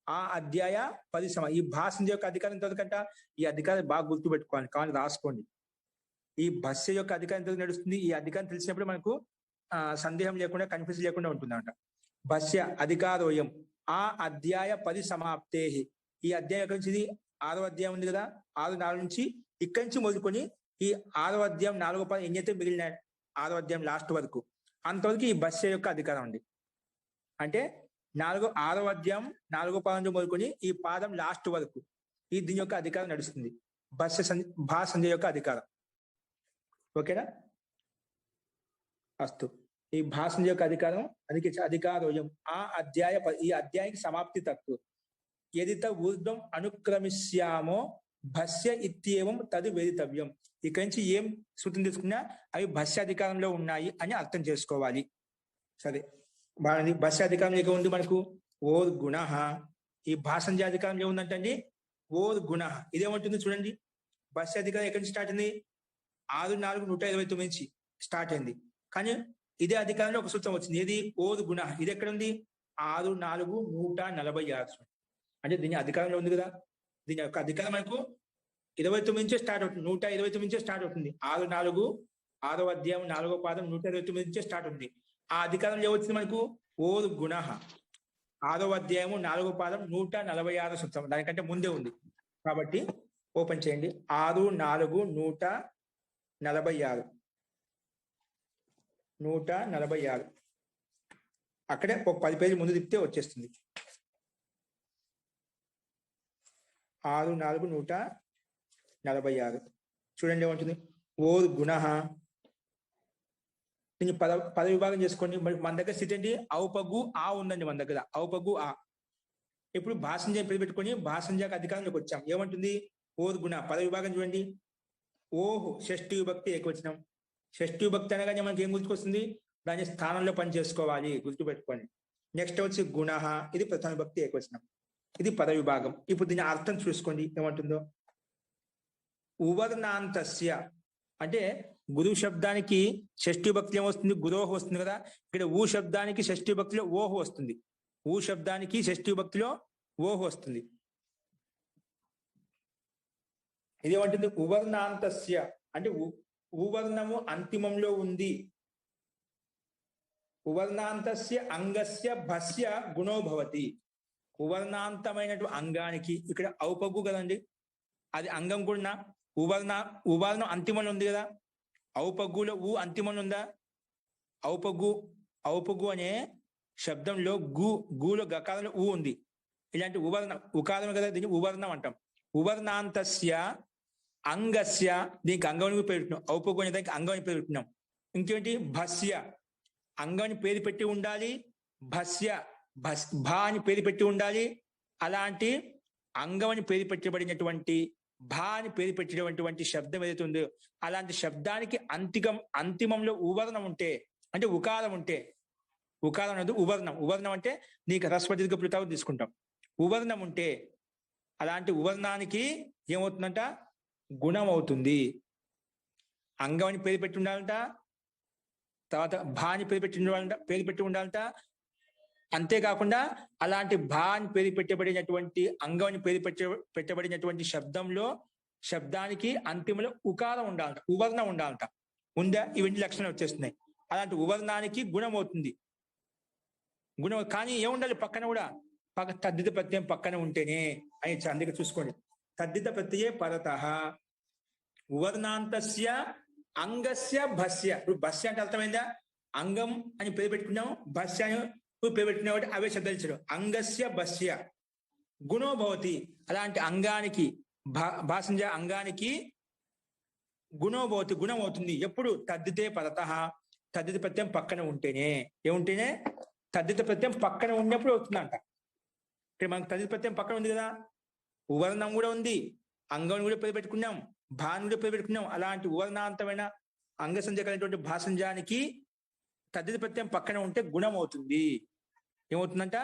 ఆ అధ్యాయ ఈ భాష యొక్క అధికారం ఎంతవరకంట? ఈ అధికారం బాగా గుర్తు పెట్టుకోవాలి, కానీ రాసుకోండి. ఈ భస్య యొక్క అధికారం ఎంతవరకు నడుస్తుంది? ఈ అధికారం తెలిసినప్పుడు మనకు సందేహం లేకుండా, కన్ఫ్యూజన్ లేకుండా ఉంటుందంట. భస్య అధికారోయం ఆ అధ్యాయ పరిసమాప్తే. ఈ అధ్యాయం ఎక్కడి నుంచి? ఇది 6వ అధ్యాయం ఉంది కదా, 6-4 నుంచి ఇక్కడి నుంచి మొదలుకొని ఈ 6వ అధ్యాయం 4వ పదం ఎన్నైతే మిగిలిన 6వ అధ్యాయం లాస్ట్ వరకు అంతవరకు ఈ భస్య యొక్క అధికారం ఉంది. అంటే 6వ అధ్యాయం 4వ పాదం మొదలుకొని ఈ పాదం లాస్ట్ వరకు ఈ దీని యొక్క అధికారం నడుస్తుంది. భా సంధ్య యొక్క అధికారం. ఓకేనా? అస్తు. ఈ భాషణ యొక్క అధికారం అందుకే అధికారోయం ఈ అధ్యాయానికి సమాప్తి తక్కువ. ఎదిత ఊర్ధ్వం అనుక్రమిష్యామో భస్య ఇత్యేవం తదు వేదితవ్యం. ఇక్కడి నుంచి ఏం సూత్రం తీసుకున్నా అవి భస్య అధికారంలో ఉన్నాయి అని అర్థం చేసుకోవాలి. సరే బాగుంది. భస్య అధికారం ఏక ఉంది మనకు ఓర్ గుణ. ఈ భాషణ అధికారం ఏముందంటే అండి ఓర్ గుణ. ఇదేమంటుంది చూడండి. భస్య అధికారం ఎక్కడి నుంచి స్టార్ట్ అయింది? 6/4/129 నుంచి స్టార్ట్ అయింది. కానీ ఇదే అధికారంలో ఒక సూత్రం వచ్చింది. ఏది? ఓర్ గుణ. ఇది ఎక్కడ ఉంది? 6/4/146. అంటే దీని అధికారంలో ఉంది కదా. దీని యొక్క అధికారం మనకు 29 నుంచే స్టార్ట్ అవుతుంది. 129 నుంచే స్టార్ట్ అవుతుంది. 6/4 6వ అధ్యాయం 4వ పాదం 129 నుంచే స్టార్ట్ ఉంది. ఆ అధికారంలో ఏమొచ్చింది మనకు? ఓర్ గుణ. 6వ అధ్యాయము 4వ పాదం 146 సూత్రం దానికంటే ముందే ఉంది. కాబట్టి ఓపెన్ చేయండి. 6/4/146 అక్కడే ఒక 10 పేజీలు ముందు తిప్పితే వచ్చేస్తుంది. 6/4/146 చూడండి ఏమంటుంది. ఓర్ గుణ. దీన్ని పద విభాగం చేసుకోండి. మరి మన దగ్గర స్థితి ఏంటి? ఔపగు ఆ ఉందండి మన దగ్గర. ఔపగు ఆ. ఇప్పుడు భాషంజ పేరు పెట్టుకొని భాషంజాకి అధికారంలోకి వచ్చాం. ఏమంటుంది? ఓర్ గుణ. పద విభాగం చూడండి. ఓహ్ షష్ఠి విభక్తి ఏకవచనం. షష్ఠి విభక్తి అనగానే మనకి ఏం గుర్తుకొస్తుంది? దాని స్థానంలో పని చేసుకోవాలి, గుర్తుపెట్టుకోండి. నెక్స్ట్ వచ్చి గుణ. ఇది ప్రథమ విభక్తి ఏకవచనం. ఇది పద విభాగం. ఇప్పుడు దీని అర్థం చూసుకోండి ఏమంటుందో. ఉవర్ణాంతస్య అంటే గురు శబ్దానికి షష్ఠి విభక్తి ఏమొస్తుంది? గురోహ వస్తుంది కదా. ఇక్కడ ఊ శబ్దానికి షష్ఠి విభక్తిలో ఓహు వస్తుంది. ఊ శబ్దానికి షష్ఠి విభక్తిలో ఓహు వస్తుంది. ఇదేమంటుంది? ఉవర్ణాంతస్య అంటే ఉవర్ణము అంతిమంలో ఉంది. ఉవర్ణాంతస్య అంగస్య భస్య గుణో భవతి. ఉవర్ణాంతమైనటువంటి అంగానికి ఇక్కడ ఔపగు కదండి, అది అంగం కూడా. ఉవర్ణం అంతిమంలో ఉంది కదా. ఔపగులో ఊ అంతిమంలో ఉందా? ఔపగు అనే శబ్దంలో గూలో గకారంలో ఊ ఉంది. ఇలాంటి ఉకారం కదా, దీన్ని ఉవర్ణం అంటాం. ఉవర్ణాంతస్య అంగస్య దీనికి అంగం పేరు పెట్టినాం. ఔపగు అనే దానికి అంగం పేరు పెట్టినాం. ఇంకేంటి? భస్య అంగాన్ని పేరు పెట్టి ఉండాలి. భస్య భా అని పేరు పెట్టి ఉండాలి. అలాంటి అంగం అని పేరు పెట్టబడినటువంటి భా అని పేరు పెట్టినటువంటి శబ్దం ఏదైతే ఉందో అలాంటి శబ్దానికి అంతిమంలో ఉవర్ణం ఉంటే, అంటే ఉకారం ఉంటే, ఉకారం అనేది ఉవర్ణం. ఉవర్ణం అంటే నీకు హ్రస్వ దీర్ఘ ప్లుతావు తీసుకుంటాం. ఉవర్ణం ఉంటే అలాంటి ఉవర్ణానికి ఏమవుతుందంట? గుణం అవుతుంది. అంగం అని పేరు పెట్టి ఉండాలంట. తర్వాత భా అని పేరు పెట్టి ఉండాలంట. అంతేకాకుండా అలాంటి భా అని పేరు పెట్టబడినటువంటి అంగం అని పేరు పెట్టబడినటువంటి శబ్దానికి అంతిమంలో ఉకారం ఉండాలంట, ఉవర్ణం ఉండాలంట. ఉందా? ఇవన్నీ లక్షణాలు వచ్చేస్తున్నాయి. అలాంటి ఉవర్ణానికి గుణం అవుతుంది. గుణం కానీ ఏముండాలి? పక్కన కూడా తద్దిత ప్రత్యయం పక్కన ఉంటేనే అని. అందుకే చూసుకోండి. తద్దిత ప్రత్యయే పరతః ఉవర్ణాంతస్య అంగస్య భస్య. ఇప్పుడు భస్య అంటే అర్థమైందా? అంగం అని పేరు పెట్టుకున్నాం, భస్య అని పేరు పెట్టుకున్నాం. కాబట్టి అవే శబ్దాలు ఇచ్చాడు. అంగస్య భస్య గుణో భవతి. అలాంటి అంగానికి భాషంజ అంగానికి గుణో భవతి గుణం అవుతుంది. ఎప్పుడు? తద్దితే పరతః తద్దిత ప్రత్యయం పక్కన ఉంటేనే. ఏముంటేనే? తద్దిత ప్రత్యయం పక్కన ఉన్నప్పుడు అవుతుందంట. ఇక్కడ మనకు తద్దిత ప్రత్యయం పక్కన ఉంది కదా. ఉవర్ణం కూడా ఉంది, అంగం కూడా పేరు పెట్టుకున్నాం, భాను కూడా పేరు పెట్టుకున్నాం. అలాంటి ఉవర్ణాంతమైన అంగసంజ కలిగినటువంటి భాషంజానికి తద్దిత ప్రత్యయం పక్కన ఉంటే గుణం అవుతుంది. ఏమవుతుందంట?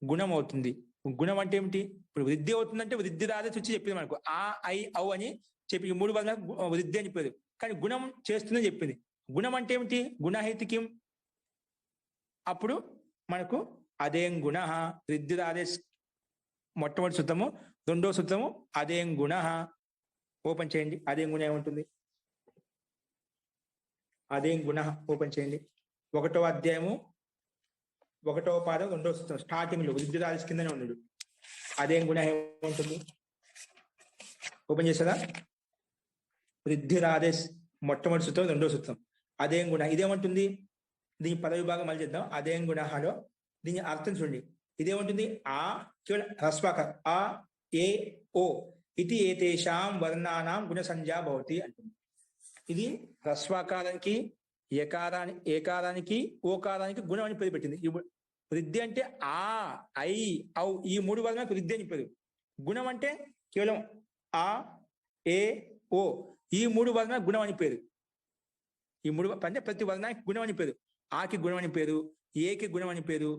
గుణం అవుతుంది. గుణం అంటే ఏమిటి? ఇప్పుడు వృద్ధి అవుతుందంటే వృద్ధి రాదే వచ్చి చెప్పింది మనకు. ఆ ఐ ఔ అని చెప్పి 3 వర్ణాలు వృద్ధి అని చెప్పేది. కానీ గుణం చేస్తుందని చెప్పింది. గుణం అంటే ఏమిటి? గుణహేతుకిం. అప్పుడు మనకు అదేం గుణ వృద్ధి రాదే మొట్టమొదటి సూత్రము. రెండో సూత్రము అదేం గుణ. ఓపెన్ చేయండి. అదేం గుణ ఏముంటుంది? అదేం గుణ ఓపెన్ చేయండి. 1వ అధ్యాయము 1వ పాదం 2వ సూత్రం స్టార్టింగ్ లో వృద్ధి రాజస్ కిందనే ఉన్నాడు. అదేం గుణ ఏముంటుంది? ఓపెన్ చేసారా? వృద్ధి రాజస్ మొట్టమొదటి సూత్రం 2వ సూత్రం అదేం గుణ. ఇదేమంటుంది? దీని పద విభాగం మళ్ళీ చేద్దాం. అదేం గుణలో దీని అర్థం చూడండి. ఇదేమంటుంది? ఆ కేవలం హ్రస్వాకారం ఆ ఏ ఓ ఇది ఏతేషాం వర్ణానాం గుణ సంజ్ఞా భవతి అంటుంది. ఇది హ్రస్వాకారానికి ఏకారానికి ఓకారానికి గుణం అని పేరు పెట్టింది. వృద్ధి అంటే ఆ, ఐ, ఔ ఈ 3 వర్ణాలకు వృద్ధి అని పేరు. గుణం అంటే కేవలం ఆ, ఏ, ఓ ఈ 3 వర్ణాలకు గుణం అని పేరు. ఈ 3 అంటే ప్రతి వర్ణానికి గుణం అని పేరు. ఆకి గుణం అని పేరు, ఏకి గుణం అని పేరు,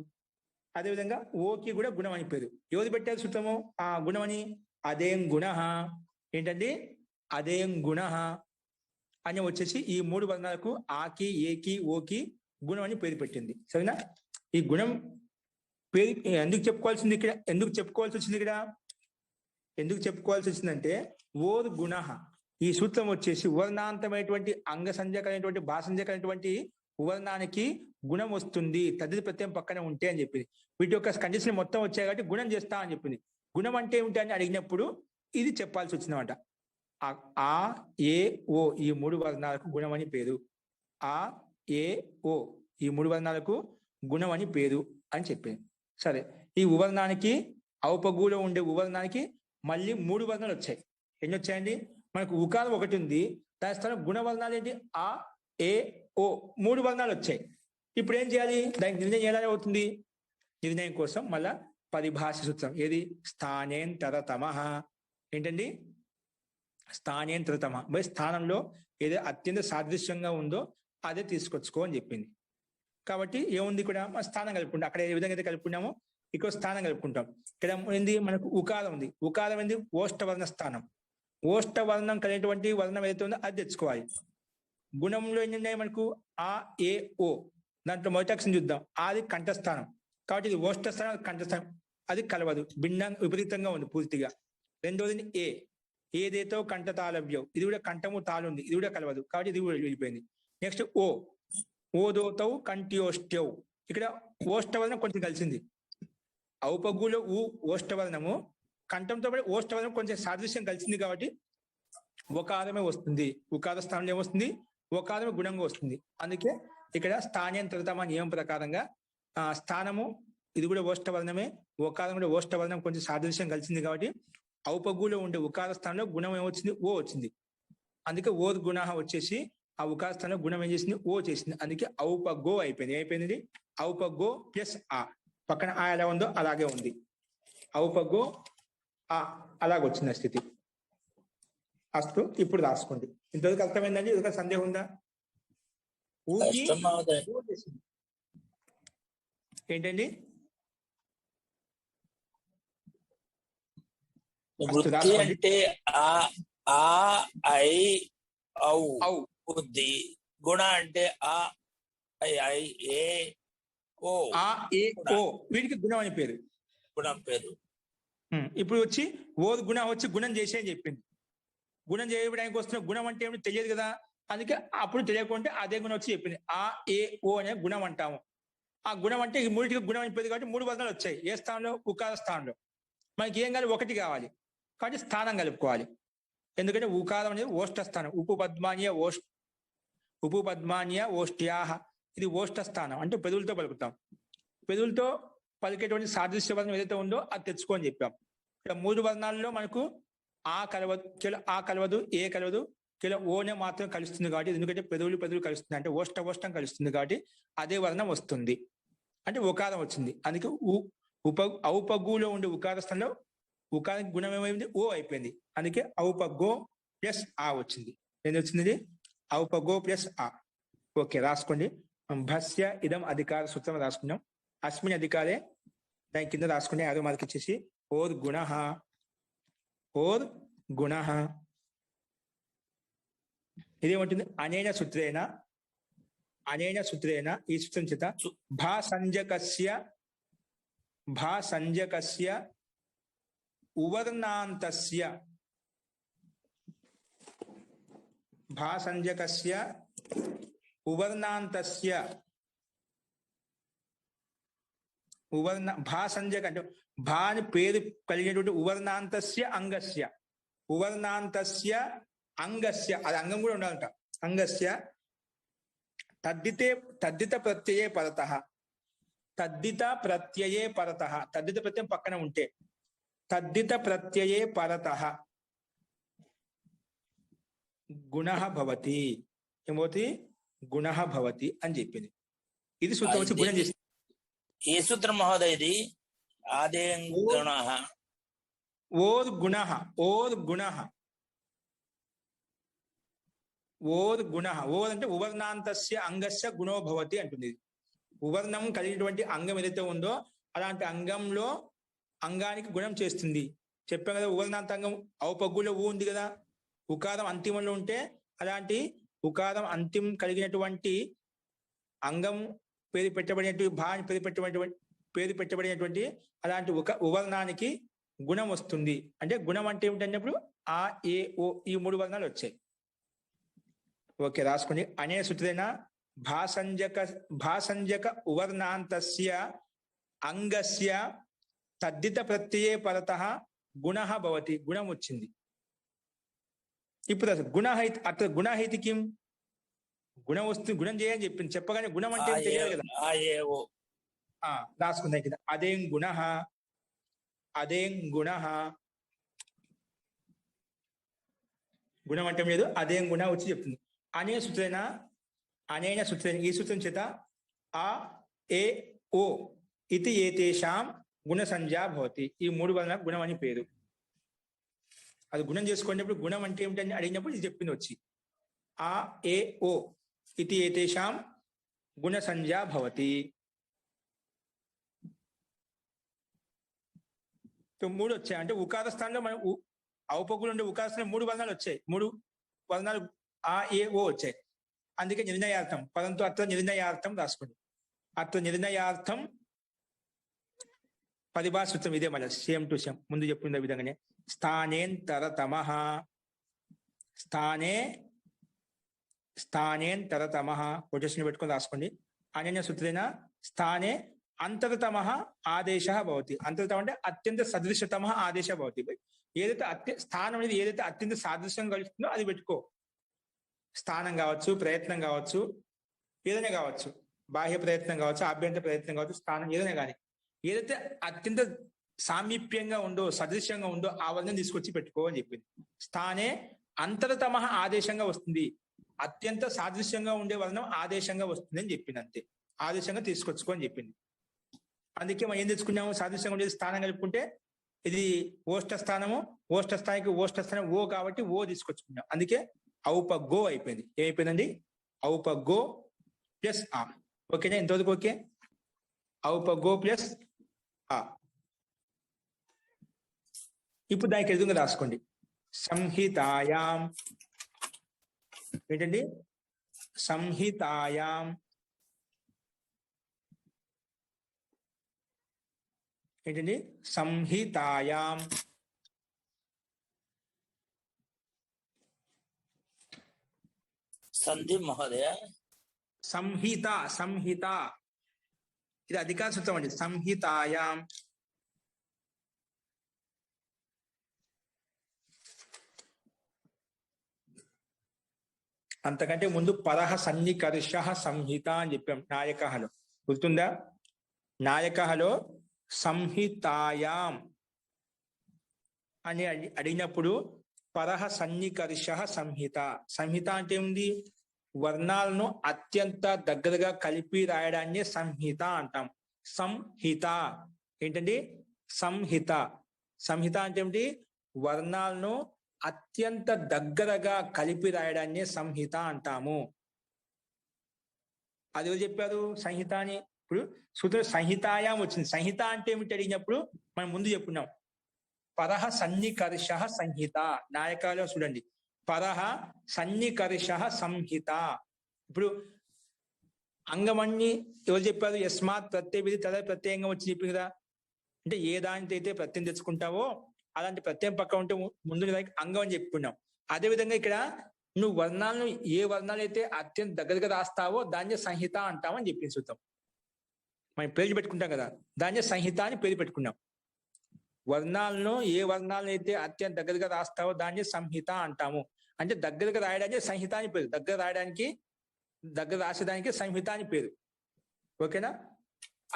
అదేవిధంగా ఓకి కూడా గుణం అని పేరు. ఎవరు పెట్టారు సూత్రము ఆ గుణమని? అదేం గుణ. ఏంటండి? అదేం గుణ అని వచ్చేసి ఈ 3 వర్ణాలకు ఆకి, ఏకి, ఓకి గుణం అని పేరు పెట్టింది. సరేనా? ఈ గుణం పేరు ఎందుకు చెప్పుకోవాల్సింది ఇక్కడ? ఎందుకు చెప్పుకోవాల్సి వచ్చింది ఇక్కడ? ఎందుకు చెప్పుకోవాల్సి వచ్చిందంటే ఓర్ గుణ ఈ సూత్రం వచ్చేసి వర్ణాంతమైనటువంటి అంగసంజ్ఞకమైనటువంటి భాషంజ్ఞకమైనటువంటి వర్ణానికి గుణం వస్తుంది తద్దిత ప్రత్యయం పక్కన ఉంటే అని చెప్పింది. వీటి యొక్క కండిషన్ మొత్తం వచ్చాయి కాబట్టి గుణం చేస్తా అని చెప్పింది. గుణం అంటే ఏమిటి అని అడిగినప్పుడు ఇది చెప్పాల్సి వచ్చిందన్నమాట. ఆ, ఏ, ఓ ఈ 3 వర్ణాలకు గుణం అని పేరు. ఆ, ఏ, ఓ ఈ 3 వర్ణాలకు గుణం అని పేరు అని చెప్పింది. సరే, ఈ ఉవర్ణానికి ఔపగులో ఉండే ఉవర్ణానికి మళ్ళీ 3 వర్ణాలు వచ్చాయి. ఎన్ని వచ్చాయండి? మనకు ఉకారం ఒకటి ఉంది, దాని స్థానం గుణవర్ణాలు ఏంటి? ఆ, ఏ, ఓ 3 వర్ణాలు వచ్చాయి. ఇప్పుడు ఏం చేయాలి? దానికి నిర్ణయం ఎలా అవుతుంది? నిర్ణయం కోసం మళ్ళా పరిభాష సూత్రం. ఏది? స్థానేంతరతమ. ఏంటండి? స్థానేంతరతమ. మరి స్థానంలో ఏదో అత్యంత సాదృశ్యంగా ఉందో అదే తీసుకొచ్చుకో అని చెప్పింది. కాబట్టి ఏముంది ఇక్కడ? మన స్థానం కలుపుకుంటాం. అక్కడ ఏ విధంగా అయితే కలుపుకున్నామో ఇక్కడ స్థానం కలుపుకుంటాం. ఇక్కడ ఏంది? మనకు ఉకారం ఉంది. ఉకారం ఏంది? ఓష్టవర్ణ స్థానం. ఓష్టవర్ణం కలిగినటువంటి వర్ణం ఏదైతే ఉందో అది తెచ్చుకోవాలి. గుణంలో ఎన్ని ఉన్నాయి మనకు? ఆ, ఏ, ఓ. దాంట్లో మొదటి అక్షరం చూద్దాం. అది కంఠస్థానం కాబట్టి ఇది ఓష్ట స్థానం, కంఠస్థానం. అది కలవదు, భిన్నంగా విపరీతంగా ఉంది పూర్తిగా. రెండవది ఏ, ఏదైతే కంఠ తాళవ్యం, ఇది కూడా కంఠము తాళు ఉంది, ఇది కూడా కలవదు కాబట్టి ఇది కూడా వెళ్ళిపోయింది. నెక్స్ట్ ఓ, ఓదోతవు కంఠ్యోష్ట్యవు. ఇక్కడ ఓష్టవర్ణం కొంచెం కలిసింది. ఔపగులో ఓష్టవర్ణము, కంఠంతో పాటు ఓష్టవర్ణం కొంచెం సాదృశ్యం కలిసింది కాబట్టి ఒకారమే వస్తుంది. ఉకార స్థానంలో ఏమొస్తుంది? ఒకారమే గుణంగా వస్తుంది. అందుకే ఇక్కడ స్థానేంతరతమ నియమం ప్రకారంగా స్థానము ఇది కూడా ఓష్టవర్ణమే, ఓకారం కూడా ఓష్టవర్ణం కొంచెం సాదృశ్యం కలిసింది కాబట్టి ఔపగులో ఉండే ఉకార స్థానంలో గుణం ఏమొచ్చింది? ఓ వచ్చింది. అందుకే ఓర్ గుణ వచ్చేసి ఆ ఉకార స్థానంలో గుణం ఏం చేసింది? ఓ చేసింది. అందుకే ఔపగో అయిపోయింది. అయిపోయింది ఔపగో ప్లస్ ఆ. పక్కన ఆ ఎలా ఉందో అలాగే ఉంది. ఔపగో ఆ అలాగొచ్చింది ఆ స్థితి. అస్తు, ఇప్పుడు రాసుకోండి. ఇంతవరకు అర్థమైందండి? ఇది సందేహం ఉందా? ఊకి ఏంటండి? అంటే ఆ, ఐ, ఔ బుద్ధి. గుణ అంటే ఆ, ఐ, ఏ, ఓ. ఆ, ఏ, ఓ వీటికి గుణం అని పేరు. గుణం పేరు. ఇప్పుడు వచ్చి ఓ గుణం వచ్చి గుణం చేసే అని చెప్పింది. గుణం చేయడానికి వస్తున్న గుణం అంటే ఏమిటి తెలియదు కదా, అందుకే అప్పుడు తెలియకుంటే అదే గుణం వచ్చి చెప్పింది. ఆ, ఏ, ఓ అనే గుణం అంటాము. ఆ గుణం అంటే ఈ 3టికి గుణం అయిపోయింది కాబట్టి 3 వర్ణాలు వచ్చాయి. ఏ స్థానంలో? ఉకార స్థానంలో. మనకి ఏం కావాలి? 1 కావాలి కాబట్టి స్థానం కలుపుకోవాలి. ఎందుకంటే ఉకారం అనేది ఓష్ట స్థానం. ఉపపద్మాన్య ఓష్ట్యాహ ఇది ఓష్ట స్థానం అంటే పెదవులతో పలుకుతాం. పెదవులతో పలికేటువంటి సాదృశ్య వర్ణం ఏదైతే ఉందో అది తెచ్చుకోని చెప్పాం. ఇక్కడ 3 వర్ణాల్లో మనకు ఆ కలవదు, కేవలం ఆ కలవదు, ఏ కలవదు, కేవలం ఓనే మాత్రం కలుస్తుంది కాబట్టి, ఎందుకంటే పెదవులు కలుస్తుంది అంటే ఓష్టం కలుస్తుంది కాబట్టి అదే వర్ణం వస్తుంది. అంటే ఉకారం వచ్చింది. అందుకే ఔపగులో ఉండే ఉకార స్థానంలో ఉకారం గుణం ఏమైంది? ఓ అయిపోయింది. అందుకే ఔపగో ప్లస్ ఆ వచ్చింది. ఏం వచ్చింది? ఔపగో ప్లస్ ఆ. ఓకే, రాసుకోండి. భస్య ఇదం అధికార సూత్రం రాసుకున్నాం. అస్మిన్ అధికారే దాని కింద రాసుకోండి. 5వ మార్క్ ఇచ్చేసి ఓర్ గుణ ఇదేమంటుంది? అనేన సూత్రేణ ఈ సూత్రం చేత భాసంజకస్య ఉవర్ణాంతస్య భాసంజక అంటే భా అని పేరు కలిగినటువంటి ఉవర్ణాంతస్య అంగస్య అది అంగం కూడా ఉండాలంట. అంగస్య తద్దిత ప్రత్యయే పరతః. తద్దిత ప్రత్యయం పక్కన ఉంటే తద్దిత ప్రత్యయే పరతః గుణః భవతి. ఏమవుతుంది? గుణః భవతి అని చెప్పింది. ఇది సూత్రం వచ్చి గుణం చేసి ఏ సూత్రం మహోదయ ఇది? ఆదేయం గుణః ఓర్ గుణః ఓర్ గుణః ఓర్ గుణః ఓర్ అంటే ఉవర్ణాంతస్య అంగస్య గుణో భవతి అంటుంది. ఉవర్ణం కలిగినటువంటి అంగం ఏదైతే ఉందో అలాంటి అంగంలో అంగానికి గుణం చేస్తుంది. చెప్పాం కదా, ఉవర్ణాంత అంగం ఔపగులో ఊ ఉంది కదా, ఉకారం అంతిమంలో ఉంటే అలాంటి ఉకారం అంతిం కలిగినటువంటి అంగం పేరు పెట్టబడినటువంటి పేరు పెట్టబడినటువంటి అలాంటి ఉవర్ణానికి గుణం వస్తుంది. అంటే గుణం అంటే ఏమిటన్నప్పుడు ఆ ఏ ఓ ఈ 3 వర్ణాలు వచ్చాయి. ఓకే, రాసుకోండి. అనే సూత్రేణ భాసంజక ఉవర్ణాంతస్య అంగస్య తద్దిత ప్రత్యయే పరతః గుణః భవతి. గుణం వచ్చింది. ఇప్పుడు అసలు గుణః ఇది కిం? గుణం వస్తుంది, గుణం చేయని చెప్పింది. చెప్పగానే గుణం అంటే తెలియదు కదా. రాసుకుందాం కదా. అదేం గుణః గుణం అంటే లేదు, అదేం గుణ వచ్చి చెప్తుంది. అనేన సూత్రేణ ఈ సూత్రం చేత ఆ ఏ ఓ ఇది ఏతేషాం గుణ సంజ్ఞా భవతి. ఈ 3 వలన గుణం అని పేరు. అది గుణం చేసుకునేప్పుడు గుణం అంటే ఏమిటని అడిగినప్పుడు ఇది చెప్పింది వచ్చి ఆ ఏ ఓ ఇది ఏతేషాం గుణ సంజ్ఞా భవతి. 3 వచ్చాయి. అంటే ఉకార స్థానంలో మనం ఔపగులు ఉండే ఉకార స్థానంలో 3 వర్ణాలు వచ్చాయి. 3 వర్ణాలు ఆ ఏ ఓ వచ్చాయి. అందుకే నిర్ణయార్థం పరంతు అత్ర నిర్ణయార్థం రాసుకోండి. అత్ర నిర్ణయార్థం పరిభాష సూత్రం ఇదే, మళ్ళీ సేమ్ టు సేమ్ ముందు చెప్పింది విధంగానే. స్థానేంతరతమః కొటేషన్ పెట్టుకొని రాసుకోండి. అనన్య సూత్రేణ స్థానే అంతరతమః ఆదేశः భవతి. అంతరతమ అంటే అత్యంత సదృశతమః ఆదేశः భవతి. ఏదైతే స్థానం అనేది ఏదైతే అత్యంత సాదృశ్యం కలుస్తుందో అది పెట్టుకో. స్థానం కావచ్చు, ప్రయత్నం కావచ్చు, ఏదైనా కావచ్చు, బాహ్య ప్రయత్నం కావచ్చు, ఆభ్యంతర ప్రయత్నం కావచ్చు, స్థానం ఏదైనా కానీ ఏదైతే అత్యంత సామీప్యంగా ఉందో సదృశ్యంగా ఉందో ఆ వర్ణం తీసుకొచ్చి పెట్టుకో అని చెప్పింది. స్థానే అంతరతమః ఆదేశంగా వస్తుంది. అత్యంత సాదృశ్యంగా ఉండే వర్ణం ఆదేశంగా వస్తుంది అని చెప్పింది. అంతే, ఆదేశంగా తీసుకొచ్చుకో అని చెప్పింది. అందుకే మనం ఏం తెచ్చుకున్నాము, సాదృశ్యంగా ఉండేది స్థానం కలుపుకుంటే ఇది ఓష్ట స్థానము, ఓష్ట స్థాయికి ఓష్ట స్థానం ఓ కాబట్టి ఓ తీసుకొచ్చుకున్నాం. అందుకే ఔపగో అయిపోయింది. ఏమైపోయిందండి? ఔపగో ప్లస్ ఆ. ఓకేనా? ఇంతవరకు ఓకే? ఔపగో ప్లస్ ఆ. ఇప్పుడు దానికి ఎదురుగా రాసుకోండి. సంహితాయాం ఏంటండి? సంహితాయాం ఏంటండి? సంహితాయాం సంధి మహోదయ. సంహిత ఇది అధికార సూత్రం అండి. సంహితాయాం అంతకంటే ముందు పరహ సన్నికర్ష సంహిత అని చెప్పాం నాయకహలో. గుర్తుందా? నాయకహలో సంహితాయాం అని అడిగినప్పుడు పరహ సన్నికర్ష సంహిత. సంహిత అంటే ఉంది, వర్ణాలను అత్యంత దగ్గరగా కలిపి రాయడాన్ని సంహిత అంటాం. సంహిత ఏంటండి? సంహిత. సంహిత అంటే ఏమిటి? వర్ణాలను అత్యంత దగ్గరగా కలిపి రాయడాన్ని సంహిత అంటాము. అది ఎవరు చెప్పారు సంహిత అని? ఇప్పుడు సూత్ర సంహితాయాం వచ్చింది. సంహిత అంటే ఏమిటి అడిగినప్పుడు మనం ముందు చెప్పుకున్నాం పరహ సన్నికర్ష సంహిత. నాయకాలో చూడండి, పరహ సన్నికర్ష సంహిత. ఇప్పుడు అంగమణ్ణి ఎవరు చెప్పారు? యస్మాత్ ప్రత్యయ విధి తద ప్రత్యయంగా వచ్చి చెప్పింది కదా. అంటే ఏ దానితో అయితే ప్రత్యయం తెచ్చుకుంటావో అలాంటి ప్రత్యయం పక్క ఉంటే ముందు అంగం అని చెప్పుకున్నాం. అదేవిధంగా ఇక్కడ నువ్వు వర్ణాలను ఏ వర్ణాలు అయితే అత్యంత దగ్గరగా రాస్తావో దాన్ని సంహిత అంటామని చెప్పింది సూత్రం. మనం పేరు పెట్టుకుంటాం కదా, దాన్ని సంహిత అని పేరు పెట్టుకున్నాం. వర్ణాలను ఏ వర్ణాలను అయితే అత్యంత దగ్గరగా రాస్తావో దాన్ని సంహిత అంటాము. అంటే దగ్గరగా రాయడానికి సంహిత అని పేరు, దగ్గర రాసేదానికి సంహిత అని పేరు. ఓకేనా?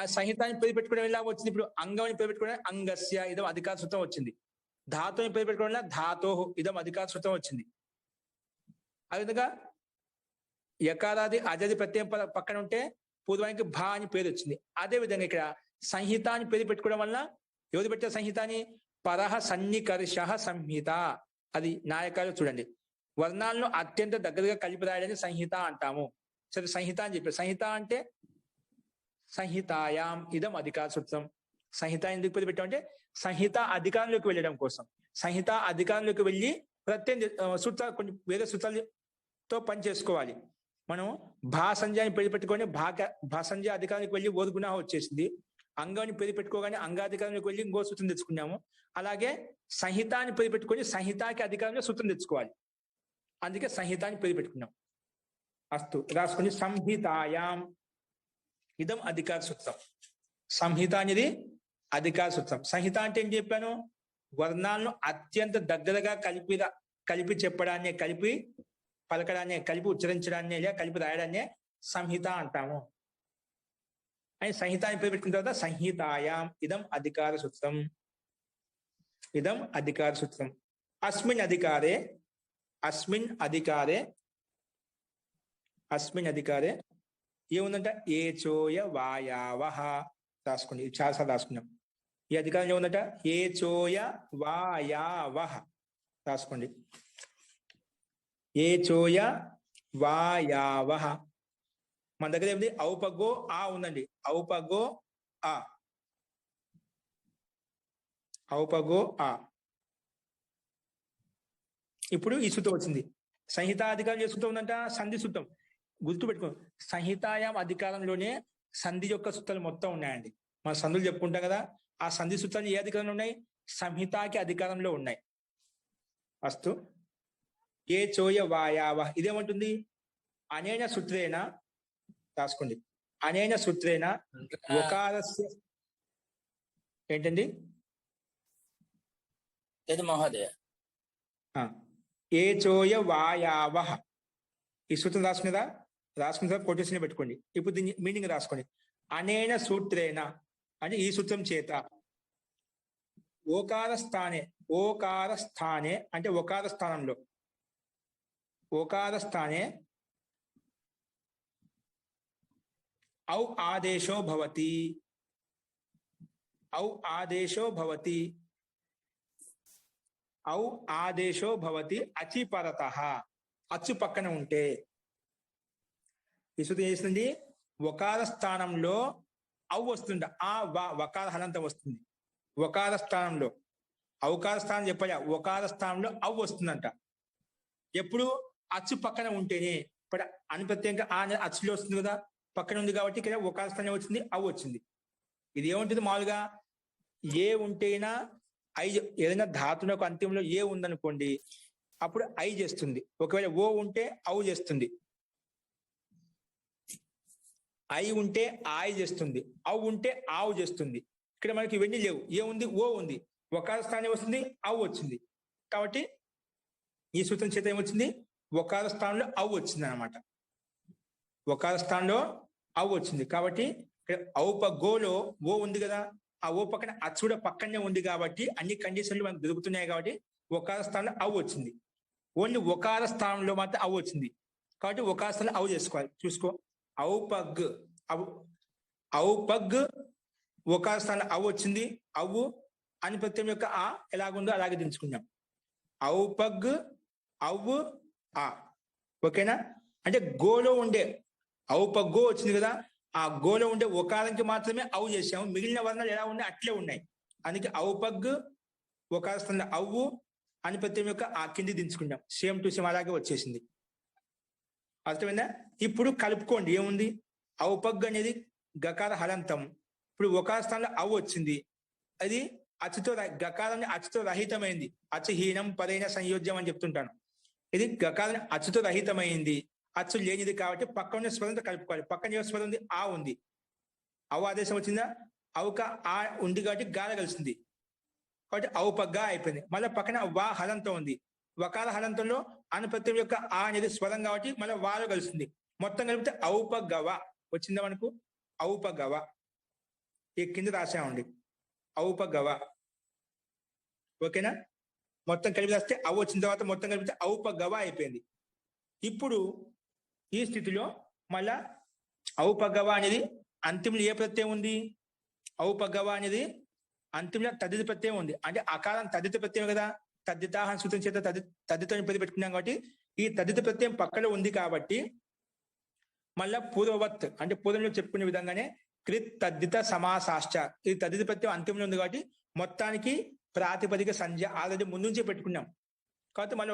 ఆ సంహితాన్ని పేరు పెట్టుకోవడం ఎలా వచ్చింది? ఇప్పుడు అంగం అని పేరు పెట్టుకోవడం అంగస్య ఇదం అధికార సూత్రం వచ్చింది. ధాతు అని పేరు పెట్టుకోవడం ధాతో ఇదం అధికార సూత్రం వచ్చింది. అదేవిధంగా యకారాది అజది ప్రత్యయం పక్కన ఉంటే పూర్వానికి భా అని పేరు వచ్చింది. అదే విధంగా ఇక్కడ సంహిత అని పేరు పెట్టుకోవడం వల్ల ఎవరు పెట్టారు సంహిత అని? పరహ సన్నికర్ష సంహిత. అది నాయకాలు చూడండి. వర్ణాలను అత్యంత దగ్గరగా కలిపి రాయడాన్ని సంహిత అంటాము. సరే సంహిత అని చెప్పారు. సంహిత అంటే సంహితాయాం ఇదం అధికార సూత్రం. సంహిత ఎందుకు పేరు పెట్టామంటే సంహిత అధికారంలోకి వెళ్ళడం కోసం. సంహిత అధికారంలోకి వెళ్ళి ప్రత్యయం సూత్రాలు కొన్ని వేరే సూత్రాలతో పని చేసుకోవాలి. మనం భాసంజాన్ని పేరు పెట్టుకొని భాసంజ అధికారానికి వెళ్ళి ఓదుగుణ వచ్చేసింది. అంగాన్ని పేరు పెట్టుకోగానే అంగాధికారంలోకి వెళ్ళి ఇంకో సూత్రం తెచ్చుకున్నాము. అలాగే సంహిత అని పేరు పెట్టుకొని సంహితాకి అధికారంలో సూత్రం తెచ్చుకోవాలి. అందుకే సంహిత అని పేరు పెట్టుకున్నాం. అస్తు రాసుకొని సంహితాయాం ఇదం అధికార సూత్రం. సంహిత అనేది అధికార సూత్రం. సంహిత అంటే ఏం చెప్పాను? వర్ణాలను అత్యంత దగ్గరగా కలిపి చెప్పడాన్ని, కలిపి పలకడాన్ని, కలిపి ఉచ్చరించడాన్ని, లేదా కలిపి రాయడాన్ని సంహిత అంటాము. అని సంహిత అని పేరు పెట్టుకున్న తర్వాత సంహితాయాం ఇదం అధికార సూత్రం. ఇదం అధికార సూత్రం. అస్మిన్ అధికారే ఏముందంట? ఏచోయ వాయావహ. రాసుకోండి, ఇది చాలాసార్లు రాసుకున్నాం. ఈ అధికారం ఏముందట? ఏచోయ వాయావహ. రాసుకోండి. ఏచోయ వాయావహ. మన దగ్గర ఏమిటి? ఔపగో ఆ ఉందండి. ఔపగో ఆ. ఔపగో ఆ. ఇప్పుడు ఈ సూత్రం వచ్చింది. సంహిత అధికారం ఏ సూత్రం ఉందంట? సంధి సూత్రం. గుర్తుపెట్టుకో, సంహితాయాం అధికారంలోనే సంధి యొక్క సూత్రాలు మొత్తం ఉన్నాయండి. మన సంధులు చెప్పుకుంటాం కదా, ఆ సంధి సూత్రాలు ఏ అధికారంలో ఉన్నాయి? సంహితాకి అధికారంలో ఉన్నాయి. అస్తు ఏ చోయ వాయావ. ఇదేమంటుంది? అనేన సూత్రేణ. రాసుకోండి. అనేన సూత్రేణ ఒకారస్య ఏంటండి? లేదు మహోదయ. ఏ చోయ వాయావ. ఈ సూత్రం రాసుకునేదా? రాసుకున్న తర్వాత కొటేషన్ పెట్టుకోండి. ఇప్పుడు దీన్ని మీనింగ్ రాసుకోండి. అనేన సూత్రేణ అంటే ఈ సూత్రం చేత ఓకార స్థానే అంటే ఓకార స్థానంలో ఔ ఆదేశో భవతి అచిపరతః. అచ్చు పక్కన ఉంటే ఈ సూత్రం చేస్తుంది. ఒకార స్థానంలో ఔ వస్తుంది. ఆ వకార హలంతం వస్తుంది. ఒకార స్థానంలో, ఔకార స్థానం చెప్పాలి. ఒకార స్థానంలో ఔ వస్తుందంట. ఎప్పుడు? అచ్చు పక్కన ఉంటేనే. ఇప్పుడు అనిప్రత్యంగా ఆ అచ్చులో వస్తుంది కదా, పక్కన ఉంది కాబట్టి ఇక్కడ ఒకార స్థానం వచ్చింది, ఔ వచ్చింది. ఇది ఏముంటుంది? మామూలుగా ఏ ఉంటేనా ఐ, ఏదైనా ధాతునకు అంత్యంలో ఏ ఉందనుకోండి, అప్పుడు ఐ చేస్తుంది. ఒకవేళ ఓ ఉంటే ఔ చేస్తుంది. ఐ ఉంటే ఆయ్ చేస్తుంది. ఔ ఉంటే ఆవు చేస్తుంది. ఇక్కడ మనకి ఇవన్నీ లేవు. ఏ ఉంది? ఓ ఉంది. ఒకార స్థానం వస్తుంది, ఔ వచ్చింది. కాబట్టి ఈ సూత్రం చేత ఏమొచ్చింది? ఒకార స్థానంలో ఔ వచ్చింది అనమాట. ఒకార స్థానంలో ఔ వచ్చింది. కాబట్టి ఇక్కడ ఔపగోలో ఓ ఉంది కదా, ఆ ఓ పక్కన అచ్చు కూడా పక్కనే ఉంది కాబట్టి అన్ని కండిషన్లు మనకు దొరుకుతున్నాయి కాబట్టి ఒకార స్థానంలో ఔ వచ్చింది. ఓన్లీ ఒకార స్థానంలో మాత్రం ఔ వచ్చింది కాబట్టి ఒకార స్థానంలో ఔ చేసుకోవాలి. చూసుకో. ఔపగ్ ఒకార స్థానంలో ఔ వచ్చింది. ఔ అని ప్రత్యయం యొక్క ఆ ఎలాగుందో అలాగే దించుకున్నాం. ఔపగ్ ఔ ఆ. ఓకేనా? అంటే గోలో ఉండే ఔపగో వచ్చింది కదా, ఆ గోలో ఉండే ఒకారానికి మాత్రమే ఔ చేసాము. మిగిలిన వర్ణాలు ఎలా ఉన్నాయి అట్లే ఉన్నాయి. అందుకే ఔపగ్ ఒకార స్థానంలో ఔ అని ప్రత్యయం యొక్క ఆ కింది దించుకున్నాం. సేమ్ టు సేమ్ అలాగే వచ్చేసింది. అర్థమైందా? ఇప్పుడు కలుపుకోండి. ఏముంది? ఔపగ్ అనేది గకార హలంతం. ఇప్పుడు ఒకార స్థానంలో ఔ వచ్చింది. అది అచ్చుతో గకారాన్ని అచ్చుతో రహితమైంది. అచ్చుహీనం పదైన సంయోజ్యం అని చెప్తుంటాను. ఇది గకారాన్ని అచ్చుతో రహితమైంది, అచ్చు లేనిది కాబట్టి పక్కన స్వరంతో కలుపుకోవాలి. పక్కన ఏ స్వరం ఉంది? ఆ ఉంది. ఔ ఆదేశం వచ్చిందా? ఔక ఆ ఉంది కాబట్టి గాల కలిసింది కాబట్టి ఔపగ్గా అయిపోయింది. మళ్ళీ పక్కన వా హలంతం ఉంది. వకార హలంతంలో అనుప్రత్యయం యొక్క ఆ అనేది స్వరం కాబట్టి మళ్ళీ వాలో కలుస్తుంది. మొత్తం కలిపితే ఔపగవ వచ్చిందా మనకు? ఔపగవ. ఈ కింద రాసామండి. ఔపగవ. ఓకేనా? మొత్తం కలిపి రాస్తే ఔ వచ్చిన తర్వాత మొత్తం కలిపితే ఔపగవ అయిపోయింది. ఇప్పుడు ఈ స్థితిలో మళ్ళా ఔపగవ అనేది అంతిమంలో ఏ ప్రత్యయం ఉంది? ఔపగవ అనేది అంతిమంలో తద్దిత ప్రత్యయం ఉంది. అంటే అకారం తద్దిత ప్రత్యయం కదా, తద్దితాహ సూత్రం చేత తద్దితో పెట్టుకున్నాం కాబట్టి ఈ తద్దిత ప్రత్యయం పక్కలో ఉంది కాబట్టి మళ్ళా పూర్వవత్ అంటే పూర్వంలో చెప్పుకునే విధంగానే కృత్ తద్దిత సమాసాశ్చ, ఇది తద్దిత ప్రత్యయం అంతిమంలో ఉంది కాబట్టి మొత్తానికి ప్రాతిపదిక సంజ్ఞ ఆల్రెడీ ముందు నుంచే పెట్టుకున్నాం కాబట్టి మళ్ళీ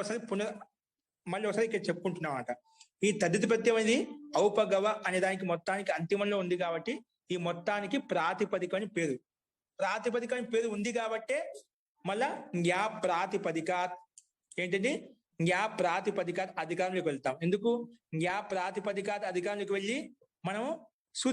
ఒకసారి ఇక్కడ చెప్పుకుంటున్నాం అన్నమాట. ఈ తద్దిత ప్రత్యయం అనేది ఔపగవ అనే దానికి మొత్తానికి అంతిమంలో ఉంది కాబట్టి ఈ మొత్తానికి ప్రాతిపదిక అని పేరు. ప్రాతిపదిక అని పేరు ఉంది కాబట్టే మళ్ళా జ్ఞా ప్రాతిపదికాత్ ఏంటంటే జ్ఞా ప్రాతిపదికాత్ అధికారంలోకి వెళ్తాం. ఎందుకు? జ్ఞా ప్రాతిపదికాత్ అధికారంలోకి వెళ్ళి మనం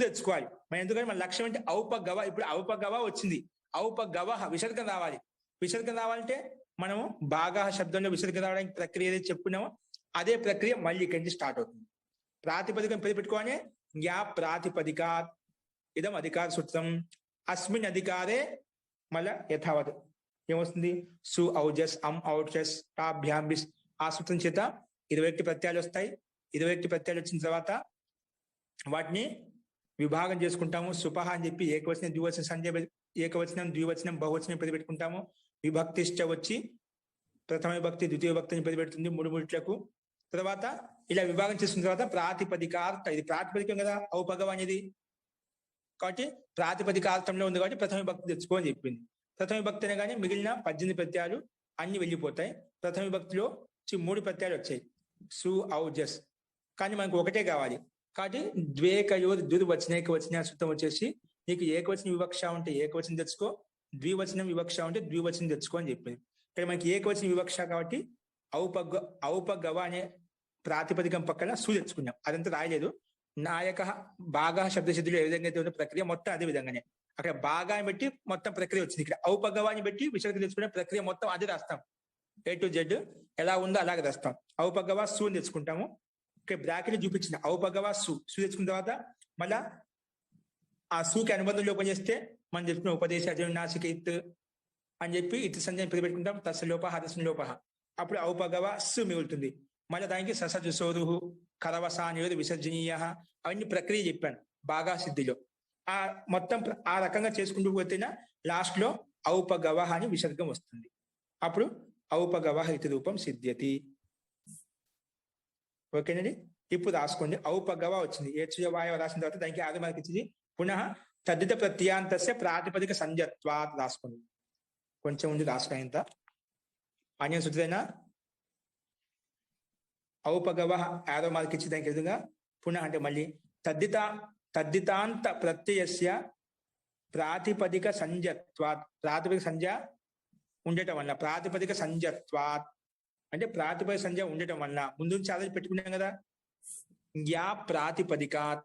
తెచ్చుకోవాలి. ఎందుకంటే మన లక్ష్యం అంటే ఔపగవ. ఇప్పుడు ఔపగవ వచ్చింది, ఔపగవ విసర్గం రావాలి. విసర్గం రావాలంటే మనము బాగా శబ్దంలో విసర్గం రావడానికి ప్రక్రియ ఏదైతే చెప్పుకున్నామో అదే ప్రక్రియ మళ్ళీ ఇక్కడి నుంచి స్టార్ట్ అవుతుంది. ప్రాతిపదికం పేరు పెట్టుకోవాలి. జ్ఞా ప్రాతిపదికాత్ ఇదం అధికార సూత్రం. అస్మిన్ అధికారే మళ్ళా యథావత్ ఏమొస్తుంది? సు ఔజస్ అం ఔజస్ టాభ్యాం బిస్ ఆ సూత్రం చేత 21 ప్రత్యయాలు వస్తాయి. 21 ప్రత్యయాలు వచ్చిన తర్వాత వాటిని విభాగం చేసుకుంటాము. సుపహ అని చెప్పి ఏకవచనం ద్వివచనం సంజయ ఏకవచనం ద్వివచనం బహువచనం పేరు పెట్టుకుంటాము. విభక్తిష్ట వచ్చి ప్రథమ విభక్తి ద్వితీయ విభక్తి అని పేరు పెడుతుంది 3 మూడిట్లకు. తర్వాత ఇలా విభాగం చేసుకున్న తర్వాత ప్రాతిపదికార్థ, ఇది ప్రాతిపదికం కదా ఔపగవ అనేది కాబట్టి ప్రాతిపదికార్థంలో ఉంది కాబట్టి ప్రథమ విభక్తి తెచ్చుకో అని చెప్పింది. ప్రథమ విభక్తి అనే కానీ మిగిలిన 18 ప్రత్యయాలు అన్ని వెళ్ళిపోతాయి. ప్రథమ విభక్తిలో 3 ప్రత్యయాలు వచ్చాయి సు ఔజస్, కానీ మనకు ఒకటే కావాలి కాబట్టి ద్వేకయోర్ దుర్వచన ఏకవచన సూత్రం వచ్చేసి నీకు ఏకవచన వివక్ష ఉంటే ఏకవచనం తెచ్చుకో, ద్వివచనం వివక్ష ఉంటే ద్వివచనం తెచ్చుకో అని చెప్పింది. ఇక్కడ మనకి ఏకవచన వివక్ష కాబట్టి ఔపగవ అనే ప్రాతిపదికం పక్కన సు తెచ్చుకున్నాం. అదంతా రాయలేదు. నాయక బాగా శబ్దసిద్ధులు ఏ విధంగా అయితే ఉన్న ప్రక్రియ మొత్తం అదే విధంగానే అక్కడ బాగాని బట్టి మొత్తం ప్రక్రియ వచ్చింది. ఇక్కడ ఔపగవాన్ని బట్టి విసర్గం తెచ్చుకునే ప్రక్రియ మొత్తం అదే రాస్తాం. A to Z ఎలా ఉందో అలాగే రాస్తాం. ఔపగవ సు తెచ్చుకుంటాము. ఇక్కడ బ్రాకెట్ చూపించిన ఔపగవ సు తెచ్చుకున్న తర్వాత మళ్ళా ఆ సుకి అనుబంధంలో పనిచేస్తే మనం చెప్పుకున్న ఉపదేశ నాసిక ఇత్ అని చెప్పి ఇత్ సంజయ్ పేరు పెట్టుకుంటాం. తస్లోప హదస్సు లోప అప్పుడు ఔపగవ సు మిగులుతుంది. మళ్ళీ దానికి ససజు సోరుహు కరవసానియోది విసర్జనీయ అవన్నీ ప్రక్రియ చెప్పాను బాగా సిద్ధిలో. ఆ మొత్తం ఆ రకంగా చేసుకుంటూ పోతేనా లాస్ట్ లో ఔపగవ అని విసర్గం వస్తుంది. అప్పుడు ఔపగవ ఇతి రూపం సిద్ధ్యతి. ఓకేనండి. ఇప్పుడు రాసుకోండి. ఔపగవ వచ్చింది. ఏచువాయ రాసిన తర్వాత దానికి ఆది మనకి ఇచ్చింది. పునః తద్దిత ప్రత్యాంతస్య ప్రాతిపదిక సంజత్వాత్ రాసుకోండి. కొంచెం ఉంది రాసుకోండి. ఇంత అన్య శుద్ధైనా ఔపగవ ఆరో మార్కి ఇచ్చి దానికి ఎదురుగా పునః అంటే మళ్ళీ తద్దితాంత ప్రత్యయస్య ప్రాతిపదిక సంజత్వాత్ ప్రాతిపదిక సంజ్ఞ ఉండటం వల్ల ప్రాతిపదిక సంజత్వాత్ అంటే ప్రాతిపదిక సంజ్ఞ ఉండటం వల్ల ముందు నుంచి ఆలోచన పెట్టుకున్నాం కదా. జ్ఞా ప్రాతిపదికాత్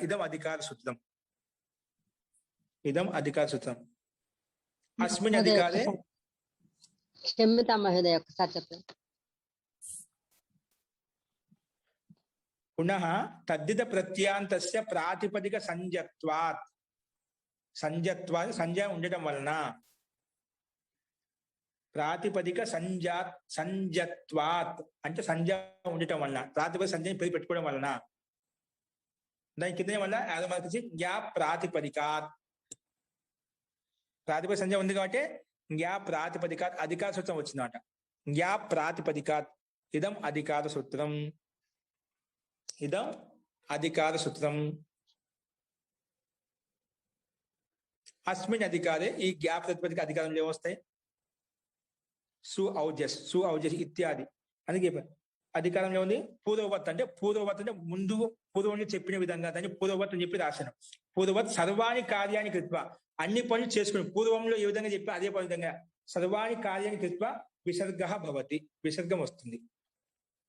ఇదం అధికార సూత్రం. ఇదం అధికార సూత్రం. అస్మిన్ అధికారే క్షమ్యతా మహోదయ ఒకసారి చెప్పండి. పునః తద్దిత ప్రత్యాంతస్య ప్రాతిపదిక సంజత్వాత్ సంజ్ఞ ఉండటం వలన ప్రాతిపదిక సంజత్వాత్ అంటే సంజ్ఞ ఉండటం వలన ప్రాతిపదిక సంజ్ఞని పేరు పెట్టుకోవడం వలన దాని కింద వల్ల యాదమార్చి జ్ఞా ప్రాతిపదికాత్ ప్రాతిపదిక సంజ్ఞ ఉంది కాబట్టి జ్ఞా ప్రాతిపదికాత్ అధికార సూత్రం వచ్చిందన్నమాట. జ్ఞా ప్రాతిపదికాత్ ఇదం అధికార సూత్రం. ఇదం అధికార సూత్రం. అస్మిన్ అధికారే ఈ జ్ఞా ప్రాతిపదిక అధికారంలో ఏమొస్తాయి? సు ఔజస్ ఇత్యాది. అందుకే అధికారంలో ఉంది. పూర్వవత్ అంటే ముందు పూర్వంలో చెప్పిన విధంగా దాన్ని పూర్వవత్ అని చెప్పి రాశాను. పూర్వవత్ సర్వాణి కార్యాన్ని కృత్వ అన్ని పనులు చేసుకుని పూర్వంలో ఏ విధంగా చెప్పి అదే విధంగా సర్వాణి కార్యాన్ని కృత్వ విసర్గ భవతి విసర్గం వస్తుంది.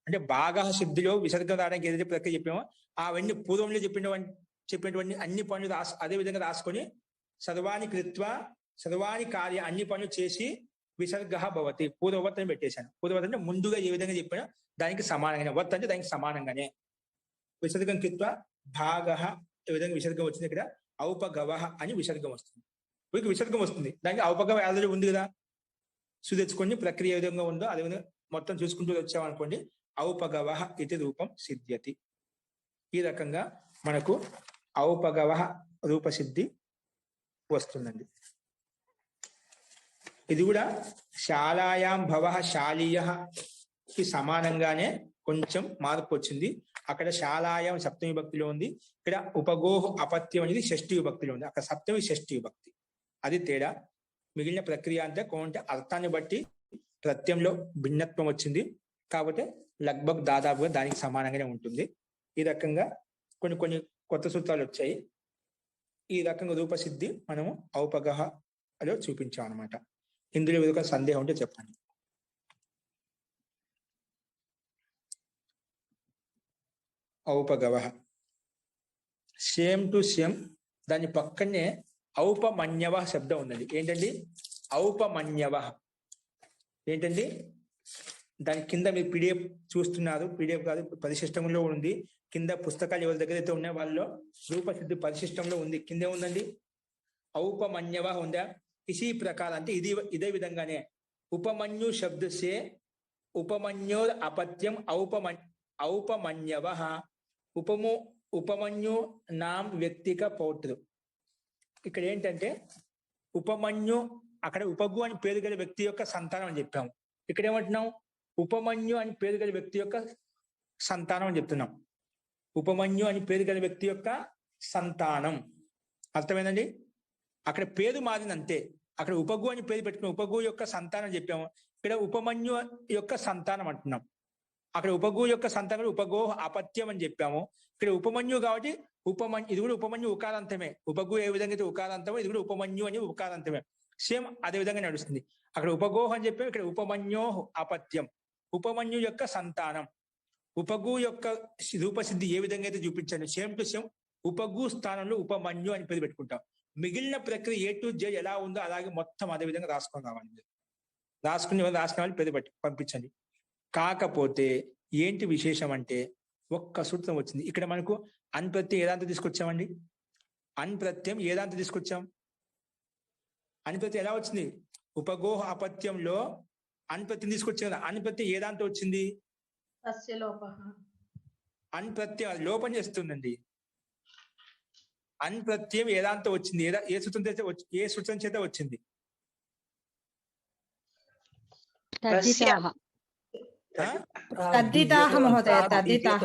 అంటే బాగా సిద్ధిలో విసర్గం రావడానికి ఏదైతే ప్రక్రియ చెప్పామో అవన్నీ పూర్వంలో చెప్పినటువంటి అన్ని పనులు అదే విధంగా రాసుకొని సర్వాణి కృత్వ సర్వాణి కార్య అన్ని పనులు చేసి విసర్గ భవతి పూర్వవత్ అని పెట్టేశాను. పూర్వవత్ అంటే ముందుగా ఏ విధంగా చెప్పినా దానికి సమానంగానే వత్ అంటే దానికి సమానంగానే విసర్గం కృత్వ భాగ ఏ విధంగా విసర్గం వచ్చింది. ఇక్కడ ఔపగవ అని విసర్గం వస్తుంది. వీరికి విసర్గం వస్తుంది. దానికి ఔపగవ ఆల్రెడీ ఉంది కదా. తెచ్చుకొని ప్రక్రియ ఏ విధంగా ఉందో అదే విధంగా మొత్తం చూసుకుంటూ వచ్చామనుకోండి, ఔపగవ ఇది రూపం సిద్ధ్యతి. ఈ రకంగా మనకు ఔపగవ రూపసిద్ధి వస్తుందండి. ఇది కూడా శాలాయాం భవ శాలీయకి సమానంగానే కొంచెం మార్పు వచ్చింది. అక్కడ శాలాయాం సప్తమి విభక్తిలో ఉంది, ఇక్కడ ఉపగోహ అపత్యం అనేది షష్ఠి విభక్తిలో ఉంది. అక్కడ సప్తమి షష్ఠి విభక్తి, అది తేడా. మిగిలిన ప్రక్రియ అంతా కొంచెం అర్థాన్ని బట్టి ప్రత్యయంలో భిన్నత్వం వచ్చింది, కాబట్టి లగ్భగ్ దాదాపుగా దానికి సమానంగానే ఉంటుంది. ఈ రకంగా కొన్ని కొన్ని కొత్త సూత్రాలు వచ్చాయి. ఈ రకంగా రూపసిద్ధి మనము ఔపగహలో చూపించాం అనమాట. ఇందులో ఏదో సందేహం ఉంటే చెప్పండి. ఔపగవ సేమ్ టు సేమ్, దాని పక్కనే ఔపమన్యవ శబ్దం ఉందండి. ఏంటండి ఔపమన్యవ? ఏంటండి దాని కింద మీరు పీడిఎఫ్ చూస్తున్నారు, పీడిఎఫ్ కాదు పరిశిష్టంలో ఉంది. కింద పుస్తకాలు ఎవరి దగ్గర అయితే ఉన్నాయో వాళ్ళలో రూపసిద్ధి పరిశిష్టంలో ఉంది. కిందే ఉందండి ఔపమన్యవ ఉందా. ఇसी ప్రకారం అంటే ఇదే విధంగానే ఉపమన్యు శబ్ద సే ఉపమన్యోర్ అపత్యం ఔపమన్యవ ఉపమన్యు నామ్ వ్యక్తిక పౌత్రు. ఇక్కడ ఏంటంటే ఉపమన్యు, అక్కడ ఉపగు అని పేరు గల వ్యక్తి యొక్క సంతానం అని చెప్పాము. ఇక్కడ ఏమంటున్నాం ఉపమన్యు అని పేరు గల వ్యక్తి యొక్క సంతానం అని చెప్తున్నాం. ఉపమన్యు అని పేరు గల వ్యక్తి యొక్క సంతానం, అర్థమైందండి. అక్కడ పేరు మారింది అంతే. అక్కడ ఉపగు అని పేరు పెట్టుకున్నాం, ఉపగు యొక్క సంతానం చెప్పాము. ఇక్కడ ఉపమన్యు యొక్క సంతానం అంటున్నాం. అక్కడ ఉపగు యొక్క సంతానం ఉపగోహ అపత్యం అని చెప్పాము. ఇక్కడ ఉపమన్యు కాబట్టి ఇది కూడా ఉపమన్యు ఉకారాంతమే. ఉపగు ఏ విధంగా అయితే ఉకారాంతమో ఇది కూడా ఉపమన్యు అని ఉకారాంతమే. సేమ్ అదే విధంగా నడుస్తుంది. అక్కడ ఉపగోహ అని చెప్పాము, ఇక్కడ ఉపమన్యో అపత్యం, ఉపమన్యు యొక్క సంతానం. ఉపగు యొక్క రూపసిద్ధి ఏ విధంగా అయితే చూపించాను, సేమ్ టు సేమ్ ఉపగు స్థానంలో ఉపమన్యు అని పేరు పెట్టుకుంటాం. మిగిలిన ప్రక్రియ A to Z ఎలా ఉందో అలాగే మొత్తం అదే విధంగా రాసుకొని రావాలి. రాసుకునే వాళ్ళు పేరు పెట్టి పంపించండి. కాకపోతే ఏంటి విశేషం అంటే ఒక్క సూత్రం వచ్చింది. ఇక్కడ మనకు అన్ ప్రత్యయం ఏదాంతో తీసుకొచ్చామండి, అన్ ప్రత్యయం ఏదాంతో తీసుకొచ్చాం. అన్ ప్రత్యయం ఎలా వచ్చింది, ఉపగోహ అపత్యంలో అన్ ప్రత్యయం తీసుకొచ్చాం కదా. అన్ ప్రత్యయం ఏదాంతో వచ్చింది, అన్ ప్రత్యయం లోపం చేస్తుందండి. అన్ ప్రత్యయం ఏదాంతో వచ్చింది, ఏ సూత్రం చేత వచ్చింది. తద్దితాః మహోదయ, తద్దితాః.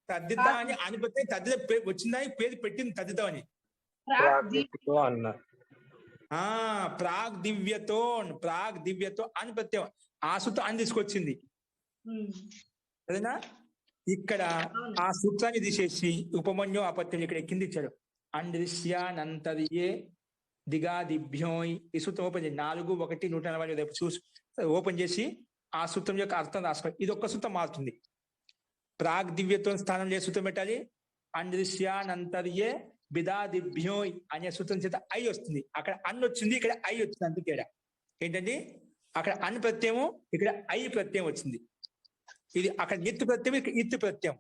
తద్దిత అని అన్ ప్రత్యయం తద్దిత వచ్చిందా పేరు పెట్టింది తద్దితం అని. ప్రాగ్ దివ్యతో అని ప్రత్యయం ఆ సూత్రం అని తీసుకొచ్చింది. అదేనా, ఇక్కడ ఆ సూత్రాన్ని తీసేసి ఉపమన్యు అపత్యం ఇక్కడ కింద ఇచ్చాడు. అండ్రిశ్యానంతర్యే దిగాదిభ్యోయ్ ఈ సూత్రం ఓపెన్ చేసి 4:1 రేపు చూసి ఓపెన్ చేసి ఆ సూత్రం యొక్క అర్థం రాసుకోవాలి. ఇది ఒక్క సూత్రం మారుతుంది. ప్రాగ్ దివ్యతో స్థానంలో ఏ సూత్రం పెట్టాలి, అండ్రిశ్యానంతర్యే బిదాదిభ్యోయ్ అనే సూత్రం చేత ఐ వస్తుంది. అక్కడ అన్ వచ్చింది, ఇక్కడ ఐ వచ్చింది. అంతే తేడా ఏంటండి, అక్కడ అన్ ప్రత్యయము, ఇక్కడ ఐ ప్రత్యయం వచ్చింది. ఇది అక్కడ నిత్ ప్రత్యయం, ఇక్కడ ఇత్ ప్రత్యయం.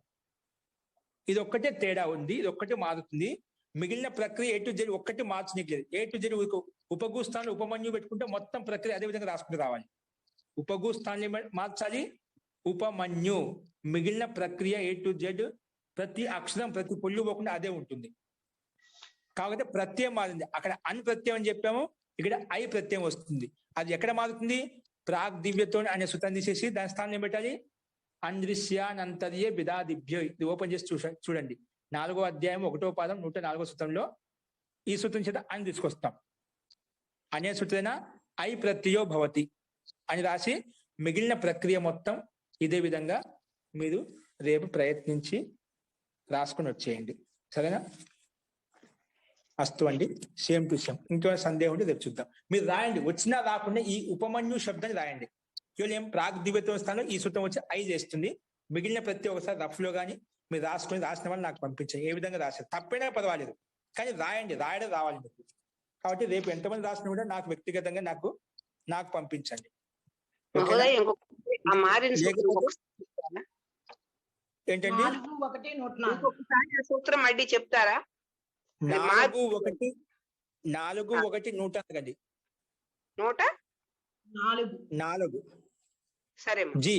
ఇది ఒక్కటే తేడా ఉంది, ఇది ఒక్కటే మారుతుంది. మిగిలిన ప్రక్రియ A to Z ఒక్కటి మార్చనీయలేదు. A to Z ఉపగు స్థానంలో ఉపమన్యు పెట్టుకుంటే మొత్తం ప్రక్రియ అదే విధంగా రాసుకుంటూ రావాలి. ఉపగు స్థానంలో మార్చాలి ఉపమన్యు, మిగిలిన ప్రక్రియ A to Z ప్రతి అక్షరం ప్రతి పొల్లు పోకుండా అదే ఉంటుంది. కాకపోతే ప్రత్యయం మారింది. అక్కడ అన్ ప్రత్యయం అని చెప్పాము, ఇక్కడ ఐ ప్రత్యయం వస్తుంది. అది ఎక్కడ మారుతుంది, ప్రాగ్ దివ్యతో అనే సూత్రం తీసేసి దాని స్థానం ఏం పెట్టాలి, అండ్రిశ్యానంతర్యే బిదాదిభ్యో. ఇది ఓపెన్ చేసి చూడండి. 4వ అధ్యాయం 1వ పాదం 104వ సూత్రంలో ఈ సూత్రం చేత అని తీసుకొస్తాం. అనే సూత్రేణ ఐ ప్రత్యయో భవతి అని రాసి మిగిలిన ప్రక్రియ మొత్తం ఇదే విధంగా మీరు రేపు ప్రయత్నించి రాసుకుని వచ్చేయండి. సరేనా, అస్తు అండి. Same to same. ఇంకో సందేహం ఉంటే రేపు చూద్దాం. మీరు రాయండి, వచ్చినా రాకుండా ఈ ఉపమన్యు శబ్దాన్ని రాయండి. కేవలం ప్రాగ్ దివ్యత్వ స్థానంలో ఈ సూత్రం వచ్చి ఐ చేస్తుంది. మిగిలిన ప్రతి ఒక్కసారి రఫ్ లో కానీ మీరు రాసిన వాళ్ళు నాకు పంపించండి. ఏ విధంగా రాశారు తప్పైనా పర్వాలేదు, కానీ రాయండి, రాయడం రావాలి మీకు. కాబట్టి రేపు ఎంతమంది రాసినా కూడా నాకు వ్యక్తిగతంగా నాకు పంపించండి. ఏంటండి సూత్రం అడ్డి చెప్తారా? 4:1 100 104 సరే అమ్మా. జీ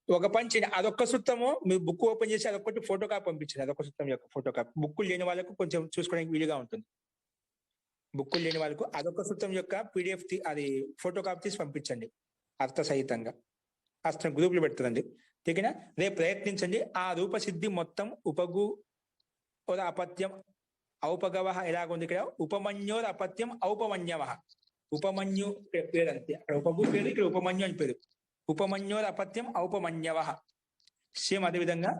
ఒక పని చేయండి, అదొక్క సూత్రము మీ బుక్ ఓపెన్ చేసి అదొకటి ఫోటో కాపీ పంపించండి. అదొక సూత్రం యొక్క ఫోటో కాపీ బుక్కులు లేని వాళ్ళకు కొంచెం చూసుకోవడానికి వీలుగా ఉంటుంది. బుక్కులు లేని వాళ్ళకు అదొక సూత్రం యొక్క పీడిఎఫ్ అది ఫోటో కాపీ తీసి పంపించండి అర్థ సహితంగా. అర్థం గ్రూపులు పెడుతుందండి. ఓకేనా? రేపు ప్రయత్నించండి. ఆ రూపసిద్ధి మొత్తం ఉపగు అపత్యం ఔపగవ ఎలాగుంది ఇక్కడ? ఉపమన్యోర్ అపత్యం ఔపమన్యవ. ఉపమన్యు పేరు అంతే, అక్కడ ఉపగు పేరు, ఇక్కడ ఉపమన్యు అని పేరు. ఉపమన్యోర్ అపత్యం ఔపమన్యవ. సేమ్ అదే విధంగా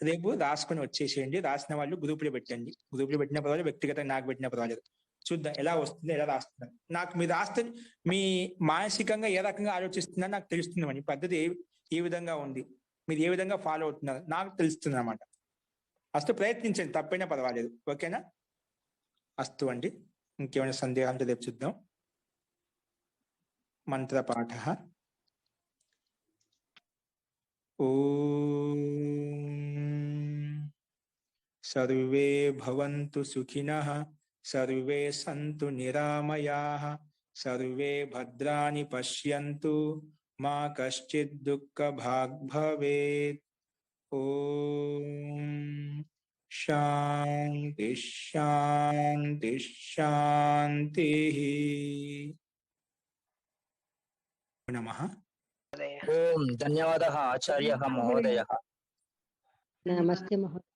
రేపు రాసుకొని వచ్చేసేయండి. రాసిన వాళ్ళు గ్రూపులు పెట్టండి. గ్రూపులు పెట్టిన పర్వాలేదు, వ్యక్తిగతంగా నాకు పెట్టిన పర్వాలేదు. చూద్దాం ఎలా వస్తుందో, ఎలా రాస్తున్నారు. నాకు మీరు రాస్తే మీ మానసికంగా ఏ రకంగా ఆలోచిస్తున్నారో నాకు తెలుస్తుంది. మీ పద్ధతి ఏ విధంగా ఉంది, మీరు ఏ విధంగా ఫాలో అవుతున్నారు నాకు తెలుస్తుంది అన్నమాట. అస్తు ప్రయత్నించండి, తప్పైనా పర్వాలేదు. ఓకేనా? అస్తు అండి. ఇంకేమైనా సందేహాలు రేపు చూద్దాం. మంత్రపాఠ. ఓం సర్వే భవంతు సుఖినః, సర్వే సంతు నిరామయాః, సర్వే భద్రాణి పశ్యంతు, మా కశ్చిద్ దుఃఖభాగ్ భవేత్. ఓం శాంతి శాంతి శాంతి. నమః. ఓం ధన్యవాదः ఆచార్యः మహోదయः. నమస్తే మహోదయ.